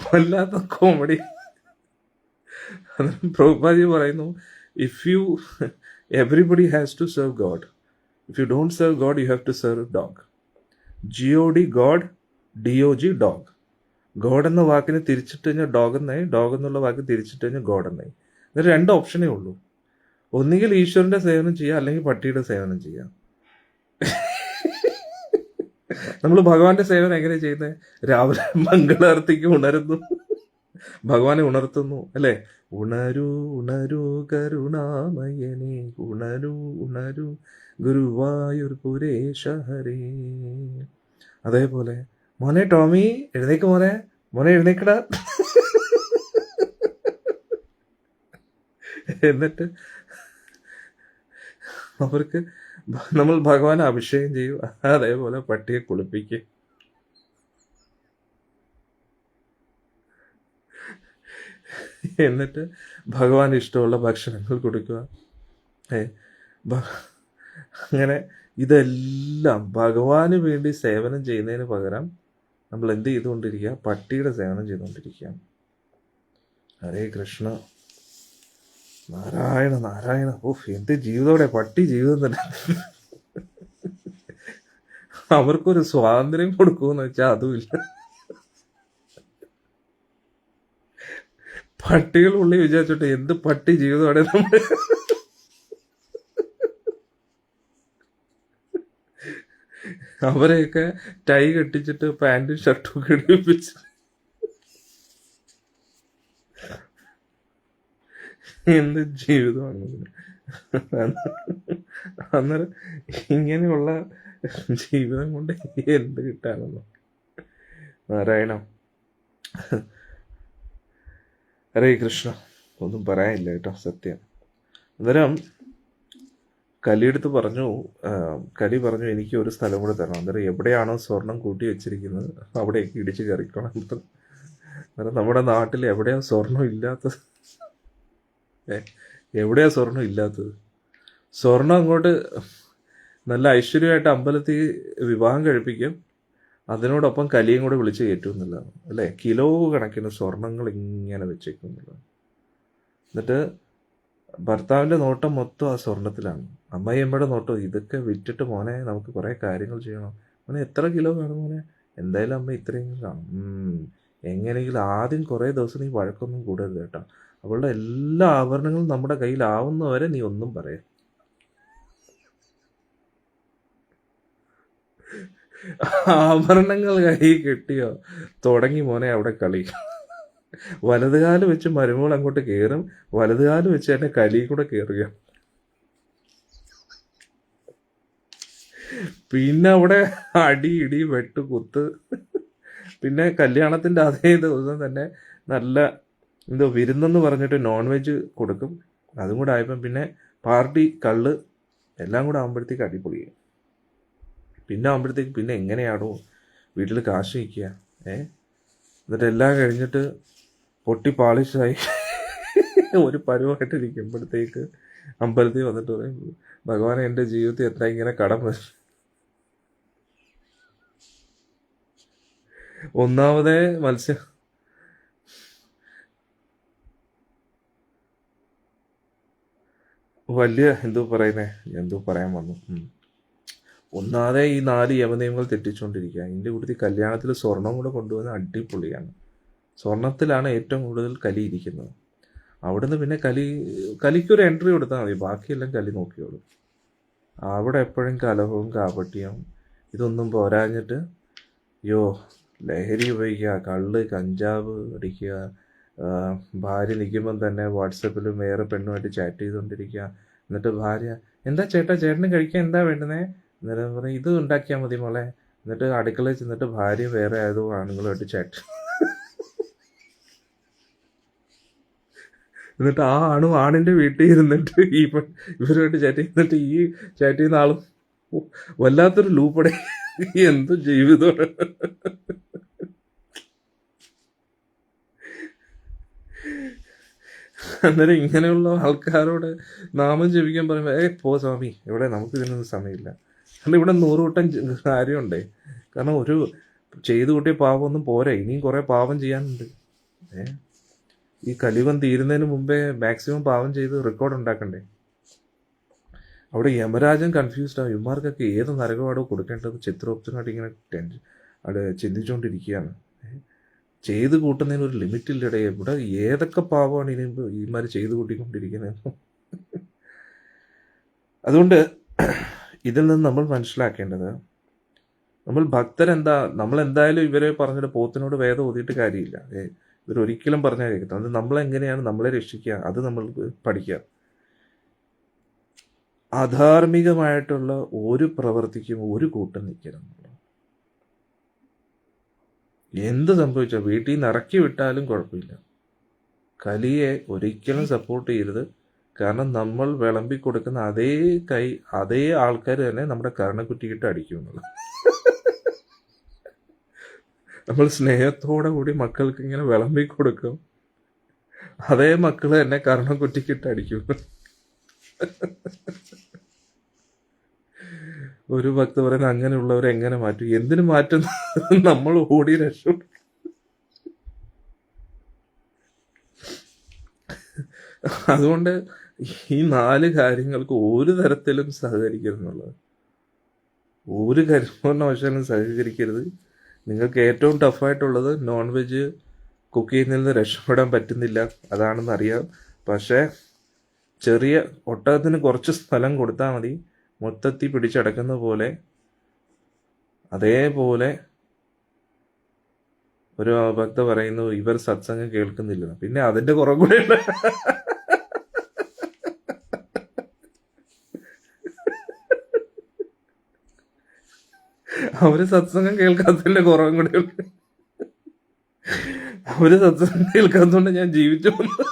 വല്ലാത്ത കോമഡി. പ്രഭുപാദി പറയുന്നു, if you everybody has to serve God. If you don't serve God, you have to serve dog. GOD God, DOG dog. God എന്ന വാക്കിന് തിരിച്ചിട്ട് കഴിഞ്ഞാൽ ഡോഗ് എന്നായി, ഡോഗ് എന്നുള്ള വാക്ക് തിരിച്ചിട്ട് കഴിഞ്ഞാൽ ഗോഡ് എന്നായി. ഇതിന് 2 ഓപ്ഷനേ ഉള്ളൂ. ഒന്നുകിൽ ഈശ്വരന്റെ സേവനം ചെയ്യാം, അല്ലെങ്കിൽ പട്ടിയുടെ സേവനം ചെയ്യാം. നമ്മൾ ഭഗവാന്റെ സേവനം എങ്ങനെ ചെയ്യുന്നത്? രാവിലെ മംഗളാർത്തിക്ക് ഉണരുന്നു, ഭഗവാനെ ഉണർത്തുന്നു അല്ലേ? ഉണരൂ ഉണരൂ കരുണാമയനെ, ഉണരൂ ഉണരൂ ഗുരുവായൂർ പുരേശ ഹരേ. അതേപോലെ മോനെ ടോമി എഴുന്നേക്ക്, മോനെ മോനെ എഴുന്നേക്കടാ. എന്നിട്ട് അവർക്ക് നമ്മൾ ഭഗവാനെ അഭിഷേകം ചെയ്യും. അതേപോലെ പട്ടിയെ കുളിപ്പിക്കുക. എന്നിട്ട് ഭഗവാൻ ഇഷ്ടമുള്ള ഭക്ഷണങ്ങൾ കൊടുക്കുക. അങ്ങനെ ഇതെല്ലാം ഭഗവാന് വേണ്ടി സേവനം ചെയ്യുന്നതിന് പകരം നമ്മൾ എന്ത് ചെയ്തുകൊണ്ടിരിക്കുക? പട്ടിയുടെ സേവനം ചെയ്തുകൊണ്ടിരിക്കുക. ഹരേ കൃഷ്ണ, നാരായണ നാരായണ. ഓഫ്, എന്ത് ജീവിതോടെ പട്ടി ജീവിതം തന്നെ. അവർക്കൊരു സ്വാതന്ത്ര്യം കൊടുക്കുമെന്ന് വെച്ചാൽ അതുമില്ല. പട്ടികൾ ഉള്ളി വിചാരിച്ചോട്ടെ, എന്ത് പട്ടി ജീവിതമാണ് നമ്മൾ. അവരെയൊക്കെ ടൈ കെട്ടിച്ചിട്ട് പാന്റും ഷർട്ടും ഒക്കെ ഇടിപ്പിച്ച് എന്ത് ജീവിതമാണ്. അന്നേരം ഇങ്ങനെയുള്ള ജീവിതം കൊണ്ട് എന്ത് കിട്ടാനെന്നോ. നാരായണ. ഹരേ കൃഷ്ണ. ഒന്നും പറയാനില്ല കേട്ടോ, സത്യം. അന്നേരം കലിയെടുത്ത് പറഞ്ഞു, കലി പറഞ്ഞു എനിക്ക് ഒരു സ്ഥലം കൂടെ തരണം. അന്നേരം എവിടെയാണോ സ്വർണം കൂട്ടി വെച്ചിരിക്കുന്നത് അവിടേക്ക് ഇടിച്ച് കയറിക്കണം. അന്നേരം നമ്മുടെ നാട്ടിൽ എവിടെയാ സ്വർണം ഇല്ലാത്തത്? എവിടെയാ സ്വർണം ഇല്ലാത്തത്? സ്വർണം അങ്ങോട്ട് നല്ല ഐശ്വര്യമായിട്ട് അമ്പലത്തിൽ വിവാഹം കഴിപ്പിക്കും, അതിനോടൊപ്പം കലിയും കൂടെ വിളിച്ച് കയറ്റും എന്നുള്ളതാണ് അല്ലേ? കിലോ കണക്കിന് സ്വർണങ്ങൾ ഇങ്ങനെ വെച്ചേക്കും എന്നുള്ളതാണ്. എന്നിട്ട് ഭർത്താവിൻ്റെ നോട്ടം മൊത്തം ആ സ്വർണത്തിലാണ്. അമ്മയമ്മയുടെ നോട്ടം ഇതൊക്കെ വിറ്റിട്ട് മോനെ നമുക്ക് കുറേ കാര്യങ്ങൾ ചെയ്യണം. മോനെ എത്ര കിലോ വേണം മോനെ? എന്തായാലും അമ്മ ഇത്രയെങ്കിലും കാണും. എങ്ങനെയെങ്കിലും ആദ്യം കുറേ ദിവസം നീ വഴക്കൊന്നും കൂടരുത് കേട്ടോ. അവളുടെ എല്ലാ ആഭരണങ്ങളും നമ്മുടെ കയ്യിലാവുന്നവരെ നീ ഒന്നും പറയാം. ആഭരണങ്ങൾ കൈ കിട്ടിയോ തുടങ്ങി മോനെ അവിടെ കളി. വലതുകാല് വെച്ച് മരുമോൾ അങ്ങോട്ട് കയറും, വലതുകാല് വെച്ച് എന്നെ കലി കൂടെ കയറുക. പിന്നെ അവിടെ അടി ഇടി വെട്ട് കുത്ത്. പിന്നെ കല്യാണത്തിന്റെ അതേ ദിവസം തന്നെ നല്ല എന്തോ വിരുന്നെന്ന് പറഞ്ഞിട്ട് നോൺ വെജ് കൊടുക്കും. അതും കൂടെ ആയപ്പം പിന്നെ പാർട്ടി, കള്ള് എല്ലാം കൂടെ ആകുമ്പോഴത്തേക്ക് അടിപൊളിയായി. പിന്നെ ആകുമ്പോഴത്തേക്ക് പിന്നെ എങ്ങനെയാണോ വീട്ടിൽ കാശ് വയ്ക്കുക? എന്നിട്ട് എല്ലാം കഴിഞ്ഞിട്ട് പൊട്ടി പാളിഷായി ഒരു പരുവായിട്ട് ഇരിക്കുമ്പോഴത്തേക്ക് അമ്പലത്തിൽ വന്നിട്ട് പറയും, ഭഗവാനെ എൻ്റെ ജീവിതത്തിൽ എന്താ ഇങ്ങനെ കടം വരും. ഒന്നാമതേ മത്സ്യം വലിയ എന്തോ പറയാൻ വന്നു. ഒന്നാതെ ഈ 4 യമനിയമങ്ങൾ തെറ്റിച്ചുകൊണ്ടിരിക്കുക. ഇതിൻ്റെ കൂട്ടത്തിൽ കല്യാണത്തിൽ സ്വർണം കൂടെ കൊണ്ടുവന്ന് അടിപൊളിയാണ്. സ്വർണത്തിലാണ് ഏറ്റവും കൂടുതൽ കലി ഇരിക്കുന്നത്. അവിടുന്ന് പിന്നെ കലിക്കൊരു എൻട്രി കൊടുത്താൽ മതി, ബാക്കിയെല്ലാം കലി നോക്കിയോളൂ. അവിടെ എപ്പോഴും കലഹവും കാപട്യവും. ഇതൊന്നും പോരാഞ്ഞിട്ട് ലഹരി ഉപയോഗിക്കുക, കള്ള് കഞ്ചാവ് അടിക്കുക, ഭാര്യ നിൽക്കുമ്പം തന്നെ വാട്സപ്പിൽ വേറെ പെണ്ണുമായിട്ട് ചാറ്റ് ചെയ്തുകൊണ്ടിരിക്കുക. എന്നിട്ട് ഭാര്യ, എന്താ ചേട്ടന് കഴിക്കാൻ എന്താ വേണ്ടുന്നേ? അന്നേരം പറയും, ഇത് ഉണ്ടാക്കിയാൽ മതി മോളെ. എന്നിട്ട് അടുക്കളയിൽ ചെന്നിട്ട് ഭാര്യ വേറെ ഏതോ ആണുങ്ങളുമായിട്ട് ചാറ്റ്. എന്നിട്ട് ആ ആണിൻ്റെ വീട്ടിൽ ഇരുന്നിട്ട് ഇവരുമായിട്ട് ചാറ്റ് ചെയ്യുന്നിട്ട് ഈ ചാറ്റ് ചെയ്യുന്ന ആളും വല്ലാത്തൊരു ലൂപ്പടെ. എന്ത് ജീവിതമാണ്. അന്നേരം ഇങ്ങനെയുള്ള ആൾക്കാരോട് നാമം ജപിക്കാൻ പറയുമ്പോൾ പോ സ്വാമി, ഇവിടെ നമുക്ക് ഇതിനൊന്നും സമയമില്ല. കാരണം ഇവിടെ 100 കൂട്ടം കാര്യമുണ്ടേ. കാരണം ഒരു ചെയ്തു കൂട്ടിയ പാപമൊന്നും പോരാ, ഇനിയും കുറേ പാപം ചെയ്യാനുണ്ട്. ഈ കലിയുഗം തീരുന്നതിന് മുമ്പേ മാക്സിമം പാവം ചെയ്ത് റെക്കോർഡ് ഉണ്ടാക്കണ്ടേ. അവിടെ യമരാജൻ കൺഫ്യൂസ്ഡ് ആവും. ഇവന്മാർക്കൊക്കെ ഏത് നരകപാടോ കൊടുക്കേണ്ടത് ചിത്രോപ്തനായിട്ട് ഇങ്ങനെ അവിടെ ചിന്തിച്ചുകൊണ്ടിരിക്കുകയാണ്. ചെയ്ത് കൂട്ടുന്നതിന് ഒരു ലിമിറ്റില്ലടേ. ഇവിടെ ഏതൊക്കെ പാവമാണ് ഇനി ഇവന്മാർ ചെയ്ത് കൂട്ടിക്കൊണ്ടിരിക്കുന്നത്. അതുകൊണ്ട് ഇതിൽ നിന്ന് നമ്മൾ മനസ്സിലാക്കേണ്ടത്, നമ്മൾ നമ്മൾ എന്തായാലും ഇവരെ പറഞ്ഞിട്ട് പോത്തിനോട് വേദം ഓതിയിട്ട് കാര്യമില്ല. ഇവരൊരിക്കലും പറഞ്ഞാൽ കേൾക്കുന്നത് അത് നമ്മളെങ്ങനെയാണ് നമ്മളെ രക്ഷിക്കുക, അത് നമ്മൾ പഠിക്കുക. അധാർമികമായിട്ടുള്ള ഒരു പ്രവൃത്തിക്കും ഒരു കൂട്ടം നിൽക്കണം. എന്ത് സംഭവിച്ചാൽ വീട്ടിൽ നിന്ന് ഇറക്കി വിട്ടാലും കുഴപ്പമില്ല, കലിയെ ഒരിക്കലും സപ്പോർട്ട് ചെയ്യരുത്. കാരണം നമ്മൾ വിളമ്പി കൊടുക്കുന്ന അതേ ആൾക്കാർ തന്നെ നമ്മുടെ കർണക്കുറ്റിയിട്ട് അടിക്കുമെന്നുള്ളത്. നമ്മൾ സ്നേഹത്തോടെ കൂടി മക്കൾക്ക് ഇങ്ങനെ വിളമ്പി കൊടുക്കും, അതേ മക്കൾ തന്നെ കർണക്കുറ്റിക്കിട്ട് അടിക്കും. ഒരു ഭക്ത പറയുന്നത് അങ്ങനെയുള്ളവരെ എങ്ങനെ മാറ്റും? എന്തിനു മാറ്റുന്നു? നമ്മൾ ഓടി രക്ഷപ്പെടും. അതുകൊണ്ട് ഈ 4 കാര്യങ്ങൾക്ക് ഒരു തരത്തിലും സഹകരിക്കരുതെന്നുള്ളത്. ഒരു കാരണവശാലും സഹകരിക്കരുത്. നിങ്ങൾക്ക് ഏറ്റവും ടഫായിട്ടുള്ളത് നോൺ വെജ് കുക്ക് ചെയ്യുന്നതിൽ നിന്ന് രക്ഷപ്പെടാൻ പറ്റുന്നില്ല, അതാണെന്നറിയാം. പക്ഷേ ചെറിയ ഒട്ടകത്തിന് കുറച്ച് സ്ഥലം കൊടുത്താൽ മതി, മൊത്തത്തിൽ പിടിച്ചടക്കുന്ന പോലെ. അതേപോലെ ഒരു ഭക്ത പറയുന്നു, ഇവർ സത്സംഗം കേൾക്കുന്നില്ല. പിന്നെ അതിൻ്റെ കുറവ് കൂടെ ഉണ്ട്. അവര് സത്സംഗം കേൾക്കാത്തതിന്റെ കുറവും കൂടെ ഉണ്ട്. അവര് സത്സംഗം കേൾക്കാത്തതുകൊണ്ട് ഞാൻ ജീവിച്ചു വന്നു.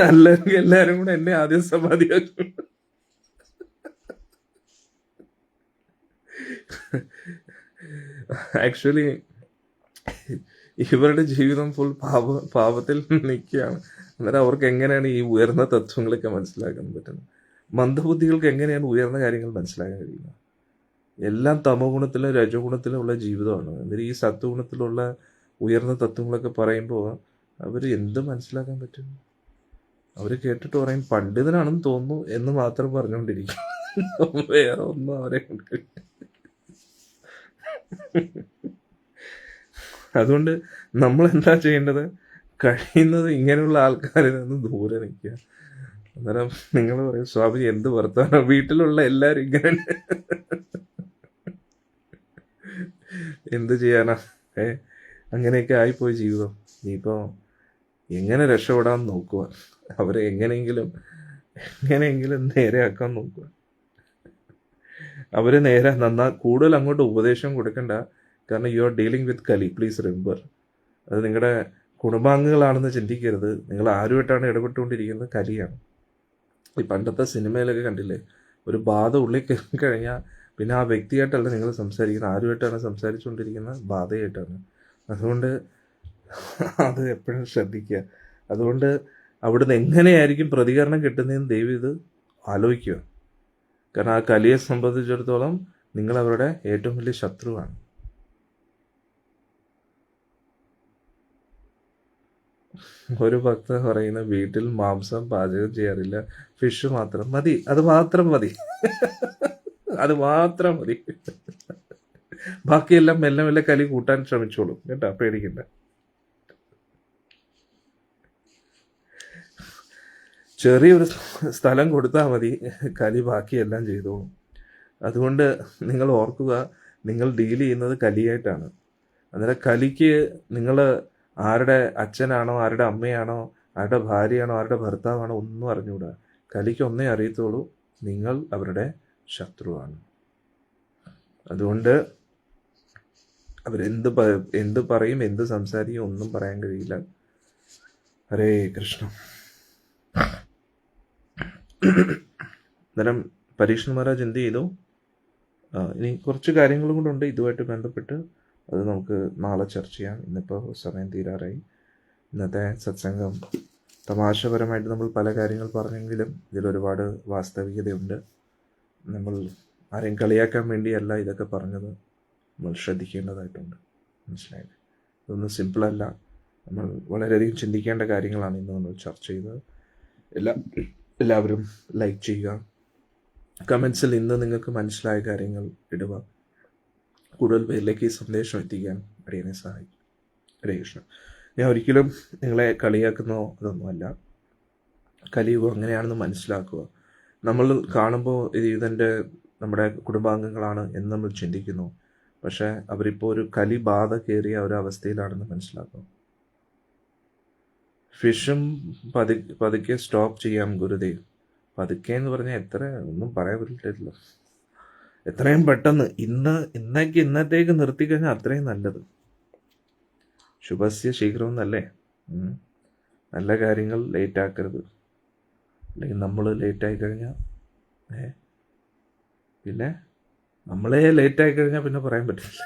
അല്ലെങ്കിൽ എല്ലാരും കൂടെ എന്നെ ആദ്യം സമാധിയാക്കും. ആക്ച്വലി ഇവരുടെ ജീവിതം ഫുൾ പാപത്തിൽ നിൽക്കുകയാണ്. അന്നേരം അവർക്ക് എങ്ങനെയാണ് ഈ ഉയർന്ന തത്വങ്ങളൊക്കെ മനസ്സിലാക്കാൻ പറ്റുന്നത്? മന്ദബുദ്ധികൾക്ക് എങ്ങനെയാണ് ഉയർന്ന കാര്യങ്ങൾ മനസ്സിലാക്കാൻ കഴിയുന്നത്? എല്ലാം തമോ ഗുണത്തിലും രജോ ഗുണത്തിലും ഉള്ള ജീവിതമാണ്. എന്നിട്ട് ഈ സത്വഗുണത്തിലുള്ള ഉയർന്ന തത്വങ്ങളൊക്കെ പറയുമ്പോൾ അവർ എന്ത് മനസ്സിലാക്കാൻ പറ്റും? അവർ കേട്ടിട്ട് പറയും പണ്ഡിതനാണെന്ന് തോന്നുന്നു എന്ന് മാത്രം പറഞ്ഞുകൊണ്ടിരിക്കും. വേറെ ഒന്നും അവരെ കൊണ്ട്. അതുകൊണ്ട് നമ്മൾ എന്താ ചെയ്യേണ്ടത്? കഴിയുന്നത് ഇങ്ങനെയുള്ള ആൾക്കാരിൽ നിന്ന് ദൂരെ നിൽക്കുക. അന്നേരം നിങ്ങൾ പറയും, സ്വാമി എന്ത് വർത്താനോ, വീട്ടിലുള്ള എല്ലാവരും ഇങ്ങനെ. എന്ത് ചെയ്യാനാ? അങ്ങനെയൊക്കെ ആയിപ്പോയി ജീവിതം. ഇനിയിപ്പോൾ എങ്ങനെ രക്ഷപ്പെടാൻ നോക്കുക, അവരെ എങ്ങനെയെങ്കിലും നേരെയാക്കാൻ നോക്കുക. അവരെ നേരെ കൂടുതൽ അങ്ങോട്ട് ഉപദേശം കൊടുക്കണ്ട. കാരണം you are dealing with Kali. Please remember, അത് നിങ്ങളുടെ കുടുംബാംഗങ്ങളാണെന്ന് ചിന്തിക്കരുത്. നിങ്ങൾ ആരുമായിട്ടാണ് ഇടപെട്ടുകൊണ്ടിരിക്കുന്നത്? കലിയാണ്. ഈ പണ്ടത്തെ സിനിമയിലൊക്കെ കണ്ടില്ലേ, ഒരു ബാധ ഉള്ളിൽ കയറി കഴിഞ്ഞാൽ പിന്നെ ആ വ്യക്തിയായിട്ടല്ല നിങ്ങൾ സംസാരിക്കുന്നത്, ആരുമായിട്ടാണ് സംസാരിച്ചുകൊണ്ടിരിക്കുന്നത്? ബാധയായിട്ടാണ്. അതുകൊണ്ട് അത് എപ്പോഴും ശ്രദ്ധിക്കുക. അതുകൊണ്ട് അവിടുന്ന് എങ്ങനെയായിരിക്കും പ്രതികരണം കിട്ടുന്നതെന്ന് ദൈവം ഇത് ആലോചിക്കുക. കാരണം ആ കലിയെ സംബന്ധിച്ചിടത്തോളം നിങ്ങൾ അവരുടെ ഏറ്റവും വലിയ ശത്രുവാണ്. ഒരു ഭക്തൻ പറയുന്ന, വീട്ടിൽ മാംസം പാചകം ചെയ്യാറില്ല, ഫിഷ് മാത്രം മതി, അത് മാത്രം മതി, അത് മാത്രം മതി, ബാക്കിയെല്ലാം മെല്ലെ മെല്ലെ കലി കൂട്ടാൻ ശ്രമിച്ചോളൂ കേട്ടോ, പേടിക്കണ്ട. ചെറിയൊരു സ്ഥലം കൊടുത്താൽ മതി, കലി ബാക്കിയെല്ലാം ചെയ്തോളും. അതുകൊണ്ട് നിങ്ങൾ ഓർക്കുക, നിങ്ങൾ ഡീൽ ചെയ്യുന്നത് കലിയായിട്ടാണ്. അന്നേരം കലിക്ക് നിങ്ങൾ ആരുടെ അച്ഛനാണോ, ആരുടെ അമ്മയാണോ, ആരുടെ ഭാര്യയാണോ, ആരുടെ ഭർത്താവാണോ ഒന്നും അറിഞ്ഞുകൂടാ. കലിക്ക് ഒന്നേ അറിയത്തുള്ളൂ, നിങ്ങൾ അവരുടെ ശത്രുവാണ്. അതുകൊണ്ട് എന്ത് പറയും, എന്ത് സംസാരിക്കും, ഒന്നും പറയാൻ കഴിയില്ല. ഹരേ കൃഷ്ണ. അന്നേരം പരീക്ഷൺ മഹാരാജ് എന്ത് ചെയ്തു? ഇനി കുറച്ച് കാര്യങ്ങളും കൂടെ ഉണ്ട് ഇതുമായിട്ട് ബന്ധപ്പെട്ട്, അത് നമുക്ക് നാളെ ചർച്ച ചെയ്യാം. ഇന്നിപ്പോൾ സമയം തീരാറായി. ഇന്നത്തെ സത്സംഗം തമാശപരമായിട്ട് നമ്മൾ പല കാര്യങ്ങൾ പറഞ്ഞെങ്കിലും ഇതിലൊരുപാട് വാസ്തവികതയുണ്ട്. നമ്മൾ ആരെയും കളിയാക്കാൻ വേണ്ടിയല്ല ഇതൊക്കെ പറഞ്ഞത്, നമ്മൾ ശ്രദ്ധിക്കേണ്ടതായിട്ടുണ്ട്. മനസ്സിലായില്ലേ? ഇതൊന്നും സിമ്പിളല്ല. നമ്മൾ വളരെയധികം ചിന്തിക്കേണ്ട കാര്യങ്ങളാണ് ഇന്ന് നമ്മൾ ചർച്ച ചെയ്തത്. എല്ലാവരും ലൈക്ക് ചെയ്യുക, കമൻസിൽ ഇന്ന് നിങ്ങൾക്ക് മനസ്സിലായ കാര്യങ്ങൾ ഇടുക. കൂടുതൽ പേരിലേക്ക് ഈ സന്ദേശം എത്തിക്കാൻ അടിയനെ സഹായിക്കും. ഹരേ കൃഷ്ണ. ഞാൻ ഒരിക്കലും നിങ്ങളെ കളിയാക്കുന്നോ അതൊന്നുമല്ല. കലിയുഗം അങ്ങനെയാണെന്ന് മനസ്സിലാക്കുക. നമ്മൾ കാണുമ്പോൾ ഇതെൻ്റെ നമ്മുടെ കുടുംബാംഗങ്ങളാണ് എന്ന് നമ്മൾ ചിന്തിക്കുന്നു. പക്ഷേ അവരിപ്പോൾ ഒരു കലി ബാധ കയറിയ ഒരവസ്ഥയിലാണെന്ന് മനസ്സിലാക്കുക. ഫിഷും പതുക്കെ സ്റ്റോപ്പ് ചെയ്യാം ഗുരുദേവ്. പതുക്കെ എന്ന് പറഞ്ഞാൽ ഒന്നും പറയാൻ പറ്റില്ല. എത്രയും പെട്ടെന്ന് ഇന്നത്തേക്ക് നിർത്തിക്കഴിഞ്ഞാൽ അത്രയും നല്ലത്. ശുഭസ്യ ശീഘ്രം എന്നല്ലേ? നല്ല കാര്യങ്ങൾ ലേറ്റ് ആക്കരുത്. അല്ലെങ്കിൽ നമ്മൾ ലേറ്റായി കഴിഞ്ഞാൽ പിന്നെ നമ്മളെ ലേറ്റായി കഴിഞ്ഞാൽ പിന്നെ പറയാൻ പറ്റില്ല.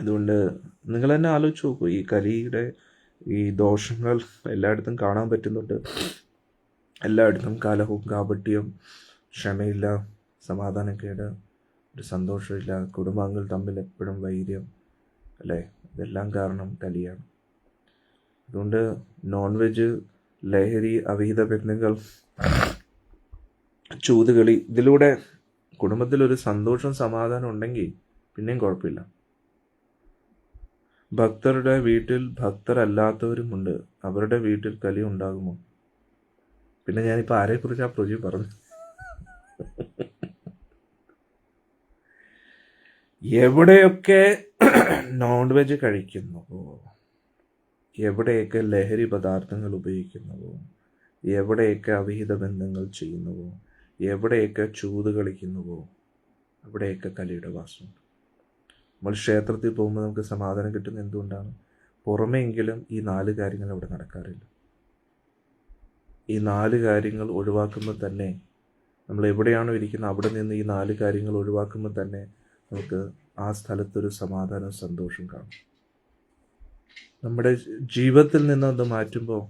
അതുകൊണ്ട് നിങ്ങൾ തന്നെ ആലോചിച്ച് നോക്കൂ, ഈ കലിയുടെ ഈ ദോഷങ്ങൾ എല്ലായിടത്തും കാണാൻ പറ്റുന്നുണ്ട്. എല്ലായിടത്തും കലഹവും കാപട്യവും, ക്ഷമയില്ല, സമാധാനക്കേട്, ഒരു സന്തോഷമില്ല, കുടുംബാംഗങ്ങൾ തമ്മിൽ എപ്പോഴും വൈര്യം, അല്ലേ? ഇതെല്ലാം കാരണം കലിയാണ്. അതുകൊണ്ട് നോൺ വെജ്, ലഹരി, അവിഹിത ബന്ധങ്ങൾ, ചൂതുകളി, ഇതിലൂടെ കുടുംബത്തിലൊരു സന്തോഷം സമാധാനം ഉണ്ടെങ്കിൽ പിന്നെയും കുഴപ്പമില്ല. ഭക്തരുടെ വീട്ടിൽ ഭക്തരല്ലാത്തവരുമുണ്ട്, അവരുടെ വീട്ടിൽ കലി ഉണ്ടാകുമോ? പിന്നെ ഞാനിപ്പോൾ ആരെക്കുറിച്ചാണ് പ്രജി പറഞ്ഞു? എവിടെയൊക്കെ നോൺ വെജ് കഴിക്കുന്നുവോ, എവിടെയൊക്കെ ലഹരി പദാർത്ഥങ്ങൾ ഉപയോഗിക്കുന്നുവോ, എവിടെയൊക്കെ അവിഹിത ബന്ധങ്ങൾ ചെയ്യുന്നുവോ, എവിടെയൊക്കെ ചൂത് കളിക്കുന്നുവോ, അവിടെയൊക്കെ കലിയുടെ വാസമുണ്ട്. നമ്മൾ ക്ഷേത്രത്തിൽ പോകുമ്പോൾ നമുക്ക് സമാധാനം കിട്ടുന്നത് എന്തുകൊണ്ടാണ്? പുറമെങ്കിലും ഈ 4 കാര്യങ്ങൾ അവിടെ നടക്കാറില്ല. ഈ 4 കാര്യങ്ങൾ ഒഴിവാക്കുമ്പോൾ തന്നെ, നമ്മൾ എവിടെയാണോ ഇരിക്കുന്നത് അവിടെ നിന്ന് ഈ 4 കാര്യങ്ങൾ ഒഴിവാക്കുമ്പോൾ തന്നെ നമുക്ക് ആ സ്ഥലത്തൊരു സമാധാനവും സന്തോഷവും കാണും. നമ്മുടെ ജീവിതത്തിൽ നിന്ന് അത് മാറ്റുമ്പോൾ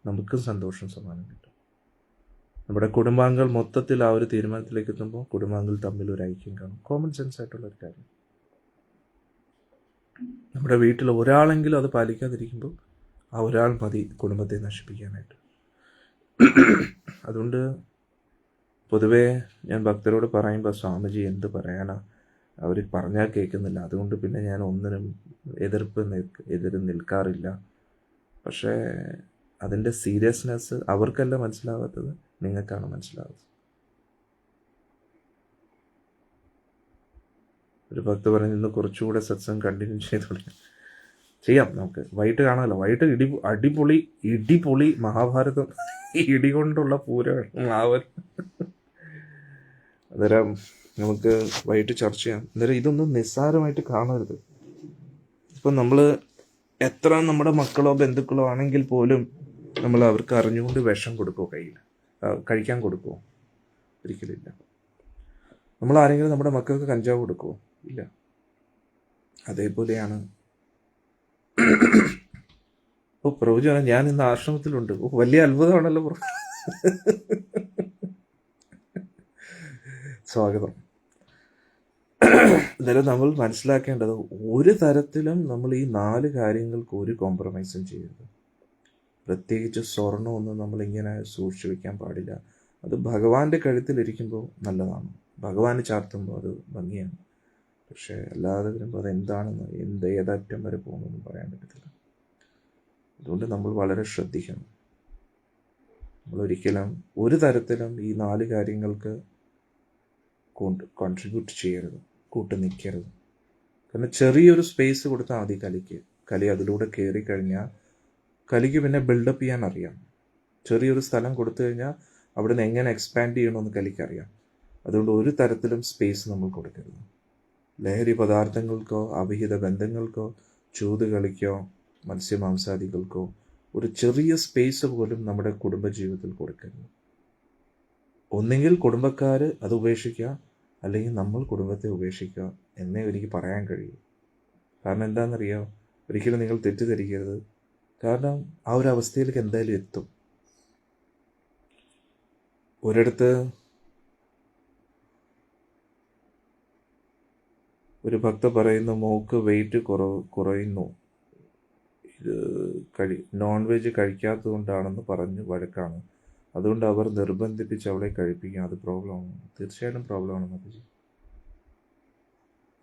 നമുക്കും സന്തോഷം സമാധാനം കിട്ടും. നമ്മുടെ കുടുംബാംഗങ്ങൾ മൊത്തത്തിൽ ആ ഒരു തീരുമാനത്തിലേക്ക് എത്തുമ്പോൾ കുടുംബാംഗങ്ങൾ തമ്മിൽ ഒരു ഐക്യം കാണും. കോമൺ സെൻസ് ആയിട്ടുള്ളൊരു കാര്യം. നമ്മുടെ വീട്ടിൽ ഒരാളെങ്കിലും അത് പാലിക്കാതിരിക്കുമ്പോൾ ആ ഒരാൾ മതി കുടുംബത്തെ നശിപ്പിക്കാനായിട്ട്. അതുകൊണ്ട് പൊതുവേ ഞാൻ ഭക്തരോട് പറയുമ്പോൾ, സ്വാമിജി എന്ത് പറയാനാ, അവർ പറഞ്ഞാൽ കേൾക്കുന്നില്ല, അതുകൊണ്ട് പിന്നെ ഞാൻ ഒന്നിനും എതിര് നിൽക്കാറില്ല. പക്ഷേ അതിൻ്റെ സീരിയസ്നെസ് അവർക്കല്ല മനസ്സിലാവാത്തത്, നിങ്ങൾക്കാണ് മനസ്സിലാവുന്നത്. ഒരു ഭക്ത പറഞ്ഞ് ഇന്ന് കുറച്ചുകൂടെ സത്സംഗം കണ്ടിന്യൂ ചെയ്യാം, നമുക്ക് വൈകിട്ട് കാണാമല്ലോ. വൈകിട്ട് ഇടിപൊളി മഹാഭാരതം, ഇടി കൊണ്ടുള്ള പൂരമാണ്. അന്നേരം നമുക്ക് വൈകിട്ട് ചർച്ച ചെയ്യാം. അന്നേരം ഇതൊന്നും നിസ്സാരമായിട്ട് കാണരുത്. ഇപ്പം നമ്മൾ എത്ര നമ്മുടെ മക്കളോ ബന്ധുക്കളോ ആണെങ്കിൽ പോലും നമ്മൾ അവർക്ക് അറിഞ്ഞുകൊണ്ട് വിഷം കൊടുക്കുമോ, കഴിക്കാൻ കൊടുക്കുമോ? ഒരിക്കലില്ല. നമ്മൾ ആരെങ്കിലും നമ്മുടെ മക്കൾക്ക് കഞ്ചാവ് കൊടുക്കുമോ? ഇല്ല. അതേപോലെയാണ് പ്രഭുജന ഞാൻ ഇന്ന് ആശ്രമത്തിലുണ്ട്. വലിയ അത്ഭുതമാണല്ലോ സ്വാഗതം. എന്നാലും നമ്മൾ മനസ്സിലാക്കേണ്ടത് ഒരു തരത്തിലും നമ്മൾ ഈ 4 കാര്യങ്ങൾക്ക് ഒരു കോംപ്രമൈസും ചെയ്യരുത്. പ്രത്യേകിച്ച് സ്വർണ്ണമൊന്നും നമ്മളിങ്ങനെ സൂക്ഷിച്ചു വയ്ക്കാൻ പാടില്ല. അത് ഭഗവാന്റെ കഴുത്തിലിരിക്കുമ്പോൾ നല്ലതാണ്, ഭഗവാന് ചാർത്തുമ്പോൾ അത് ഭംഗിയാണ്. പക്ഷേ അല്ലാതെ വരുമ്പോൾ അതെന്താണെന്ന് ഏതറ്റം വരെ പോകുമെന്നും പറയാൻ പറ്റത്തില്ല. അതുകൊണ്ട് നമ്മൾ വളരെ ശ്രദ്ധിക്കണം. നമ്മളൊരിക്കലും ഒരു തരത്തിലും ഈ 4 കാര്യങ്ങൾക്ക് കോൺട്രിബ്യൂട്ട് ചെയ്യരുത്, കൂട്ട് നിൽക്കരുത്. കാരണം ചെറിയൊരു സ്പേസ് കൊടുത്താൽ മതി കലി അതിലൂടെ കയറിക്കഴിഞ്ഞാൽ കലിക്ക് പിന്നെ ബിൽഡപ്പ് ചെയ്യാൻ അറിയാം. ചെറിയൊരു സ്ഥലം കൊടുത്തു കഴിഞ്ഞാൽ അവിടെ നിന്ന് എങ്ങനെ എക്സ്പാൻഡ് ചെയ്യണമെന്ന് കലിക്കറിയാം. അതുകൊണ്ട് ഒരു തരത്തിലും സ്പേസ് നമ്മൾ കൊടുക്കരുത്. ലഹരി പദാർത്ഥങ്ങൾക്കോ അവിഹിത ബന്ധങ്ങൾക്കോ ചൂത് കളിക്കോ മത്സ്യമാംസാദികൾക്കോ ഒരു ചെറിയ സ്പേസ് പോലും നമ്മുടെ കുടുംബജീവിതത്തിൽ കൊടുക്കരുത്. ഒന്നെങ്കിൽ കുടുംബക്കാർ അത് ഉപേക്ഷിക്കുക, അല്ലെങ്കിൽ നമ്മൾ കുടുംബത്തെ ഉപേക്ഷിക്കുക എന്നേ എനിക്ക് പറയാൻ കഴിയൂ. കാരണം എന്താണെന്നറിയാമോ? ഒരിക്കലും നിങ്ങൾ തെറ്റിദ്ധരിക്കരുത്. കാരണം ആ ഒരു അവസ്ഥയിലേക്ക് എന്തായാലും എത്തും. ഒരിടത്ത് ഒരു ഭക്ത പറയുന്നു, മോക്ക് വെയിറ്റ് കുറയുന്നു, ഇത് നോൺ വെജ് കഴിക്കാത്തത് കൊണ്ടാണെന്ന് പറഞ്ഞ് വഴക്കാണ്. അതുകൊണ്ട് അവർ നിർബന്ധിപ്പിച്ച് അവളെ കഴിപ്പിക്കും. അത് പ്രോബ്ലമാണ്. തീർച്ചയായിട്ടും പ്രോബ്ലമാണ് മതി.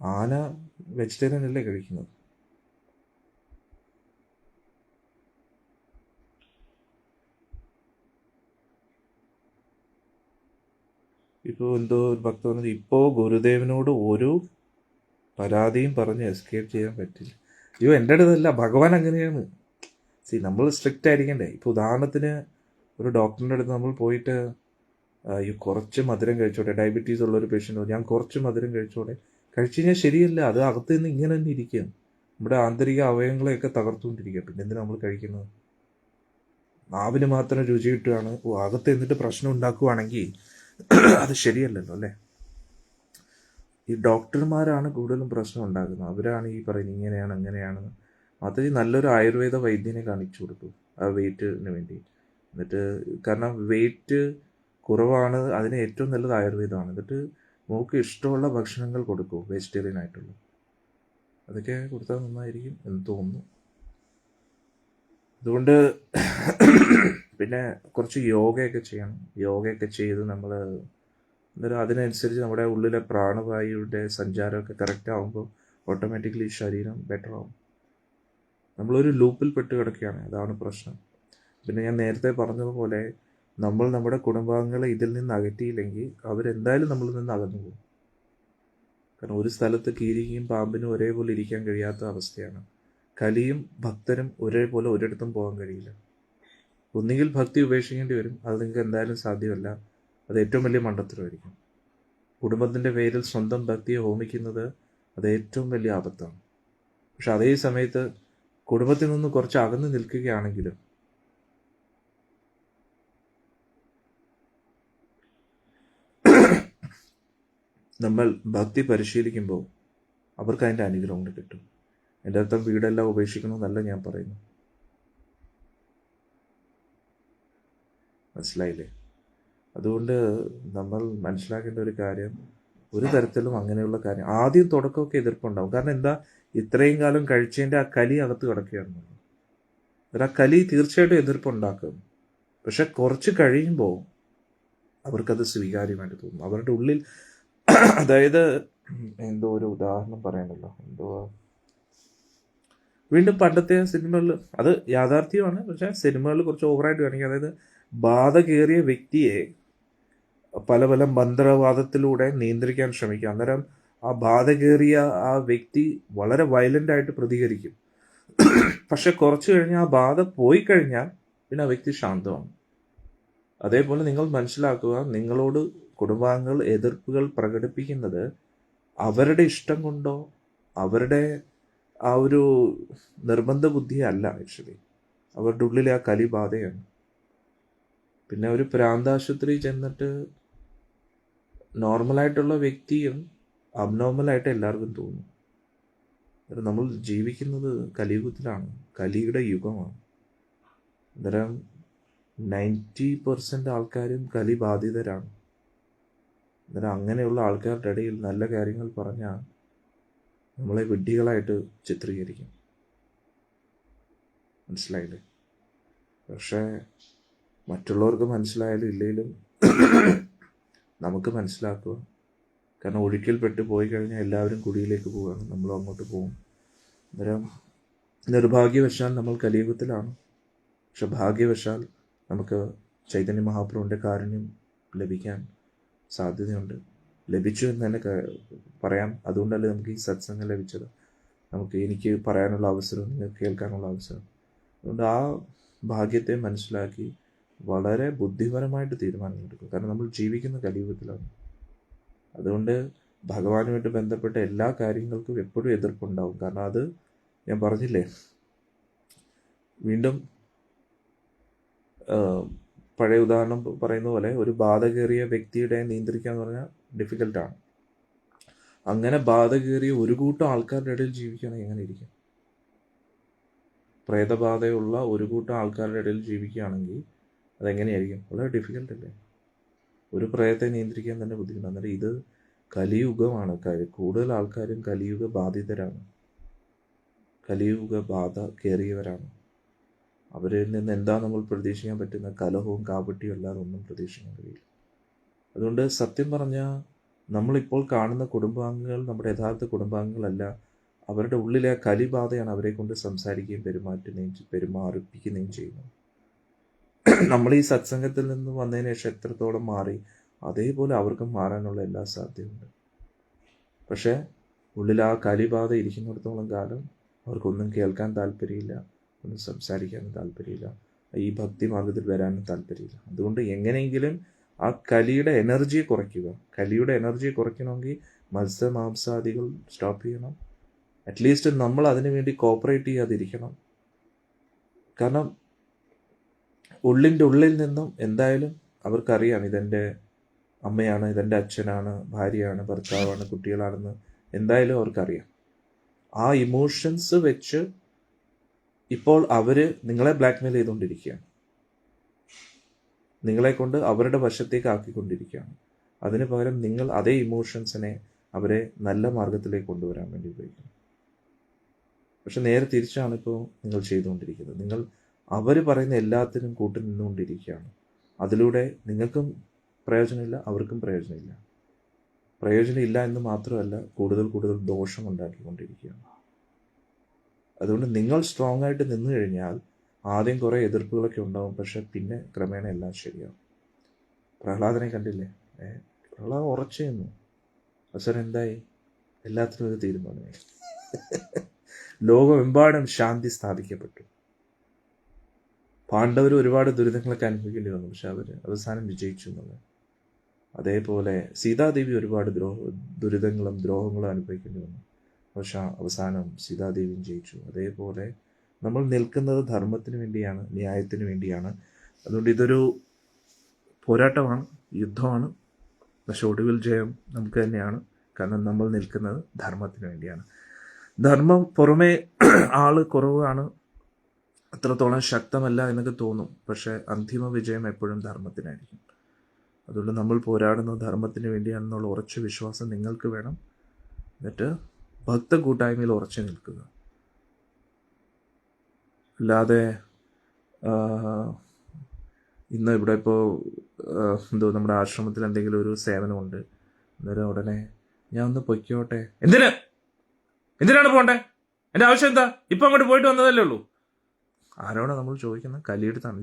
ആന വെജിറ്റേറിയൻ അല്ലേ കഴിക്കുന്നത്? ഇപ്പോൾ എന്തോ ഒരു ഭക്ത പറഞ്ഞത്, ഇപ്പോൾ ഗുരുദേവനോട് ഒരു പരാതിയും പറഞ്ഞ് എസ്കേപ്പ് ചെയ്യാൻ പറ്റില്ല. അയ്യോ, എൻ്റെ അടുത്തല്ല, ഭഗവാൻ അങ്ങനെയാണ്. നമ്മൾ സ്ട്രിക്റ്റ് ആയിരിക്കണ്ടേ? ഇപ്പോൾ ഉദാഹരണത്തിന് ഒരു ഡോക്ടറിൻ്റെ അടുത്ത് നമ്മൾ പോയിട്ട് കുറച്ച് മധുരം കഴിച്ചോട്ടെ, ഡയബറ്റീസ് ഉള്ളൊരു പേഷ്യൻ്റ്, ഞാൻ കുറച്ച് മധുരം കഴിച്ചോട്ടെ, കഴിച്ചു കഴിഞ്ഞാൽ ശരിയല്ല. അത് അകത്ത് നിന്ന് ഇങ്ങനെ തന്നെ ഇരിക്കുക, നമ്മുടെ ആന്തരിക അവയവങ്ങളെയൊക്കെ തകർത്തുകൊണ്ടിരിക്കുക. പിന്നെ എന്തിനാണ് നമ്മൾ കഴിക്കുന്നത്? നാവിന് മാത്രം രുചി കിട്ടുകയാണ്, അകത്ത് എന്നിട്ട് പ്രശ്നം ഉണ്ടാക്കുകയാണെങ്കിൽ അത് ശരിയല്ലല്ലോ അല്ലേ? ഈ ഡോക്ടർമാരാണ് കൂടുതലും പ്രശ്നം ഉണ്ടാക്കുന്നത്. അവരാണ് ഈ പറയുന്നത് ഇങ്ങനെയാണ് അങ്ങനെയാണ്. മാത്രമേ നല്ലൊരു ആയുർവേദ വൈദ്യനെ കാണിച്ചു കൊടുക്കൂ ആ വെയിറ്റിന് വേണ്ടി. എന്നിട്ട് കാരണം വെയിറ്റ് കുറവാണ്, അതിന് ഏറ്റവും നല്ലത് ആയുർവേദമാണ്. എന്നിട്ട് നമുക്ക് ഇഷ്ടമുള്ള ഭക്ഷണങ്ങൾ കൊടുക്കൂ, വെജിറ്റേറിയൻ ആയിട്ടുള്ള, അതൊക്കെ കൊടുത്താൽ നന്നായിരിക്കും എന്ന് തോന്നുന്നു. അതുകൊണ്ട് പിന്നെ കുറച്ച് യോഗയൊക്കെ ചെയ്യണം. യോഗയൊക്കെ ചെയ്ത് നമ്മൾ അന്നേരം അതിനനുസരിച്ച് നമ്മുടെ ഉള്ളിലെ പ്രാണവായുവിൻ്റെ സഞ്ചാരമൊക്കെ കറക്റ്റ് ആകുമ്പോൾ ഓട്ടോമാറ്റിക്കലി ശരീരം ബെറ്റർ ആവും. നമ്മളൊരു ലൂപ്പിൽ പെട്ട് കിടക്കുകയാണ്, അതാണ് പ്രശ്നം. പിന്നെ ഞാൻ നേരത്തെ പറഞ്ഞതുപോലെ നമ്മൾ നമ്മുടെ കുടുംബാംഗങ്ങളെ ഇതിൽ നിന്ന് അകറ്റിയില്ലെങ്കിൽ അവരെന്തായാലും നമ്മളിൽ നിന്ന് അകന്നു പോകും. കാരണം ഒരു സ്ഥലത്ത് കീരിയും പാമ്പിനും ഒരേപോലെ ഇരിക്കാൻ കഴിയാത്ത അവസ്ഥയാണ്. കലിയും ഭക്തരും ഒരേപോലെ ഒരിടത്തും പോകാൻ കഴിയില്ല. ഒന്നുകിൽ ഭക്തി ഉപേക്ഷിക്കേണ്ടി വരും, അത് നിങ്ങൾക്ക് എന്തായാലും സാധ്യമല്ല. അത് ഏറ്റവും വലിയ മണ്ടത്തരമായിരിക്കും. കുടുംബത്തിൻ്റെ പേരിൽ സ്വന്തം ഭക്തിയെ ഹോമിക്കുന്നത് അത് ഏറ്റവും വലിയ ആപത്താണ്. പക്ഷെ അതേ സമയത്ത് കുടുംബത്തിൽ നിന്ന് കുറച്ച് അകന്ന് നിൽക്കുകയാണെങ്കിലും നമ്മൾ ഭക്തി പരിശീലിക്കുമ്പോൾ അവർക്ക് അതിൻ്റെ അനുഗ്രഹം കൊണ്ട് കിട്ടും. എൻ്റെ അർത്ഥം വീടെല്ലാം ഉപേക്ഷിക്കണമെന്നല്ല ഞാൻ പറയുന്നു, മനസ്സിലായില്ലേ? അതുകൊണ്ട് നമ്മൾ മനസ്സിലാക്കേണ്ട ഒരു കാര്യം, ഒരു തരത്തിലും അങ്ങനെയുള്ള കാര്യം ആദ്യം തുടക്കമൊക്കെ എതിർപ്പുണ്ടാവും. കാരണം എന്താ, ഇത്രയും കാലം കഴിച്ചതിൻ്റെ ആ കലി അകത്ത് കിടക്കുകയാണ്. ആ കലി തീർച്ചയായിട്ടും എതിർപ്പുണ്ടാക്കും. പക്ഷെ കുറച്ച് കഴിയുമ്പോൾ അവർക്കത് സ്വീകാര്യമായിട്ട് തോന്നും. അവരുടെ ഉള്ളിൽ, അതായത് എന്തോ ഒരു ഉദാഹരണം പറയണല്ലോ, വീണ്ടും പണ്ടത്തെ സിനിമകളിൽ അത് യാഥാർത്ഥ്യമാണ്, പക്ഷെ സിനിമകളിൽ കുറച്ച് ഓവറായിട്ട് കാണിക്കുക. അതായത് ബാധ കയറിയ വ്യക്തിയെ പല പല മന്ത്രവാദത്തിലൂടെ നിയന്ത്രിക്കാൻ ശ്രമിക്കുക. അന്നേരം ആ ബാധ കയറിയ ആ വ്യക്തി വളരെ വയലൻ്റ് ആയിട്ട് പ്രതികരിക്കും. പക്ഷെ കുറച്ച് കഴിഞ്ഞാൽ ആ ബാധ പോയി കഴിഞ്ഞാൽ പിന്നെ ആ വ്യക്തി ശാന്തമാണ്. അതേപോലെ നിങ്ങൾ മനസ്സിലാക്കുക, നിങ്ങളോട് കുടുംബാംഗങ്ങൾ എതിർപ്പുകൾ പ്രകടിപ്പിക്കുന്നത് അവരുടെ ഇഷ്ടം കൊണ്ടോ അവരുടെ ആ ഒരു നിർബന്ധ ബുദ്ധിയല്ല. ആക്ച്വലി അവരുടെ ഉള്ളിലെ ആ കലിബാധയാണ്. പിന്നെ ഒരു പ്രാന്താശുപത്രി ചെന്നിട്ട് നോർമലായിട്ടുള്ള വ്യക്തിയും അബ്നോർമലായിട്ട് എല്ലാവർക്കും തോന്നും. നമ്മൾ ജീവിക്കുന്നത് കലിയുഗത്തിലാണ്, കലിയുടെ യുഗമാണ്. അന്നേരം 90% ആൾക്കാരും കലി ബാധിതരാണ്. അന്നേരം അങ്ങനെയുള്ള ആൾക്കാരുടെ ഇടയിൽ നല്ല കാര്യങ്ങൾ പറഞ്ഞാൽ നമ്മളെ വിഡ്ഢികളായിട്ട് ചിത്രീകരിക്കും. മനസ്സിലായില്ലേ? പക്ഷേ മറ്റുള്ളവർക്ക് മനസ്സിലായാലും ഇല്ലെങ്കിലും നമുക്ക് മനസ്സിലാക്കുക. കാരണം ഒഴുക്കിൽപ്പെട്ട് പോയി കഴിഞ്ഞാൽ എല്ലാവരും കുടിയിലേക്ക് പോവുകയാണ്, നമ്മളും അങ്ങോട്ട് പോകും. അന്നേരം നിർഭാഗ്യവശാൽ നമ്മൾ കലിയുഗത്തിലാണ്. പക്ഷെ ഭാഗ്യവശാൽ നമുക്ക് ചൈതന്യ മഹാപ്രഭുവിൻ്റെ കാരുണ്യം ലഭിക്കാൻ സാധ്യതയുണ്ട്. ലഭിച്ചു എന്ന് തന്നെ പറയാം. അതുകൊണ്ടല്ലേ നമുക്ക് ഈ സത്സംഗം ലഭിച്ചത്, എനിക്ക് പറയാനുള്ള അവസരം, നിങ്ങൾക്ക് കേൾക്കാനുള്ള അവസരം. അതുകൊണ്ട് ആ ഭാഗ്യത്തെ മനസ്സിലാക്കി വളരെ ബുദ്ധിപരമായിട്ട് തീരുമാനങ്ങളെടുക്കും. കാരണം നമ്മൾ ജീവിക്കുന്ന കലിയുഗത്തിലാണ്. അതുകൊണ്ട് ഭഗവാനുമായിട്ട് ബന്ധപ്പെട്ട എല്ലാ കാര്യങ്ങൾക്കും എപ്പോഴും എതിർപ്പുണ്ടാവും. കാരണം അത് ഞാൻ പറഞ്ഞില്ലേ, വീണ്ടും പഴയ ഉദാഹരണം പറയുന്ന പോലെ ഒരു ബാധ കയറിയ വ്യക്തിയുടെ നിയന്ത്രിക്കുക എന്ന് പറഞ്ഞാൽ ഡിഫിക്കൽട്ടാണ്. അങ്ങനെ ബാധ കയറിയ ഒരു കൂട്ടം ആൾക്കാരുടെ ഇടയിൽ ജീവിക്കുകയാണെങ്കിൽ എങ്ങനെ ഇരിക്കും? പ്രേതബാധയുള്ള ഒരു കൂട്ടം ആൾക്കാരുടെ ഇടയിൽ ജീവിക്കുകയാണെങ്കിൽ അതെങ്ങനെയായിരിക്കും? വളരെ ഡിഫിക്കൽട്ടല്ലേ? ഒരു പ്രേതത്തെ നിയന്ത്രിക്കാൻ തന്നെ ബുദ്ധിമുട്ട്. അന്നേരം ഇത് കലിയുഗമാണ്. കൂടുതൽ ആൾക്കാരും കലിയുഗ ബാധിതരാണ്, കലിയുഗ ബാധ കയറിയവരാണ്. അവരിൽ നിന്ന് എന്താ നമ്മൾ പ്രതീക്ഷിക്കാൻ പറ്റുന്ന? കലഹവും കാപട്യവും അല്ലാതെ ഒന്നും പ്രതീക്ഷിക്കാൻ കഴിയില്ല. അതുകൊണ്ട് സത്യം പറഞ്ഞാൽ നമ്മളിപ്പോൾ കാണുന്ന കുടുംബാംഗങ്ങൾ നമ്മുടെ യഥാർത്ഥ കുടുംബാംഗങ്ങളല്ല. അവരുടെ ഉള്ളിലെ കലിബാധയാണ് അവരെ കൊണ്ട് സംസാരിക്കുകയും പെരുമാറിപ്പിക്കുകയും ചെയ്യുന്നത്. നമ്മൾ ഈ സത്സംഗത്തിൽ നിന്ന് വന്നതിന് ശേഷം എത്രത്തോളം മാറി, അതേപോലെ അവർക്കും മാറാനുള്ള എല്ലാ സാധ്യതയുണ്ട്. പക്ഷേ ഉള്ളിൽ ആ കലിബാധ ഇരിക്കുന്നിടത്തോളം കാലം അവർക്കൊന്നും കേൾക്കാൻ താല്പര്യമില്ല, ഒന്നും സംസാരിക്കാനും താല്പര്യമില്ല, ഈ ഭക്തി മാർഗത്തിൽ വരാനും താല്പര്യമില്ല. അതുകൊണ്ട് എങ്ങനെയെങ്കിലും ആ കലിയുടെ എനർജിയെ കുറയ്ക്കുക. കലിയുടെ എനർജിയെ കുറയ്ക്കണമെങ്കിൽ മത്സ്യമാംസാദികൾ സ്റ്റോപ്പ് ചെയ്യണം. അറ്റ്ലീസ്റ്റ് നമ്മൾ അതിനു വേണ്ടി കോപ്പറേറ്റ് ചെയ്യാതിരിക്കണം. കാരണം ഉള്ളിൻ്റെ ഉള്ളിൽ നിന്നും എന്തായാലും അവർക്കറിയാം, ഇതെൻ്റെ അമ്മയാണ്, ഇതെൻ്റെ അച്ഛനാണ്, ഭാര്യയാണ്, ഭർത്താവാണ്, കുട്ടികളാണെന്ന് എന്തായാലും അവർക്കറിയാം. ആ ഇമോഷൻസ് വെച്ച് ഇപ്പോൾ അവർ നിങ്ങളെ ബ്ലാക്ക്മെയിൽ ചെയ്തുകൊണ്ടിരിക്കുകയാണ്, നിങ്ങളെ കൊണ്ട് അവരുടെ വശത്തേക്ക് ആക്കിക്കൊണ്ടിരിക്കുകയാണ്. അതിന് പകരം നിങ്ങൾ അതേ ഇമോഷൻസിനെ അവരെ നല്ല മാർഗത്തിലേക്ക് കൊണ്ടുവരാൻ വേണ്ടി ഉപയോഗിക്കണം. പക്ഷെ നേരെ തിരിച്ചാണ് ഇപ്പോൾ നിങ്ങൾ ചെയ്തുകൊണ്ടിരിക്കുന്നത്. നിങ്ങൾ അവർ പറയുന്ന എല്ലാത്തിനും കൂട്ടു നിന്നുകൊണ്ടിരിക്കുകയാണ്. അതിലൂടെ നിങ്ങൾക്കും പ്രയോജനമില്ല, അവർക്കും പ്രയോജനമില്ല. പ്രയോജനമില്ല എന്ന് മാത്രമല്ല, കൂടുതൽ കൂടുതൽ ദോഷം ഉണ്ടാക്കിക്കൊണ്ടിരിക്കുകയാണ്. അതുകൊണ്ട് നിങ്ങൾ സ്ട്രോങ് ആയിട്ട് നിന്നു കഴിഞ്ഞാൽ ആദ്യം കുറേ എതിർപ്പുകളൊക്കെ ഉണ്ടാവും, പക്ഷെ പിന്നെ ക്രമേണ എല്ലാം ശരിയാവും. പ്രഹ്ലാദനെ കണ്ടില്ലേ? പ്രഹ്ലാദം ഉറച്ചു നിന്നു. അവസരം എന്തായി? എല്ലാത്തിനും ഒരു തീരുമാനമായി. ലോകമെമ്പാടും ശാന്തി സ്ഥാപിക്കപ്പെട്ടു. പാണ്ഡവർ ഒരുപാട് ദുരിതങ്ങളൊക്കെ അനുഭവിക്കേണ്ടി വന്നു, പക്ഷെ അവർ അവസാനം വിജയിച്ചു എന്നുള്ളത്. അതേപോലെ സീതാദേവി ഒരുപാട് ദുരിതങ്ങളും ദ്രോഹങ്ങളും അനുഭവിക്കേണ്ടി വന്നു, പക്ഷെ അവസാനം സീതാദേവിയും ജയിച്ചു. അതേപോലെ നമ്മൾ നിൽക്കുന്നത് ധർമ്മത്തിന് വേണ്ടിയാണ്, ന്യായത്തിന് വേണ്ടിയാണ്. അതുകൊണ്ട് ഇതൊരു പോരാട്ടമാണ്, യുദ്ധമാണ്. പക്ഷെ ഒടുവിൽ ജയം നമുക്ക് തന്നെയാണ്. കാരണം നമ്മൾ നിൽക്കുന്നത് ധർമ്മത്തിന് വേണ്ടിയാണ്. ധർമ്മം പുറമേ ആള് കുറവാണ്, അത്രത്തോളം ശക്തമല്ല എന്നൊക്കെ തോന്നും, പക്ഷെ അന്തിമ വിജയം എപ്പോഴും ധർമ്മത്തിനായിരിക്കും. അതുകൊണ്ട് നമ്മൾ പോരാടുന്നത് ധർമ്മത്തിന് വേണ്ടിയാണെന്നുള്ള ഉറച്ച വിശ്വാസം നിങ്ങൾക്ക് വേണം. എന്നിട്ട് ഭക്ത കൂട്ടായ്മയിൽ ഉറച്ചു നിൽക്കുക. അല്ലാതെ ഇന്ന് ഇവിടെ ഇപ്പോൾ നമ്മുടെ ആശ്രമത്തിൽ എന്തെങ്കിലും ഒരു സേവനമുണ്ട്, അന്നേരം ഉടനെ ഞാൻ ഒന്ന് പൊയ്ക്കോട്ടെ. എന്തിനാണ് പോകണ്ടേ? എൻ്റെ ആവശ്യം എന്താ? ഇപ്പം അങ്ങോട്ട് പോയിട്ട് വന്നതല്ലേ ഉള്ളൂ. ആരോടാണ് നമ്മൾ ചോദിക്കുന്നത്? കലിയെടുത്താണ്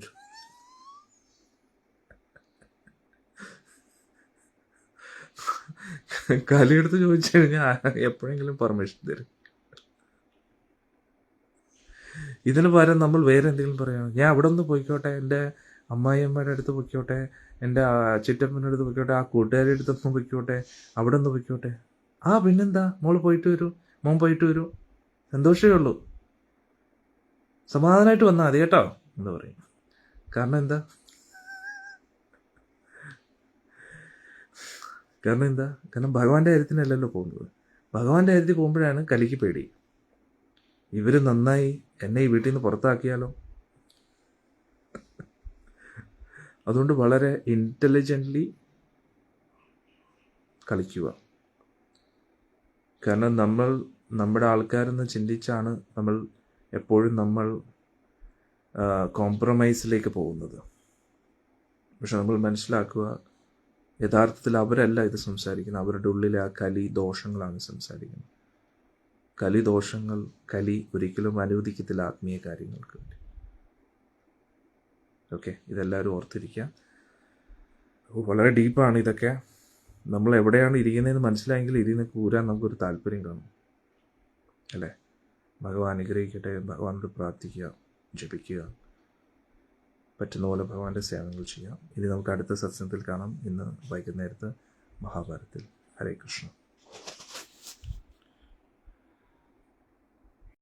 കലിയെടുത്ത് ചോദിച്ചു കഴിഞ്ഞാൽ എപ്പോഴെങ്കിലും പെർമിഷൻ തരും. ഇതിന് പകരം നമ്മൾ വേറെ എന്തെങ്കിലും പറയണം. ഞാൻ അവിടെ ഒന്ന് പോയിക്കോട്ടെ, എൻ്റെ അമ്മായിയമ്മയുടെ അടുത്ത് പൊയ്ക്കോട്ടെ, എൻ്റെ ചിറ്റപ്പൻ്റെ അടുത്ത് പൊയ്ക്കോട്ടെ, ആ കൂട്ടുകാരുടെ അടുത്തൊന്നും പൊയ്ക്കോട്ടെ, അവിടെ ഒന്ന് പൊയ്ക്കോട്ടെ. പിന്നെന്താ, മോൻ പോയിട്ട് വരൂ, സന്തോഷമേ ഉള്ളൂ, സമാധാനമായിട്ട് വന്നാൽ മതി കേട്ടോ എന്ന് പറയും. കാരണം എന്താ? കാരണം എന്താ? കാരണം ഭഗവാന്റെ കാര്യത്തിനല്ലല്ലോ പോകുന്നത്. ഭഗവാന്റെ കാര്യത്തിൽ പോകുമ്പോഴാണ് കലിക്ക് പേടി. ഇവർ നന്നായി എന്നെ ഈ വീട്ടിൽ നിന്ന് പുറത്താക്കിയാലോ? അതുകൊണ്ട് വളരെ ഇൻ്റലിജൻ്റ്ലി കളിക്കുക. കാരണം നമ്മുടെ ആൾക്കാരെന്ന് ചിന്തിച്ചാണ് നമ്മൾ കോംപ്രമൈസിലേക്ക് പോകുന്നത്. പക്ഷെ നമ്മൾ മനസ്സിലാക്കുക, യഥാർത്ഥത്തിൽ അവരല്ല ഇത് സംസാരിക്കുന്നത്. അവരുടെ ഉള്ളിലെ ആ കലി ദോഷങ്ങളാണ് സംസാരിക്കുന്നത്. കലി ഒരിക്കലും അനുവദിക്കത്തില്ല ആത്മീയ കാര്യങ്ങൾക്ക് വേണ്ടി. ഓക്കെ, ഇതെല്ലാവരും ഓർത്തിരിക്കുക. വളരെ ഡീപ്പാണ് ഇതൊക്കെ. നമ്മൾ എവിടെയാണ് ഇരിക്കുന്നതെന്ന് മനസ്സിലായെങ്കിൽ ഇതിൽ നിന്ന് കൂരാൻ നമുക്കൊരു താല്പര്യം കാണും, അല്ലേ? ഭഗവാൻ അനുഗ്രഹിക്കട്ടെ. ഭഗവാനോട് പ്രാർത്ഥിക്കുക, ജപിക്കുക, പറ്റുന്ന പോലെ ഭഗവാന്റെ സേവനങ്ങൾ ചെയ്യാം. ഇനി നമുക്ക് അടുത്ത സത്സംഗത്തിൽ കാണാം. ഇന്ന് വൈകുന്നേരത്ത് മഹാഭാരതത്തിൽ. ഹരേ കൃഷ്ണ.